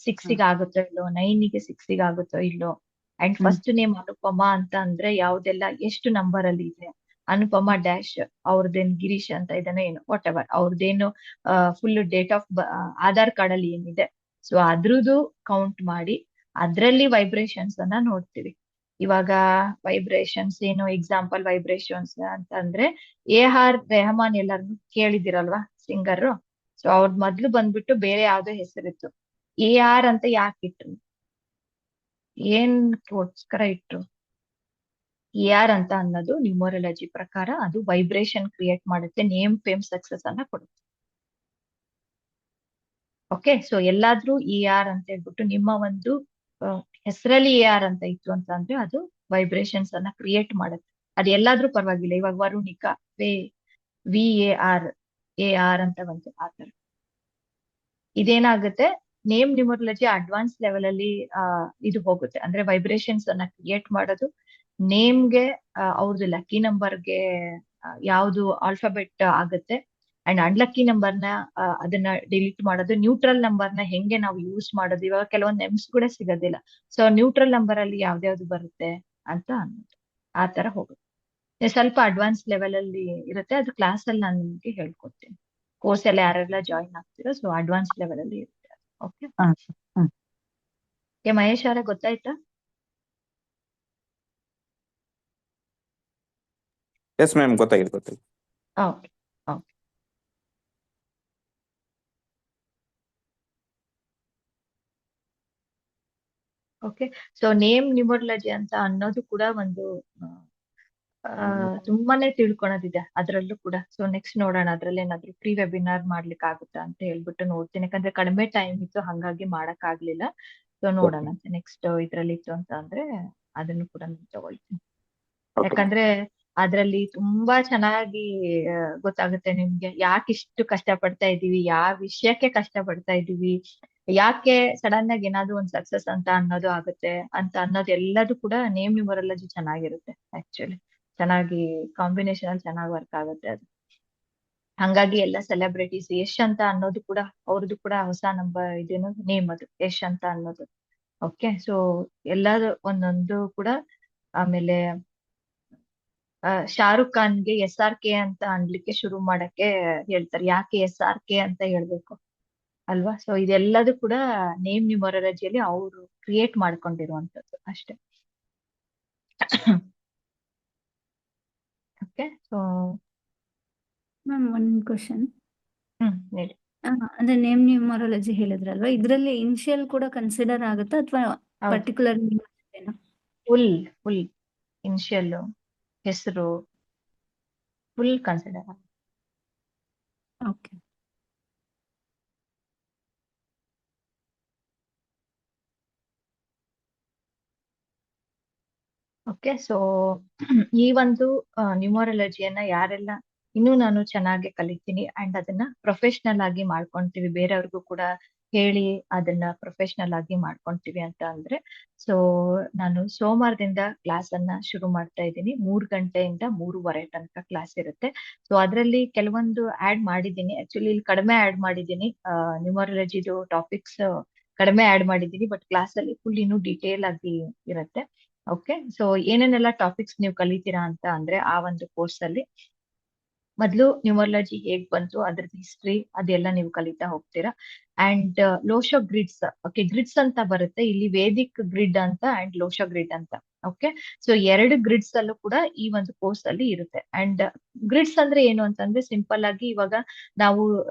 S1: 6 ಆಗುತ್ತೋ ಇಲ್ಲೋ, 9 6 ಆಗುತ್ತೋ ಇಲ್ಲೋ. ಅಂಡ್ ಫಸ್ಟ್ ನೇಮ್ ಅನುಪಮ ಅಂತ ಅಂದ್ರೆ ಯಾವ್ದೆಲ್ಲ ಎಷ್ಟು ನಂಬರ್ ಅಲ್ಲಿ ಇದೆ. ಅನುಪಮ ಡ್ಯಾಶ್ ಅವ್ರದ್ದೇನು ಗಿರೀಶ್ ಅಂತ ಇದಾನೆ ಏನು ವಾಟ್ ಎವರ್ ಅವ್ರದ್ದೇನು full date of Aadhaar card ಅಲ್ಲಿ ಏನಿದೆ. ಸೊ ಅದ್ರದ್ದು ಕೌಂಟ್ ಮಾಡಿ ಅದ್ರಲ್ಲಿ ವೈಬ್ರೇಷನ್ಸ್ ಅನ್ನ ನೋಡ್ತೀವಿ. ಇವಾಗ ವೈಬ್ರೇಷನ್ಸ್ ಏನು ಎಕ್ಸಾಂಪಲ್ ವೈಬ್ರೇಷನ್ಸ್ ಅಂತಂದ್ರೆ AR ರೆಹಮಾನ್ ಎಲ್ಲಾರು ಕೇಳಿದಿರಲ್ವಾ ಸಿಂಗರ್. ಸೊ ಅವ್ರದ್ ಮೊದ್ಲು ಬಂದ್ಬಿಟ್ಟು ಬೇರೆ ಯಾವ್ದೋ ಹೆಸರಿತ್ತು. AR ಅಂತ ಯಾಕೆ ಇಟ್ರು, ಏನ್ಗೋಸ್ಕರ ಇಟ್ರು? AR ಅಂತ ಅನ್ನೋದು ನ್ಯೂಮರಾಲಜಿ ಪ್ರಕಾರ ಅದು ವೈಬ್ರೇಷನ್ ಕ್ರಿಯೇಟ್ ಮಾಡುತ್ತೆ, ನೇಮ್ ಫೇಮ್ ಸಕ್ಸಸ್ ಅನ್ನ ಕೊಡುತ್ತೆ. ಓಕೆ, ಸೊ ಎಲ್ಲಾದ್ರೂ AR ಅಂತ ಹೇಳ್ಬಿಟ್ಟು ನಿಮ್ಮ ಒಂದು ಹೆಸರಲ್ಲಿ AR ಅಂತ ಇತ್ತು ಅಂತ ಅಂದ್ರೆ ಅದು ವೈಬ್ರೇಷನ್ಸ್ ಅನ್ನ ಕ್ರಿಯೇಟ್ ಮಾಡುತ್ತೆ. ಅದು ಎಲ್ಲಾದ್ರೂ ಪರವಾಗಿಲ್ಲ. ಇವಾಗ ವರುಣಿಕಾ VAR ಅಂತ ಬಂತು ಆ ತರ. ಇದೇನಾಗುತ್ತೆ, ನೇಮ್ ನ್ಯೂಮರಾಲಜಿ ಅಡ್ವಾನ್ಸ್ ಲೆವೆಲ್ ಅಲ್ಲಿ ಇದು ಹೋಗುತ್ತೆ. ಅಂದ್ರೆ ವೈಬ್ರೇಷನ್ಸ್ ಅನ್ನ ಕ್ರಿಯೇಟ್ ಮಾಡೋದು, ನೇಮ್ಗೆ ಅವ್ರದ್ದು ಲಕ್ಕಿ ನಂಬರ್ಗೆ ಯಾವ್ದು ಆಲ್ಫಾಬೆಟ್ ಆಗುತ್ತೆ, ಅಂಡ್ ಅನ್ಲಕ್ಕಿ ನಂಬರ್ನ ಅದನ್ನ ಡಿಲೀಟ್ ಮಾಡೋದು, ನ್ಯೂಟ್ರಲ್ ನಂಬರ್ನ ಹೆಂಗೆ ನಾವು ಯೂಸ್ ಮಾಡೋದು. ಇವಾಗ ಕೆಲವೊಂದು ನೆಮ್ಸ್ ಕೂಡ ಸಿಗೋದಿಲ್ಲ. ಸೊ ನ್ಯೂಟ್ರಲ್ ನಂಬರ್ ಅಲ್ಲಿ ಯಾವ್ದ್ಯಾವ್ದು ಬರುತ್ತೆ ಅಂತ ಅನ್ನೋದು ಆ ತರ ಹೋಗುತ್ತೆ. ಸ್ವಲ್ಪ ಅಡ್ವಾನ್ಸ್ ಲೆವೆಲ್ ಅಲ್ಲಿ ಇರುತ್ತೆ. ಅದು ಕ್ಲಾಸ್ ಅಲ್ಲಿ ನಾನು ನಿಮ್ಗೆ ಹೇಳ್ಕೊಡ್ತೀನಿ. ಕೋರ್ಸ್ ಎಲ್ಲ ಯಾರೆಲ್ಲ ಜಾಯಿನ್ ಆಗ್ತೀರೋ ಸೊ ಅಡ್ವಾನ್ಸ್ ಲೆವೆಲ್ ಅಲ್ಲಿ ಇರುತ್ತೆ. ಓಕೆ ಮಹೇಶ್ ಅವರೇ ಗೊತ್ತಾಯ್ತಾ?
S7: ಎಸ್ ಮ್ಯಾಮ್, ಗೊತ್ತಾಗಿದೆ.
S1: Okay okay. Okay, so name numerology ಅಂತ ಅನ್ನೋದು ಕೂಡ ಒಂದು ತುಂಬಾನೇ ತಿಳ್ಕೊಳೋದಿದೆ ಅದ್ರಲ್ಲೂ ಕೂಡ. ಸೊ ನೆಕ್ಸ್ಟ್ ನೋಡೋಣ ಅದ್ರಲ್ಲಿ ಏನಾದ್ರು ಫ್ರೀ ವೆಬಿನಾರ್ ಮಾಡ್ಲಿಕ್ಕೆ ಆಗುತ್ತಾ ಅಂತ ಹೇಳ್ಬಿಟ್ಟು ನೋಡ್ತೀನಿ. ಯಾಕಂದ್ರೆ ಕಡಿಮೆ ಟೈಮ್ ಇತ್ತು, ಹಂಗಾಗಿ ಮಾಡಕ್ ಆಗ್ಲಿಲ್ಲ. ಸೊ ನೋಡೋಣ ನೆಕ್ಸ್ಟ್ ಇದ್ರಲ್ಲಿ ಇತ್ತು ಅಂತ ಅಂದ್ರೆ ಅದನ್ನು ಕೂಡ ನಾನು ತಗೊಳ್ತೀನಿ. ಯಾಕಂದ್ರೆ ಅದ್ರಲ್ಲಿ ತುಂಬಾ ಚೆನ್ನಾಗಿ ಗೊತ್ತಾಗುತ್ತೆ ನಿಮ್ಗೆ ಯಾಕೆ ಇಷ್ಟು ಕಷ್ಟ ಪಡ್ತಾ ಇದೀವಿ, ಯಾವ ವಿಷಯಕ್ಕೆ ಕಷ್ಟ ಪಡ್ತಾ ಇದೀವಿ, ಯಾಕೆ ಸಡನ್ ಆಗಿ ಏನಾದ್ರು ಒಂದ್ ಸಕ್ಸಸ್ ಅಂತ ಅನ್ನೋದು ಆಗುತ್ತೆ ಅಂತ ಅನ್ನೋದು ಎಲ್ಲದೂ ಕೂಡ ನೇಮ್ ನ್ಯೂಮರಾಲಜಿ ಚೆನ್ನಾಗಿರುತ್ತೆ. ಆಕ್ಚುಲಿ ಚೆನ್ನಾಗಿ ಕಾಂಬಿನೇಷನ್ ಅಲ್ಲಿ ಚೆನ್ನಾಗಿ ವರ್ಕ್ ಆಗುತ್ತೆ ಅದು. ಹಂಗಾಗಿ ಎಲ್ಲ ಸೆಲೆಬ್ರಿಟೀಸ್ ಯಶ್ ಅಂತ ಅನ್ನೋದು ಕೂಡ ಅವ್ರದ್ದು ಕೂಡ ಹೊಸ ನಂಬರ್ ಇದೇನು ನೇಮ್ ಅದು ಯಶ್ ಅಂತ ಅನ್ನೋದು. ಓಕೆ, ಸೊ ಎಲ್ಲಾರು ಒಂದೊಂದು ಕೂಡ. ಆಮೇಲೆ ಶಾರುಖ್ ಖಾನ್ಗೆ SRK ಅಂತ ಅನ್ಲಿಕ್ಕೆ ಶುರು ಮಾಡಕ್ಕೆ ಹೇಳ್ತಾರೆ. ಯಾಕೆ SRK ಅಂತ ಹೇಳ್ಬೇಕು ಅಲ್ವಾ? ಸೊ ಇದೆಲ್ಲದೂ ಕೂಡ ನೇಮ್ ನ್ಯೂಮರಾಲಜಿಯಲ್ಲಿ ಅವರು ಕ್ರಿಯೇಟ್ ಮಾಡ್ಕೊಂಡಿರುವಂತದ್ದು ಅಷ್ಟೇ. ಓಕೆ, ಸೊ
S2: ಮ್ಯಾಮ್ ಒಂದು ಕ್ವಶನ್.
S1: ಹೇಳಿ.
S2: ಅಂದ್ರೆ ನೇಮ್ ನ್ಯೂಮರಾಲಜಿ ಹೇಳಿದ್ರಲ್ವಾ, ಇದ್ರಲ್ಲಿ ಇನಿಷಿಯಲ್ ಕೂಡ ಕನ್ಸಿಡರ್ ಆಗುತ್ತಾ ಅಥವಾ ಪರ್ಟಿಕ್ಯುಲರ್
S1: ಫುಲ್ ಇನಿಷಿಯಲ್ ಹೆಸರು full consider.
S2: Okay.
S1: Okay, so ಈ ಒಂದು ನ್ಯೂಮರಾಲಜಿಯನ್ನ ಯಾರೆಲ್ಲ ಇನ್ನೂ ನಾನು ಚೆನ್ನಾಗಿ ಕಲಿತೀನಿ ಅಂಡ್ ಅದನ್ನ ಪ್ರೊಫೆಷನಲ್ ಆಗಿ ಮಾಡ್ಕೊಂತೀವಿ, ಬೇರೆಯವ್ರಿಗೂ ಕೂಡ ಹೇಳಿ ಅದನ್ನ ಪ್ರೊಫೆಷನಲ್ ಆಗಿ ಮಾಡ್ಕೊಂತೀವಿ ಅಂತ ಅಂದ್ರೆ, ಸೊ ನಾನು ಸೋಮವಾರದಿಂದ ಕ್ಲಾಸ್ ಅನ್ನ ಶುರು ಮಾಡ್ತಾ ಇದ್ದೀನಿ. 3 ಗಂಟೆಯಿಂದ 3:30 ತನಕ ಕ್ಲಾಸ್ ಇರುತ್ತೆ. ಸೊ ಅದರಲ್ಲಿ ಕೆಲವೊಂದು ಆಡ್ ಮಾಡಿದ್ದೀನಿ. ಆಕ್ಚುಲಿ ಇಲ್ಲಿ ಕಡಿಮೆ ಆಡ್ ಮಾಡಿದ್ದೀನಿ, ನ್ಯೂಮರಾಲಜಿದು ಟಾಪಿಕ್ಸ್ ಕಡಿಮೆ ಆಡ್ ಮಾಡಿದ್ದೀನಿ. ಬಟ್ ಕ್ಲಾಸ್ ಅಲ್ಲಿ ಫುಲ್ ಇನ್ನೂ ಡೀಟೇಲ್ ಆಗಿ ಇರುತ್ತೆ. ಓಕೆ, ಸೊ ಏನೇನೆಲ್ಲ ಟಾಪಿಕ್ಸ್ ನೀವು ಕಲಿತೀರಾ ಅಂತ ಅಂದ್ರೆ ಆ ಒಂದು ಕೋರ್ಸ್ ಅಲ್ಲಿ ಮೊದಲು ನ್ಯೂಮರಾಲಜಿ ಹೇಗ್ ಬಂತು, ಅದ್ರದ್ದು ಹಿಸ್ಟ್ರಿ ಅದೆಲ್ಲ ನೀವು ಕಲಿತಾ ಹೋಗ್ತೀರಾ. ಅಂಡ್ ಲೋಶೋ ಗ್ರಿಡ್ಸ್, ಓಕೆ ಗ್ರಿಡ್ಸ್ ಅಂತ ಬರುತ್ತೆ ಇಲ್ಲಿ, ವೇದಿಕ್ ಗ್ರಿಡ್ ಅಂತ ಅಂಡ್ ಲೋಶೋ ಗ್ರಿಡ್ ಅಂತ. ಓಕೆ, ಸೊ 2 ಗ್ರಿಡ್ಸ್ ಅಲ್ಲೂ ಕೂಡ ಈ ಒಂದು ಕೋರ್ಸ್ ಅಲ್ಲಿ ಇರುತ್ತೆ. ಅಂಡ್ ಗ್ರಿಡ್ಸ್ ಅಂದ್ರೆ ಏನು ಅಂತಂದ್ರೆ ಸಿಂಪಲ್ ಆಗಿ ಇವಾಗ ನಾವು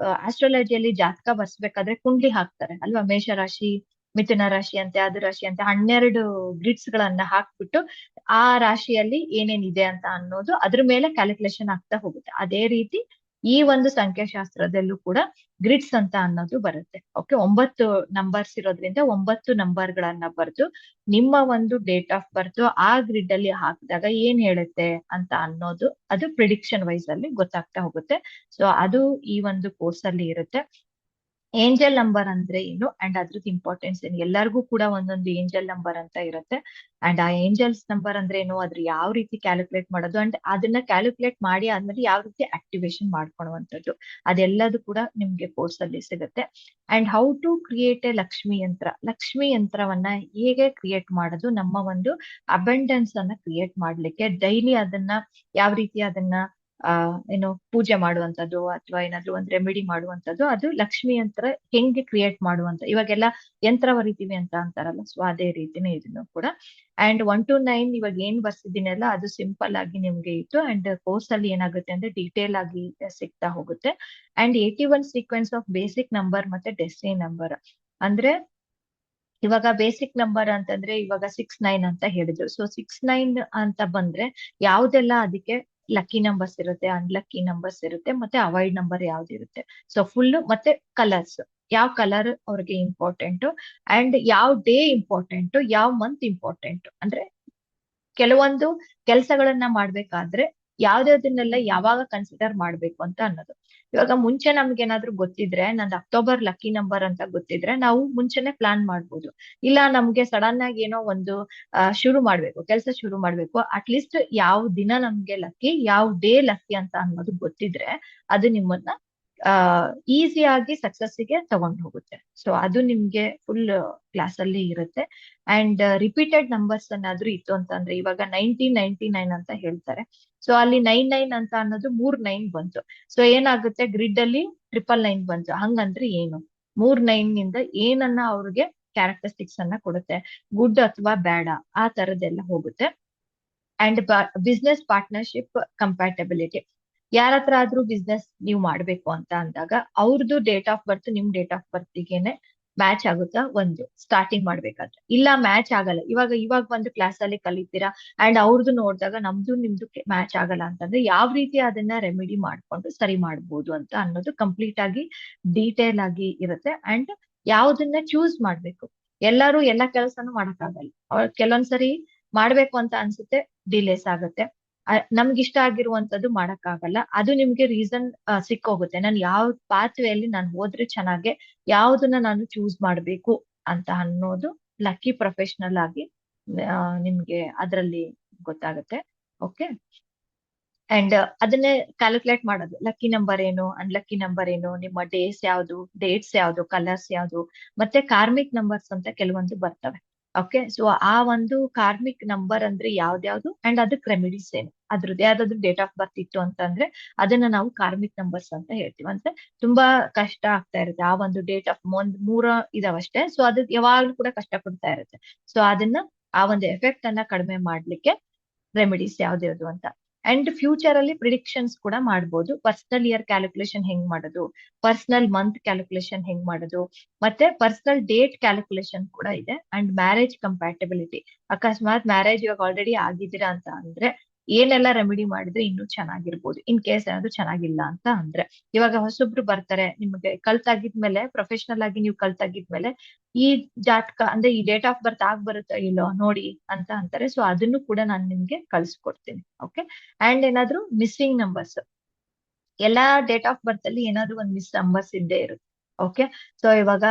S1: ಆಸ್ಟ್ರಾಲಜಿಯಲ್ಲಿ ಜಾತಕ ಬರ್ಸ್ಬೇಕಾದ್ರೆ ಕುಂಡ್ಲಿ ಹಾಕ್ತಾರೆ ಅಲ್ವಾ, ಮೇಷರಾಶಿ ಮಿಥುನ ರಾಶಿ ಅಂತೆ ಅದು ರಾಶಿ ಅಂತೆ 12 ಗ್ರಿಡ್ಸ್ ಗಳನ್ನ ಹಾಕ್ಬಿಟ್ಟು ಆ ರಾಶಿಯಲ್ಲಿ ಏನೇನಿದೆ ಅಂತ ಅನ್ನೋದು ಅದ್ರ ಮೇಲೆ ಕ್ಯಾಲ್ಕುಲೇಷನ್ ಆಗ್ತಾ ಹೋಗುತ್ತೆ. ಅದೇ ರೀತಿ ಈ ಒಂದು ಸಂಖ್ಯಾಶಾಸ್ತ್ರದಲ್ಲೂ ಕೂಡ ಗ್ರಿಡ್ಸ್ ಅಂತ ಅನ್ನೋದು ಬರುತ್ತೆ. ಓಕೆ, 9 ನಂಬರ್ಸ್ ಇರೋದ್ರಿಂದ 9 ನಂಬರ್ಗಳನ್ನ ಬರೆದು ನಿಮ್ಮ ಒಂದು ಡೇಟ್ ಆಫ್ ಬರ್ತ್ ಆ ಗ್ರಿಡ್ ಅಲ್ಲಿ ಹಾಕಿದಾಗ ಏನ್ ಹೇಳುತ್ತೆ ಅಂತ ಅನ್ನೋದು ಅದು ಪ್ರಿಡಿಕ್ಷನ್ ವೈಸ್ ಅಲ್ಲಿ ಗೊತ್ತಾಗ್ತಾ ಹೋಗುತ್ತೆ. ಸೊ ಅದು ಈ ಒಂದು ಕೋರ್ಸ್ ಅಲ್ಲಿ ಇರುತ್ತೆ. ಏಂಜಲ್ ನಂಬರ್ ಅಂದ್ರೆ ಏನು ಅಂಡ್ ಅದ್ರದ್ದು ಇಂಪಾರ್ಟೆನ್ಸ್ ಏನು, ಎಲ್ಲರಿಗೂ ಕೂಡ ಒಂದೊಂದು ಏಂಜಲ್ ನಂಬರ್ ಅಂತ ಇರುತ್ತೆ. ಅಂಡ್ ಆ ಏಂಜಲ್ಸ್ ನಂಬರ್ ಅಂದ್ರೆ ಏನು, ಅದ್ರ ಯಾವ ರೀತಿ ಕ್ಯಾಲ್ಕುಲೇಟ್ ಮಾಡೋದು ಅಂಡ್ ಅದನ್ನ ಕ್ಯಾಲ್ಕುಲೇಟ್ ಮಾಡಿ ಆದ್ಮೇಲೆ ಯಾವ ರೀತಿ ಆಕ್ಟಿವೇಶನ್ ಮಾಡ್ಕೊಳ್ಳುವಂಥದ್ದು, ಅದೆಲ್ಲದು ಕೂಡ ನಿಮ್ಗೆ ಕೋರ್ಸ್ ಅಲ್ಲಿ ಸಿಗುತ್ತೆ. And how to create a Lakshmi yantra, Lakshmi ಯಂತ್ರವನ್ನ ಹೇಗೆ ಕ್ರಿಯೇಟ್ ಮಾಡೋದು, ನಮ್ಮ ಒಂದು ಅಬಂಡೆನ್ಸ್ ಅನ್ನ ಕ್ರಿಯೇಟ್ ಮಾಡ್ಲಿಕ್ಕೆ ಡೈಲಿ ಅದನ್ನ ಯಾವ ರೀತಿ ಅದನ್ನ ಏನು ಪೂಜೆ ಮಾಡುವಂತದ್ದು ಅಥವಾ ಏನಾದ್ರು ಒಂದು ರೆಮಿಡಿ ಮಾಡುವಂತದ್ದು, ಅದು ಲಕ್ಷ್ಮಿ ಯಂತ್ರ ಹೆಂಗೆ ಕ್ರಿಯೇಟ್ ಮಾಡುವಂತ, ಇವಾಗೆಲ್ಲ ಯಂತ್ರ ಬರಿತೀವಿ ಅಂತ ಅಂತಾರಲ್ಲ, ಸೊ ಅದೇ ರೀತಿನೇ ಇದನ್ನು ಕೂಡ. ಅಂಡ್ 1 to 9 ಇವಾಗ ಏನ್ ಬರ್ಸಿದ್ದೀನಲ್ಲ ಅದು ಸಿಂಪಲ್ ಆಗಿ ನಿಮ್ಗೆ ಇತ್ತು. ಅಂಡ್ ಕೋರ್ಸ್ ಅಲ್ಲಿ ಏನಾಗುತ್ತೆ ಅಂದ್ರೆ ಡೀಟೇಲ್ ಆಗಿ ಸಿಗ್ತಾ ಹೋಗುತ್ತೆ. And 81 sequence of basic number ಮತ್ತೆ ಡೆಸ್ಟಿನಿ ನಂಬರ್ ಅಂದ್ರೆ ಇವಾಗ ಬೇಸಿಕ್ ನಂಬರ್ ಅಂತಂದ್ರೆ ಇವಾಗ 6 9 ಅಂತ ಹೇಳಿದ್ರು. ಸೊ 6 9 ಅಂತ ಬಂದ್ರೆ ಯಾವ್ದೆಲ್ಲ ಅದಕ್ಕೆ ಲಕ್ಕಿ ನಂಬರ್ಸ್ ಇರುತ್ತೆ, ಅನ್ಲಕ್ಕಿ ನಂಬರ್ಸ್ ಇರುತ್ತೆ, ಮತ್ತೆ ಅವಾಯ್ಡ್ ನಂಬರ್ ಯಾವ್ದಿರುತ್ತೆ. ಸೊ ಫುಲ್ ಮತ್ತೆ ಕಲರ್ಸ್, ಯಾವ ಕಲರ್ ಅವ್ರಿಗೆ ಇಂಪಾರ್ಟೆಂಟ್ ಅಂಡ್ ಯಾವ ಡೇ ಇಂಪಾರ್ಟೆಂಟ್, ಯಾವ ಮಂತ್ ಇಂಪಾರ್ಟೆಂಟ್, ಅಂದ್ರೆ ಕೆಲವೊಂದು ಕೆಲಸಗಳನ್ನ ಮಾಡ್ಬೇಕಾದ್ರೆ ಯಾವ್ದಾವ್ದನ್ನೆಲ್ಲ ಯಾವಾಗ ಕನ್ಸಿಡರ್ ಮಾಡ್ಬೇಕು ಅಂತ ಅನ್ನೋದು. ಇವಾಗ ಮುಂಚೆ ನಮ್ಗೆ ಏನಾದ್ರು ಗೊತ್ತಿದ್ರೆ, ನಂದು ಅಕ್ಟೋಬರ್ ಲಕ್ಕಿ ನಂಬರ್ ಅಂತ ಗೊತ್ತಿದ್ರೆ ನಾವು ಮುಂಚೆನೆ ಪ್ಲಾನ್ ಮಾಡ್ಬೋದು. ಇಲ್ಲ ನಮ್ಗೆ ಸಡನ್ ಆಗಿ ಏನೋ ಒಂದು ಶುರು ಮಾಡ್ಬೇಕು, ಕೆಲಸ ಶುರು ಮಾಡ್ಬೇಕು, ಅಟ್ಲೀಸ್ಟ್ ಯಾವ ದಿನ ನಮ್ಗೆ ಲಕ್ಕಿ, ಯಾವ ಡೇ ಲಕ್ಕಿ ಅಂತ ಅನ್ನೋದು ಗೊತ್ತಿದ್ರೆ ಅದು ನಿಮ್ಮನ್ನ ಈಸಿಯಾಗಿ ಸಕ್ಸಸ್ಸಿಗೆ ತಗೊಂಡು ಹೋಗುತ್ತೆ. ಸೊ ಅದು ನಿಮ್ಗೆ ಫುಲ್ ಕ್ಲಾಸ್ ಅಲ್ಲಿ ಇರುತ್ತೆ. ಅಂಡ್ ರಿಪೀಟೆಡ್ ನಂಬರ್ಸ್ ಏನಾದ್ರು ಇತ್ತು ಅಂತಂದ್ರೆ ಇವಾಗ 1999 ಅಂತ ಹೇಳ್ತಾರೆ. ಸೊ ಅಲ್ಲಿ 99 ಅಂತ ಅನ್ನೋದು 3 9 ಬಂತು. ಸೊ ಏನಾಗುತ್ತೆ, ಗ್ರಿಡ್ ಅಲ್ಲಿ 999 ಬಂತು. ಹಂಗಂದ್ರೆ ಏನು, 3 9 ನಿಂದ ಏನನ್ನ ಅವ್ರಿಗೆ ಕ್ಯಾರೆಕ್ಟರಿಸ್ಟಿಕ್ಸ್ ಅನ್ನ ಕೊಡುತ್ತೆ, ಗುಡ್ ಅಥವಾ ಬ್ಯಾಡ, ಆ ತರದೆಲ್ಲ ಹೋಗುತ್ತೆ. ಅಂಡ್ ಬಿಸ್ನೆಸ್ ಪಾರ್ಟ್ನರ್ಶಿಪ್ ಕಂಪ್ಯಾಟಬಿಲಿಟಿ, ಯಾರ ಹತ್ರ ಆದ್ರೂ ಬಿಸ್ನೆಸ್ ನೀವು ಮಾಡ್ಬೇಕು ಅಂತ ಅಂದಾಗ ಅವ್ರದ್ದು ಡೇಟ್ ಆಫ್ ಬರ್ತ್ ನಿಮ್ ಡೇಟ್ ಆಫ್ ಬರ್ತಿಗೆನೆ ಮ್ಯಾಚ್ ಆಗುತ್ತಾ, ಒಂದು ಸ್ಟಾರ್ಟಿಂಗ್ ಮಾಡ್ಬೇಕಾದ್ರೆ. ಇಲ್ಲ ಮ್ಯಾಚ್ ಆಗಲ್ಲ, ಇವಾಗ ಬಂದು ಕ್ಲಾಸ್ ಅಲ್ಲಿ ಕಲಿತೀರಾ ಅಂಡ್ ಅವ್ರದ್ದು ನೋಡಿದಾಗ ನಮ್ದು ನಿಮ್ದು ಮ್ಯಾಚ್ ಆಗಲ್ಲ ಅಂತಂದ್ರೆ ಯಾವ ರೀತಿ ಅದನ್ನ ರೆಮಿಡಿ ಮಾಡ್ಕೊಂಡು ಸರಿ ಮಾಡ್ಬೋದು ಅಂತ ಅನ್ನೋದು ಕಂಪ್ಲೀಟ್ ಆಗಿ ಡೀಟೇಲ್ ಆಗಿ ಇರುತ್ತೆ. ಅಂಡ್ ಯಾವ್ದನ್ನ ಚೂಸ್ ಮಾಡ್ಬೇಕು, ಎಲ್ಲರೂ ಎಲ್ಲ ಕೆಲಸನೂ ಮಾಡಕ್ಕಾಗಲ್ಲ, ಕೆಲವೊಂದ್ಸರಿ ಮಾಡ್ಬೇಕು ಅಂತ ಅನ್ಸುತ್ತೆ, ಡಿಲೇಸ್ ಆಗುತ್ತೆ, ನಮ್ಗಿಷ್ಟ ಆಗಿರುವಂತದ್ದು ಮಾಡಕ್ಕಾಗಲ್ಲ, ಅದು ನಿಮ್ಗೆ ರೀಸನ್ ಸಿಕ್ಕೋಗುತ್ತೆ. ನಾನು ಯಾವ ಪಾತ್ ವೇಯಲ್ಲಿ ನಾನು ಹೋದ್ರೆ ಚೆನ್ನಾಗೆ, ಯಾವ್ದನ್ನ ನಾನು ಚೂಸ್ ಮಾಡ್ಬೇಕು ಅಂತ ಅನ್ನೋದು ಲಕ್ಕಿ ಪ್ರೊಫೆಷನಲ್ ಆಗಿ ನಿಮ್ಗೆ ಅದ್ರಲ್ಲಿ ಗೊತ್ತಾಗುತ್ತೆ. ಓಕೆ, ಅಂಡ್ ಅದನ್ನೇ ಕ್ಯಾಲ್ಕುಲೇಟ್ ಮಾಡೋದು, ಲಕ್ಕಿ ನಂಬರ್ ಏನು, ಅನ್ಲಕ್ಕಿ ನಂಬರ್ ಏನು, ನಿಮ್ಮ ಡೇಟ್ಸ್ ಯಾವ್ದು, ಕಲರ್ಸ್ ಯಾವ್ದು, ಮತ್ತೆ ಕಾರ್ಮಿಕ್ ನಂಬರ್ಸ್ ಅಂತ ಕೆಲವೊಂದು ಬರ್ತವೆ. ಓಕೆ, ಸೊ ಆ ಒಂದು ಕಾರ್ಮಿಕ್ ನಂಬರ್ ಅಂದ್ರೆ ಯಾವ್ದ್ಯಾವ್ದು ಅಂಡ್ ಅದಕ್ಕೆ ರೆಮಿಡೀಸ್ ಏನು, ಅದ್ರದ್ದು ಯಾವ್ದಾದ್ರು ಡೇಟ್ ಆಫ್ ಬರ್ತ್ ಇತ್ತು ಅಂತಂದ್ರೆ ಅದನ್ನ ನಾವು ಕಾರ್ಮಿಕ್ ನಂಬರ್ಸ್ ಅಂತ ಹೇಳ್ತೀವಿ. ಅಂದ್ರೆ ತುಂಬಾ ಕಷ್ಟ ಆಗ್ತಾ ಇರುತ್ತೆ, ಆ ಒಂದು ಡೇಟ್ ಆಫ್ 3 ಇದಾವಷ್ಟೇ. ಸೊ ಅದು ಯಾವಾಗ್ಲೂ ಕೂಡ ಕಷ್ಟ ಕೊಡ್ತಾ ಇರುತ್ತೆ. ಸೊ ಅದನ್ನ ಆ ಒಂದು ಎಫೆಕ್ಟ್ ಅನ್ನ ಕಡಿಮೆ ಮಾಡ್ಲಿಕ್ಕೆ ರೆಮಿಡೀಸ್ ಯಾವ್ದ್ಯಾವ್ದು ಅಂತ. ಅಂಡ್ ಫ್ಯೂಚರ್ ಅಲ್ಲಿ ಪ್ರಿಡಿಕ್ಷನ್ಸ್ ಕೂಡ ಮಾಡ್ಬೋದು. ಪರ್ಸನಲ್ ಇಯರ್ ಕ್ಯಾಲ್ಕುಲೇಷನ್ ಹೆಂಗ್ ಮಾಡೋದು, ಪರ್ಸನಲ್ ಮಂತ್ ಕ್ಯಾಲ್ಕುಲೇಷನ್ ಹೆಂಗ್ ಮಾಡೋದು, ಮತ್ತೆ ಪರ್ಸನಲ್ ಡೇಟ್ ಕ್ಯಾಲ್ಕುಲೇಷನ್ ಕೂಡ ಇದೆ. ಅಂಡ್ ಮ್ಯಾರೇಜ್ ಕಂಪ್ಯಾಟಬಿಲಿಟಿ, ಅಕಸ್ಮಾತ್ ಮ್ಯಾರೇಜ್ ಇವಾಗ ಆಲ್ರೆಡಿ ಆಗಿದ್ದೀರಾ ಅಂತ ಅಂದ್ರೆ ಏನೆಲ್ಲ ರೆಮಿಡಿ ಮಾಡಿದ್ರೆ ಇನ್ನೂ ಚೆನ್ನಾಗಿರ್ಬೋದು, ಇನ್ ಕೇಸ್ ಏನಾದ್ರು ಚೆನ್ನಾಗಿಲ್ಲ ಅಂತ ಅಂದ್ರೆ. ಇವಾಗ ಹೊಸೊಬ್ರು ಬರ್ತಾರೆ, ನಿಮ್ಗೆ ಕಲ್ತಾಗಿದ್ಮೇಲೆ, ಪ್ರೊಫೆಷನಲ್ ಆಗಿ ನೀವು ಕಲ್ತಾಗಿದ್ಮೇಲೆ ಈ ಜಾತಕ ಅಂದ್ರೆ ಈ ಡೇಟ್ ಆಫ್ ಬರ್ತ್ ಆಗ್ ಬರುತ್ತಾ ಇಲ್ಲೋ ನೋಡಿ ಅಂತ ಅಂತಾರೆ. ಸೊ ಅದನ್ನು ಕೂಡ ನಾನು ನಿಮ್ಗೆ ಕಳ್ಸಿಕೊಡ್ತೀನಿ. ಓಕೆ, ಅಂಡ್ ಏನಾದ್ರು ಮಿಸ್ಸಿಂಗ್ ನಂಬರ್ಸ್, ಎಲ್ಲಾ ಡೇಟ್ ಆಫ್ ಬರ್ತ್ ಅಲ್ಲಿ ಏನಾದ್ರು ಒಂದು ಮಿಸ್ ನಂಬರ್ಸ್ ಇದ್ದೇ ಇರುತ್ತೆ. ಓಕೆ, ಸೊ ಇವಾಗ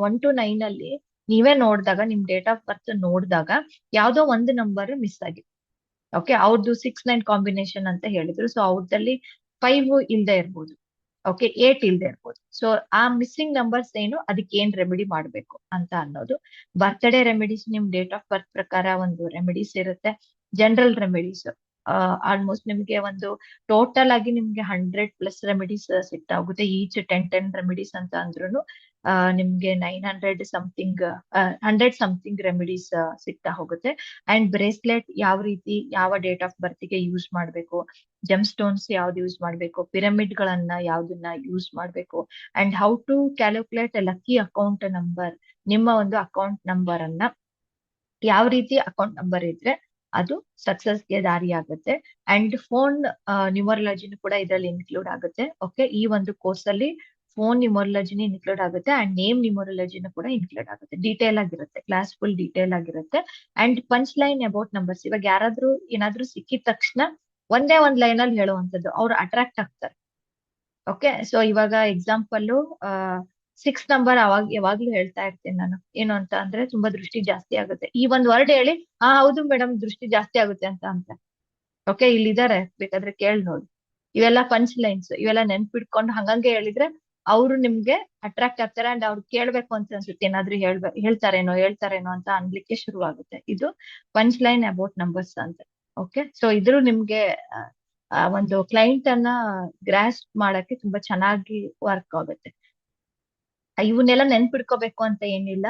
S1: 1 to 9 ಅಲ್ಲಿ ನೀವೇ ನೋಡಿದಾಗ, ನಿಮ್ ಡೇಟ್ ಆಫ್ ಬರ್ತ್ ನೋಡಿದಾಗ ಯಾವ್ದೋ ಒಂದು ನಂಬರ್ ಮಿಸ್ ಆಗಿದೆ. ಓಕೆ, ಅವ್ರದ್ದು 6 9 ಕಾಂಬಿನೇಷನ್ ಅಂತ ಹೇಳಿದ್ರು. ಸೊ ಅವ್ರದಲ್ಲಿ 5 ಇಲ್ದೇ ಇರ್ಬೋದು, ಓಕೆ 8 ಇಲ್ದೇ ಇರ್ಬೋದು. ಸೊ ಆ ಮಿಸ್ಸಿಂಗ್ ನಂಬರ್ಸ್ ಏನು, ಅದಕ್ಕೆ ಏನ್ ರೆಮಿಡಿ ಮಾಡ್ಬೇಕು ಅಂತ ಅನ್ನೋದು. ಬರ್ತ್ಡೇ ರೆಮಿಡೀಸ್, ನಿಮ್ ಡೇಟ್ ಆಫ್ ಬರ್ತ್ ಪ್ರಕಾರ ಒಂದು ರೆಮಿಡೀಸ್ ಇರುತ್ತೆ. ಜನರಲ್ ರೆಮಿಡೀಸ್ ಆಲ್ಮೋಸ್ಟ್ ನಿಮ್ಗೆ ಒಂದು ಟೋಟಲ್ ಆಗಿ ನಿಮ್ಗೆ 100+ ರೆಮಿಡೀಸ್ ಸಿಗ್ತಾ ಹೋಗುತ್ತೆ. ಈಚ್ 10 ರೆಮಿಡೀಸ್ ಅಂತ ಅಂದ್ರೂ ನಿಮ್ಗೆ 900 ಸಮಥಿಂಗ್ 100 ಸಮಥಿಂಗ್ ರೆಮಿಡೀಸ್ ಸಿಗ್ತಾ ಹೋಗುತ್ತೆ. ಅಂಡ್ ಬ್ರೇಸ್ಲೆಟ್ ಯಾವ ರೀತಿ, ಯಾವ ಡೇಟ್ ಆಫ್ ಬರ್ತ್ಗೆ ಯೂಸ್ ಮಾಡ್ಬೇಕು, ಜೆಮ್ ಸ್ಟೋನ್ಸ್ ಯಾವ್ದು ಯೂಸ್ ಮಾಡ್ಬೇಕು, ಪಿರಮಿಡ್ ಗಳನ್ನ ಯಾವ್ದನ್ನ ಯೂಸ್ ಮಾಡ್ಬೇಕು, and how to calculate lucky account number, ನಿಮ್ಮ ಒಂದು ಅಕೌಂಟ್ ನಂಬರ್ ಅನ್ನ ಯಾವ ರೀತಿ ಅಕೌಂಟ್ ನಂಬರ್ ಇದ್ರೆ ಅದು ಸಕ್ಸಸ್ಗೆ ದಾರಿ ಆಗುತ್ತೆ. ಅಂಡ್ ಫೋನ್ ನ್ಯೂಮರಾಲಜಿನೂ ಕೂಡ ಇದರಲ್ಲಿ ಇನ್ಕ್ಲೂಡ್ ಆಗುತ್ತೆ. ಓಕೆ, ಈ ಒಂದು ಕೋರ್ಸ್ ಅಲ್ಲಿ ಫೋನ್ ನ್ಯೂಮರಾಲಜಿನಿ ಇನ್ಕ್ಲೂಡ್ ಆಗುತ್ತೆ ಅಂಡ್ ನೇಮ್ ನ್ಯೂಮರಾಲಜಿನೂ ಕೂಡ ಇನ್ಕ್ಲೂಡ್ ಆಗುತ್ತೆ. ಡೀಟೇಲ್ ಆಗಿರುತ್ತೆ, ಕ್ಲಾಸ್ ಫುಲ್ ಡೀಟೇಲ್ ಆಗಿರುತ್ತೆ. And punch line about numbers, ಇವಾಗ ಯಾರಾದ್ರೂ ಏನಾದ್ರೂ ಸಿಕ್ಕಿದ ತಕ್ಷಣ ಒಂದೇ ಒಂದ್ ಲೈನ್ ಅಲ್ಲಿ ಹೇಳುವಂತದ್ದು, ಅವ್ರು ಅಟ್ರಾಕ್ಟ್ ಆಗ್ತಾರೆ. ಓಕೆ, ಸೊ ಇವಾಗ ಎಕ್ಸಾಂಪಲ್ 6 ನಂಬರ್ ಅವಾಗ ಯಾವಾಗ್ಲೂ ಹೇಳ್ತಾ ಇರ್ತೇನೆ ನಾನು, ಏನು ಅಂತ ಅಂದ್ರೆ ತುಂಬಾ ದೃಷ್ಟಿ ಜಾಸ್ತಿ ಆಗುತ್ತೆ. ಈ ಒಂದ್ ವರ್ಡ್ ಹೇಳಿ, ಹಾ ಹೌದು ಮೇಡಮ್ ದೃಷ್ಟಿ ಜಾಸ್ತಿ ಆಗುತ್ತೆ ಅಂತ. ಓಕೆ, ಇಲ್ಲಿದ್ದಾರೆ, ಬೇಕಾದ್ರೆ ಕೇಳಿ ನೋಡಿ. ಇವೆಲ್ಲ ಪಂಚ್ ಲೈನ್ಸ್, ಇವೆಲ್ಲ ನೆನ್ಪಿಟ್ಕೊಂಡು ಹಂಗಂಗೆ ಹೇಳಿದ್ರೆ ಅವರು ನಿಮ್ಗೆ ಅಟ್ರಾಕ್ಟ್ ಆಗ್ತಾರೆ ಅಂಡ್ ಅವ್ರು ಕೇಳ್ಬೇಕು ಅಂತ ಅನ್ಸುತ್ತೆ, ಏನಾದ್ರೂ ಹೇಳ್ತಾರೇನೋ ಅಂತ ಅನ್ಲಿಕ್ಕೆ ಶುರು ಆಗುತ್ತೆ. ಇದು ಪಂಚ್ ಲೈನ್ ಅಬೌಟ್ ನಂಬರ್ಸ್ ಅಂತ. ಓಕೆ, ಸೊ ಇದ್ರು ನಿಮ್ಗೆ ಒಂದು ಕ್ಲೈಂಟ್ ಅನ್ನ ಗ್ರಾಸ್ಪ್ ಮಾಡಕ್ಕೆ ತುಂಬಾ ಚೆನ್ನಾಗಿ ವರ್ಕ್ ಆಗುತ್ತೆ. ಇವನ್ನೆಲ್ಲ ನೆನ್ಪಿಡ್ಕೋಬೇಕು ಅಂತ ಏನಿಲ್ಲ.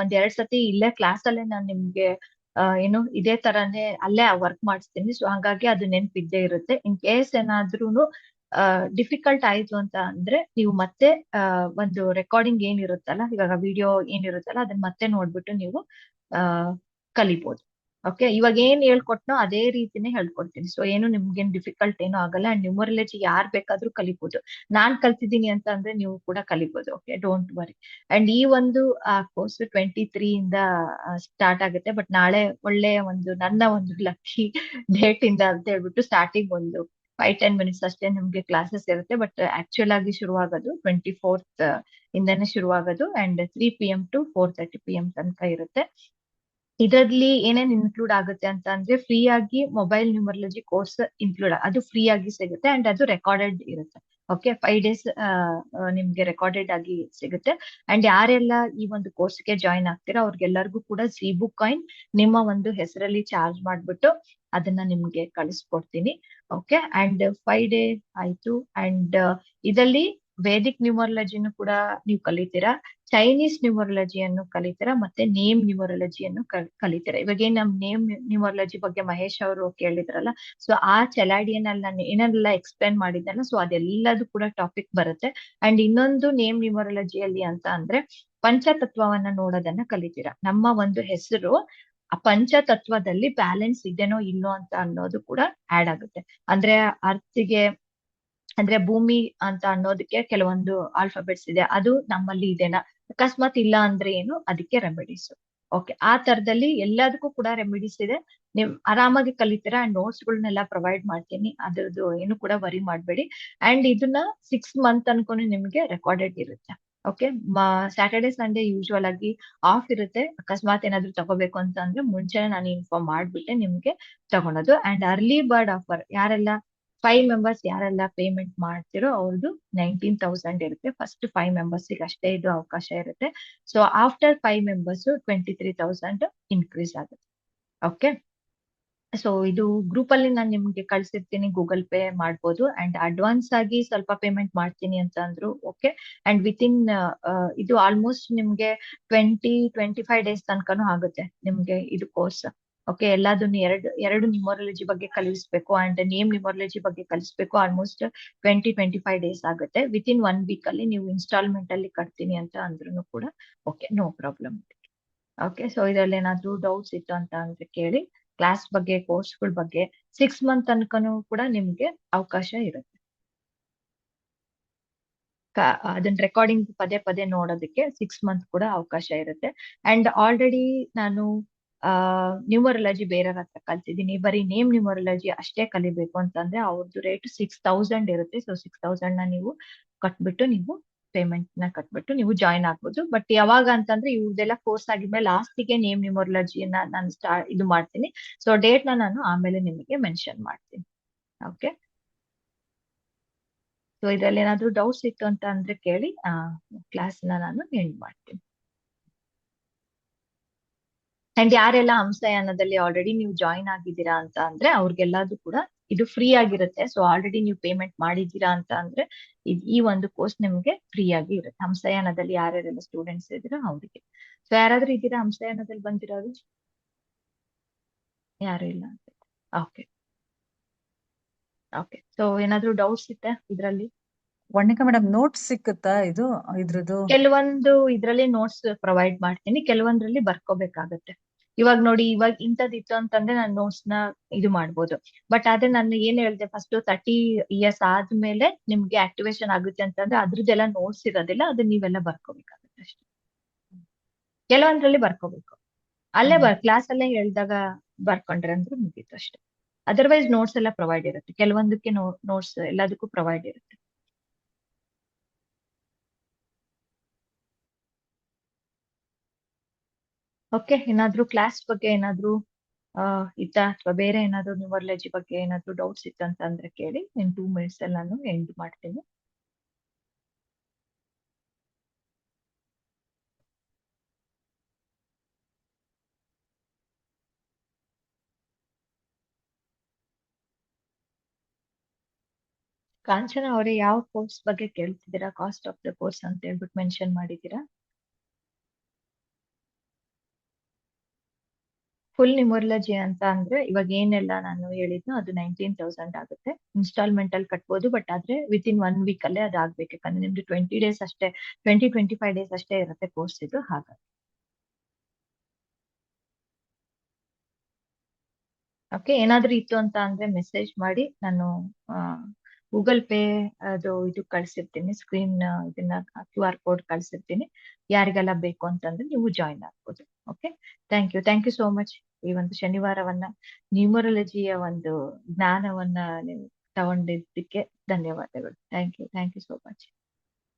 S1: 1-2 ಸತಿ ಇಲ್ಲೇ ಕ್ಲಾಸ್ ಅಲ್ಲೇ ನಾನು ನಿಮ್ಗೆ ಏನು ಇದೇ ತರಾನೇ ಅಲ್ಲೇ ವರ್ಕ್ ಮಾಡಿಸ್ತೀನಿ. ಸೊ ಹಾಗಾಗಿ ಅದು ನೆನ್ಪಿದ್ದೇ ಇರುತ್ತೆ. ಇನ್ ಕೇಸ್ ಏನಾದ್ರೂನು ಡಿಫಿಕಲ್ಟ್ ಆಯ್ತು ಅಂತ ಅಂದ್ರೆ ನೀವು ಮತ್ತೆ ಒಂದು ರೆಕಾರ್ಡಿಂಗ್ ಏನಿರುತ್ತಲ್ಲ, ಇವಾಗ ವಿಡಿಯೋ ಏನಿರುತ್ತಲ್ಲ ಅದನ್ನ ಮತ್ತೆ ನೋಡ್ಬಿಟ್ಟು ನೀವು ಕಲಿಬಹುದು. ಓಕೆ, ಇವಾಗ ಏನ್ ಹೇಳ್ಕೊಟ್ನೋ ಅದೇ ರೀತಿನೇ ಹೇಳ್ಕೊಡ್ತೀನಿ. ಸೊ ಏನು ನಿಮ್ಗೇನ್ ಡಿಫಿಕಲ್ಟ್ ಏನೂ ಆಗಲ್ಲ. ಅಂಡ್ ನ್ಯೂಮರಾಲಜಿ ಯಾರ್ ಬೇಕಾದ್ರೂ ಕಲಿಬಹುದು. ನಾನ್ ಕಲ್ತಿದ್ದೀನಿ ಅಂತ ಅಂದ್ರೆ ನೀವು ಕೂಡ ಕಲಿಬಹುದು. Okay, don't worry. ಅಂಡ್ ಈ ಒಂದು ಕೋರ್ಸ್ 23 ಇಂದ ಸ್ಟಾರ್ಟ್ ಆಗುತ್ತೆ. ಬಟ್ ನಾಳೆ ಒಳ್ಳೆ ನನ್ನ ಒಂದು ಲಕ್ಕಿ ಡೇಟ್ ಇಂದ ಅಂತ ಹೇಳ್ಬಿಟ್ಟು ಸ್ಟಾರ್ಟಿಂಗ್ ಒಂದು 5-10 ಮಿನಿಟ್ಸ್ ಅಷ್ಟೇ ನಿಮ್ಗೆ ಕ್ಲಾಸಸ್ ಇರುತ್ತೆ. ಬಟ್ ಆಕ್ಚುಯಲ್ ಆಗಿ ಶುರುವಾಗೋದು 24th ಇಂದಾನೆ ಶುರುವಾಗೋದು. ಅಂಡ್ 3 PM to 4:30 PM ತನಕ ಇರುತ್ತೆ. ಇದರಲ್ಲಿ ಏನೇನ್ ಇನ್ಕ್ಲೂಡ್ ಆಗುತ್ತೆ ಅಂತ ಅಂದ್ರೆ, ಫ್ರೀ ಆಗಿ ಮೊಬೈಲ್ ನ್ಯೂಮರಾಲಜಿ ಕೋರ್ಸ್ ಅದು ಫ್ರೀ ಆಗಿ ಸಿಗುತ್ತೆ. ಅಂಡ್ ಅದು ರೆಕಾರ್ಡೆಡ್ ಇರುತ್ತೆ. ಓಕೆ, 5 days ನಿಮ್ಗೆ ರೆಕಾರ್ಡೆಡ್ ಆಗಿ ಸಿಗುತ್ತೆ. ಅಂಡ್ ಯಾರೆಲ್ಲ ಈ ಒಂದು ಕೋರ್ಸ್ಗೆ ಜಾಯಿನ್ ಆಗ್ತೀರಾ ಅವ್ರಿಗೆಲ್ಲರಿಗೂ ಕೂಡ ಝೀಬುಕ್ ಕಾಯಿನ್ ನಿಮ್ಮ ಒಂದು ಹೆಸರಲ್ಲಿ ಚಾರ್ಜ್ ಮಾಡ್ಬಿಟ್ಟು ಅದನ್ನ ನಿಮ್ಗೆ ಕಳಿಸ್ಕೊಡ್ತೀನಿ. ಓಕೆ, ಅಂಡ್ 5 ಡೇ ಆಯ್ತು. ಅಂಡ್ ಇದರಲ್ಲಿ ವೇದಿಕ್ ನ್ಯೂಮರಾಲಜಿನೂ ಕೂಡ ನೀವು ಕಲಿತೀರಾ, ಚೈನೀಸ್ ನ್ಯೂಮರಾಲಜಿಯನ್ನು ಕಲಿತೀರಾ, ಮತ್ತೆ ನೇಮ್ ನ್ಯೂಮರಾಲಜಿಯನ್ನು ಕಲಿತೀರಾ. ಇವಾಗ ಏನ್ ನಮ್ ನೇಮ್ ನ್ಯೂಮರಾಲಜಿ ಬಗ್ಗೆ ಮಹೇಶ್ ಅವರು ಕೇಳಿದ್ರಲ್ಲ, ಸೊ ಆ ಚೆಲಾಡಿಯನ್ ಅಲ್ಲಿ ನಾನು ಏನೆಲ್ಲ ಎಕ್ಸ್ಪ್ಲೇನ್ ಮಾಡಿದ್ದಲ್ಲ, ಸೊ ಅದೆಲ್ಲದೂ ಕೂಡ ಟಾಪಿಕ್ ಬರುತ್ತೆ. ಅಂಡ್ ಇನ್ನೊಂದು ನೇಮ್ ನ್ಯೂಮರಾಲಜಿಯಲ್ಲಿ ಅಂತ ಅಂದ್ರೆ ಪಂಚತತ್ವವನ್ನ ನೋಡೋದನ್ನ ಕಲಿತೀರಾ. ನಮ್ಮ ಒಂದು ಹೆಸರು ಆ ಪಂಚತತ್ವದಲ್ಲಿ ಬ್ಯಾಲೆನ್ಸ್ ಇದೆನೋ ಇಲ್ಲೋ ಅಂತ ಅನ್ನೋದು ಕೂಡ ಆಡ್ ಆಗುತ್ತೆ. ಅಂದ್ರೆ ಅರ್ಥಿಗೆ ಅಂದ್ರೆ ಭೂಮಿ ಅಂತ ಅನ್ನೋದಕ್ಕೆ ಕೆಲವೊಂದು ಆಲ್ಫಾಬೆಟ್ಸ್ ಇದೆ, ಅದು ನಮ್ಮಲ್ಲಿ ಇದೆನಾ, ಅಕಸ್ಮಾತ್ ಇಲ್ಲ ಅಂದ್ರೆ ಏನು, ಅದಕ್ಕೆ ರೆಮಿಡೀಸ್. ಓಕೆ, ಆ ತರದಲ್ಲಿ ಎಲ್ಲದಕ್ಕೂ ಕೂಡ ರೆಮಿಡೀಸ್ ಇದೆ. ನೀವು ಆರಾಮಾಗಿ ಕಲಿತೀರಾ. ಅಂಡ್ ನೋಟ್ಸ್ ಗಳನ್ನೆಲ್ಲ ಪ್ರೊವೈಡ್ ಮಾಡ್ತೀನಿ, ಅದ್ರದ್ದು ಏನು ಕೂಡ ವರಿ ಮಾಡ್ಬೇಡಿ. ಅಂಡ್ ಇದನ್ನ 6 month ಅನ್ಕೊಂಡು ನಿಮ್ಗೆ ರೆಕಾರ್ಡೆಡ್ ಇರುತ್ತೆ. ಓಕೆ, ಸ್ಯಾಟರ್ಡೆ ಸಂಡೇ ಯೂಶುವಲ್ ಆಗಿ ಆಫ್ ಇರುತ್ತೆ. ಅಕಸ್ಮಾತ್ ಏನಾದ್ರು ತಗೋಬೇಕು ಅಂತ ಅಂದ್ರೆ ಮುಂಚೆನೆ ನಾನು ಇನ್ಫಾರ್ಮ್ ಮಾಡ್ಬಿಟ್ಟೆ ನಿಮ್ಗೆ ತಗೊಳೋದು. ಅಂಡ್ ಅರ್ಲಿ ಬರ್ಡ್ ಆಫರ್ ಯಾರೆಲ್ಲ 5 ಮೆಂಬರ್ಸ್ ಯಾರೆಲ್ಲ ಪೇಮೆಂಟ್ ಮಾಡ್ತಿರೋ ಅವ್ರದ್ದು 19,000 ಇರುತ್ತೆ. ಫಸ್ಟ್ 5 ಮೆಂಬರ್ಸ್ಗೆ ಅಷ್ಟೇ ಇದು ಅವಕಾಶ ಇರುತ್ತೆ. ಸೊ ಆಫ್ಟರ್ 5 ಮೆಂಬರ್ಸ್ 23,000 ಇನ್ಕ್ರೀಸ್ ಆಗುತ್ತೆ. ಓಕೆ, ಸೊ ಇದು ಗ್ರೂಪ್ ಅಲ್ಲಿ ನಾನು ನಿಮ್ಗೆ ಕಳ್ಸಿರ್ತೀನಿ, ಗೂಗಲ್ ಪೇ ಮಾಡ್ಬೋದು. ಅಂಡ್ ಅಡ್ವಾನ್ಸ್ ಆಗಿ ಸ್ವಲ್ಪ ಪೇಮೆಂಟ್ ಮಾಡ್ತೀನಿ ಅಂತ ಅಂದ್ರು ಓಕೆ. ಅಂಡ್ ವಿತಿನ್ ಇದು ಆಲ್ಮೋಸ್ಟ್ ನಿಮ್ಗೆ 20-25 ಡೇಸ್ ತನಕನೂ ಆಗುತ್ತೆ ನಿಮ್ಗೆ ಇದು ಕೋರ್ಸ್. ಓಕೆ, ಎಲ್ಲದನ್ನು ಎರಡು ನ್ಯೂಮರಾಲಜಿ ಬಗ್ಗೆ ಕಲಿಸ್ಬೇಕು ಅಂಡ್ ನೇಮ್ ನ್ಯೂಮರಾಲಜಿ ಬಗ್ಗೆ ಕಲಿಸ್ಬೇಕು. ಆಲ್ಮೋಸ್ಟ್ 20-25 ಡೇಸ್ ಆಗುತ್ತೆ. ವಿತಿನ್ 1 week ಅಲ್ಲಿ ನೀವು ಇನ್ಸ್ಟಾಲ್ಮೆಂಟ್ ಅಲ್ಲಿ ಕಟ್ತೀನಿ ಅಂತ ಅಂದ್ರೂ ಕೂಡ okay, no problem. Okay, so ಇದ್ರಲ್ಲಿ ಏನಾದ್ರು ಡೌಟ್ಸ್ ಇತ್ತು ಅಂತ ಅಂದ್ರೆ ಕೇಳಿ. ಕ್ಲಾಸ್ ಬಗ್ಗೆ, ಕೋರ್ಸ್ಗಳ ಬಗ್ಗೆ 6 month ತನಕನೂ ಕೂಡ ನಿಮ್ಗೆ ಅವಕಾಶ ಇರುತ್ತೆ. ಅದನ್ನ ರೆಕಾರ್ಡಿಂಗ್ ಪದೇ ನೋಡೋದಕ್ಕೆ 6 month ಕೂಡ ಅವಕಾಶ ಇರುತ್ತೆ. ಅಂಡ್ ಆಲ್ರೆಡಿ ನಾನು ನ್ಯೂಮರಾಲಜಿ ಬೇರೆಯವ್ರ ಹತ್ರ ಕಲ್ತಿದ್ದೀನಿ. ಬರೀ ನೇಮ್ ನ್ಯೂಮರಾಲಜಿ ಅಷ್ಟೇ ಕಲಿಬೇಕು ಅಂತಂದ್ರೆ ಅವ್ರದ್ದು ರೇಟ್ 6,000 ಇರುತ್ತೆ. ಸೊ 6,000 ನ ನೀವು ಕಟ್ಬಿಟ್ಟು ನೀವು ಪೇಮೆಂಟ್ ನ ಕಟ್ಬಿಟ್ಟು ನೀವು ಜಾಯಿನ್ ಆಗ್ಬೋದು. ಬಟ್ ಯಾವಾಗ ಅಂತಂದ್ರೆ ಇವ್ರದೆಲ್ಲ ಕೋರ್ಸ್ ಆಗಿದ್ಮೇಲೆ ಲಾಸ್ಟಿಗೆ ನೇಮ್ ನ್ಯೂಮರಾಲಜಿಯನ್ನ ನಾನು ಇದು ಮಾಡ್ತೀನಿ. ಸೊ ಡೇಟ್ ನ ನಾನು ಆಮೇಲೆ ನಿಮಗೆ ಮೆನ್ಷನ್ ಮಾಡ್ತೀನಿ. ಓಕೆ, ಸೊ ಇದ್ರಲ್ಲಿ ಏನಾದ್ರು ಡೌಟ್ಸ್ ಇತ್ತು ಅಂತ ಅಂದ್ರೆ ಕೇಳಿ. ಕ್ಲಾಸ್ ನ ನಾನು ಎಂಡ್ ಮಾಡ್ತೀನಿ. ಅಂಡ್ ಯಾರೆಲ್ಲ ಹಂಸಯಾನದಲ್ಲಿ ಆಲ್ರೆಡಿ ನೀವು ಜಾಯಿನ್ ಆಗಿದ್ದೀರಾ ಅಂತ ಅಂದ್ರೆ ಅವ್ರಿಗೆಲ್ಲದೂ ಕೂಡ ಇದು ಫ್ರೀ ಆಗಿರುತ್ತೆ. ಸೊ ಆಲ್ರೆಡಿ ನೀವು ಪೇಮೆಂಟ್ ಮಾಡಿದ್ದೀರಾ ಅಂತ ಅಂದ್ರೆ ಈ ಒಂದು ಕೋರ್ಸ್ ನಿಮ್ಗೆ ಫ್ರೀ ಆಗಿ ಇರುತ್ತೆ. ಹಂಸಯಾನದಲ್ಲಿ ಯಾರ್ಯಾರೆಲ್ಲ ಸ್ಟೂಡೆಂಟ್ಸ್ ಇದ್ದೀರಾ ಅವ್ರಿಗೆ. ಸೊ ಯಾರಾದ್ರೂ ಇದ್ದೀರಾ ಹಂಸಯಾನದಲ್ಲಿ ಬಂದಿರೋದು? ಯಾರು ಇಲ್ಲ ಅಂತ. ಓಕೆ ಓಕೆ, ಸೊ ಏನಾದ್ರು ಡೌಟ್ಸ್ ಇತ್ತೆ ಇದ್ರಲ್ಲಿ?
S3: ವರ್ಣಿಕಾ ಮೇಡಮ್, ನೋಟ್ಸ್ ಸಿಕ್ಕುತ್ತಾ ಇದ್ರದ್ದು?
S1: ಕೆಲವೊಂದು ಇದ್ರಲ್ಲಿ ನೋಟ್ಸ್ ಪ್ರೊವೈಡ್ ಮಾಡ್ತೀನಿ, ಕೆಲವೊಂದ್ರಲ್ಲಿ ಬರ್ಕೋಬೇಕಾಗತ್ತೆ. ಇವಾಗ ನೋಡಿ, ಇವಾಗ ಇಂಥದ್ದಿತ್ತು ಅಂತಂದ್ರೆ ನಾನು ನೋಟ್ಸ್ ನ ಇದು ಮಾಡ್ಬೋದು. ಬಟ್ ಅದೇ ನಾನು ಏನ್ ಹೇಳ್ದೆ, ಫಸ್ಟ್ 30 years ಆದ್ಮೇಲೆ ನಿಮ್ಗೆ ಆಕ್ಟಿವೇಶನ್ ಆಗುತ್ತೆ ಅಂತಂದ್ರೆ ಅದ್ರದ್ದೆಲ್ಲ ನೋಟ್ಸ್ ಇರೋದಿಲ್ಲ, ಅದನ್ನ ನೀವೆಲ್ಲ ಬರ್ಕೋಬೇಕಾಗತ್ತೆ ಅಷ್ಟೇ. ಕೆಲವೊಂದ್ರಲ್ಲಿ ಬರ್ಕೋಬೇಕು, ಅಲ್ಲೇ ಕ್ಲಾಸ್ ಅಲ್ಲೇ ಹೇಳ್ದಾಗ ಬರ್ಕೊಂಡ್ರೆ ಅಂದ್ರೆ ಮುಗೀತು ಅಷ್ಟೇ. ಅದರ್ವೈಸ್ ನೋಟ್ಸ್ ಎಲ್ಲ ಪ್ರೊವೈಡ್ ಇರುತ್ತೆ. ಕೆಲವೊಂದಕ್ಕೆ ನೋಟ್ಸ್ ಎಲ್ಲದಕ್ಕೂ ಪ್ರೊವೈಡ್ ಇರುತ್ತೆ. ಓಕೆ, ಏನಾದ್ರೂ ಕ್ಲಾಸ್ ಬಗ್ಗೆ ಏನಾದ್ರೂ ಇತ್ತಾ ಅಥವಾ ಬೇರೆ ಏನಾದ್ರೂ ನ್ಯೂಮರಾಲಜಿ ಬಗ್ಗೆ ಏನಾದ್ರೂ ಡೌಟ್ಸ್ ಇತ್ತಂತ ಅಂದ್ರೆ ಕೇಳಿ. ಇನ್ 2 minutes ಅಲ್ಲಿ ನಾನು ಎಂಡ್ ಮಾಡ್ತೀನಿ. ಕಾಂಚನ ಅವರೇ, ಯಾವ ಕೋರ್ಸ್ ಬಗ್ಗೆ ಕೇಳ್ತಿದ್ದೀರಾ? ಕಾಸ್ಟ್ ಆಫ್ ದ ಕೋರ್ಸ್ ಅಂತ ಹೇಳ್ಬಿಟ್ಟು ಮೆನ್ಷನ್ ಮಾಡಿದ್ದೀರಾ. ಫುಲ್ ನ್ಯೂಮರಾಲಜಿ ಅಂತ ಅಂದ್ರೆ ಇವಾಗ ಏನೆಲ್ಲ ನಾನು ಹೇಳಿದ್ನೋ ಅದು 19,000 ಆಗುತ್ತೆ. ಇನ್ಸ್ಟಾಲ್ಮೆಂಟ್ ಅಲ್ಲಿ ಕಟ್ಬೋದು, ಬಟ್ ಆದ್ರೆ ವಿತಿನ್ 1 week ಅಲ್ಲೇ ಅದಾಗ್ಬೇಕು. ಯಾಕಂದ್ರೆ ನಿಮ್ದು 20 days ಅಷ್ಟೇ, 25 days ಅಷ್ಟೇ ಇರುತ್ತೆ ಕೋರ್ಸ್ ಇದು. ಹಾಗಾಗಿ ಓಕೆ, ಏನಾದ್ರೂ ಇತ್ತು ಅಂತ ಅಂದ್ರೆ ಮೆಸೇಜ್ ಮಾಡಿ. ನಾನು ಗೂಗಲ್ ಪೇ ಅದು ಇದು ಕಳ್ಸಿರ್ತೀನಿ, ಸ್ಕ್ರೀನ್ ಇದನ್ನ QR ಕೋಡ್ ಕಳ್ಸಿರ್ತೀನಿ. ಯಾರಿಗೆಲ್ಲ ಬೇಕು ಅಂತಂದ್ರೆ ನೀವು ಜಾಯಿನ್ ಆಗ್ಬೋದು. Okay, thank you so much. ಈ ಒಂದು ಶನಿವಾರವನ್ನ ನ್ಯೂಮರಾಲಜಿಯ ಒಂದು ಜ್ಞಾನವನ್ನ ನೀವು ತಗೊಂಡಿದ್ದಕ್ಕೆ ಧನ್ಯವಾದಗಳು. Thank you so much.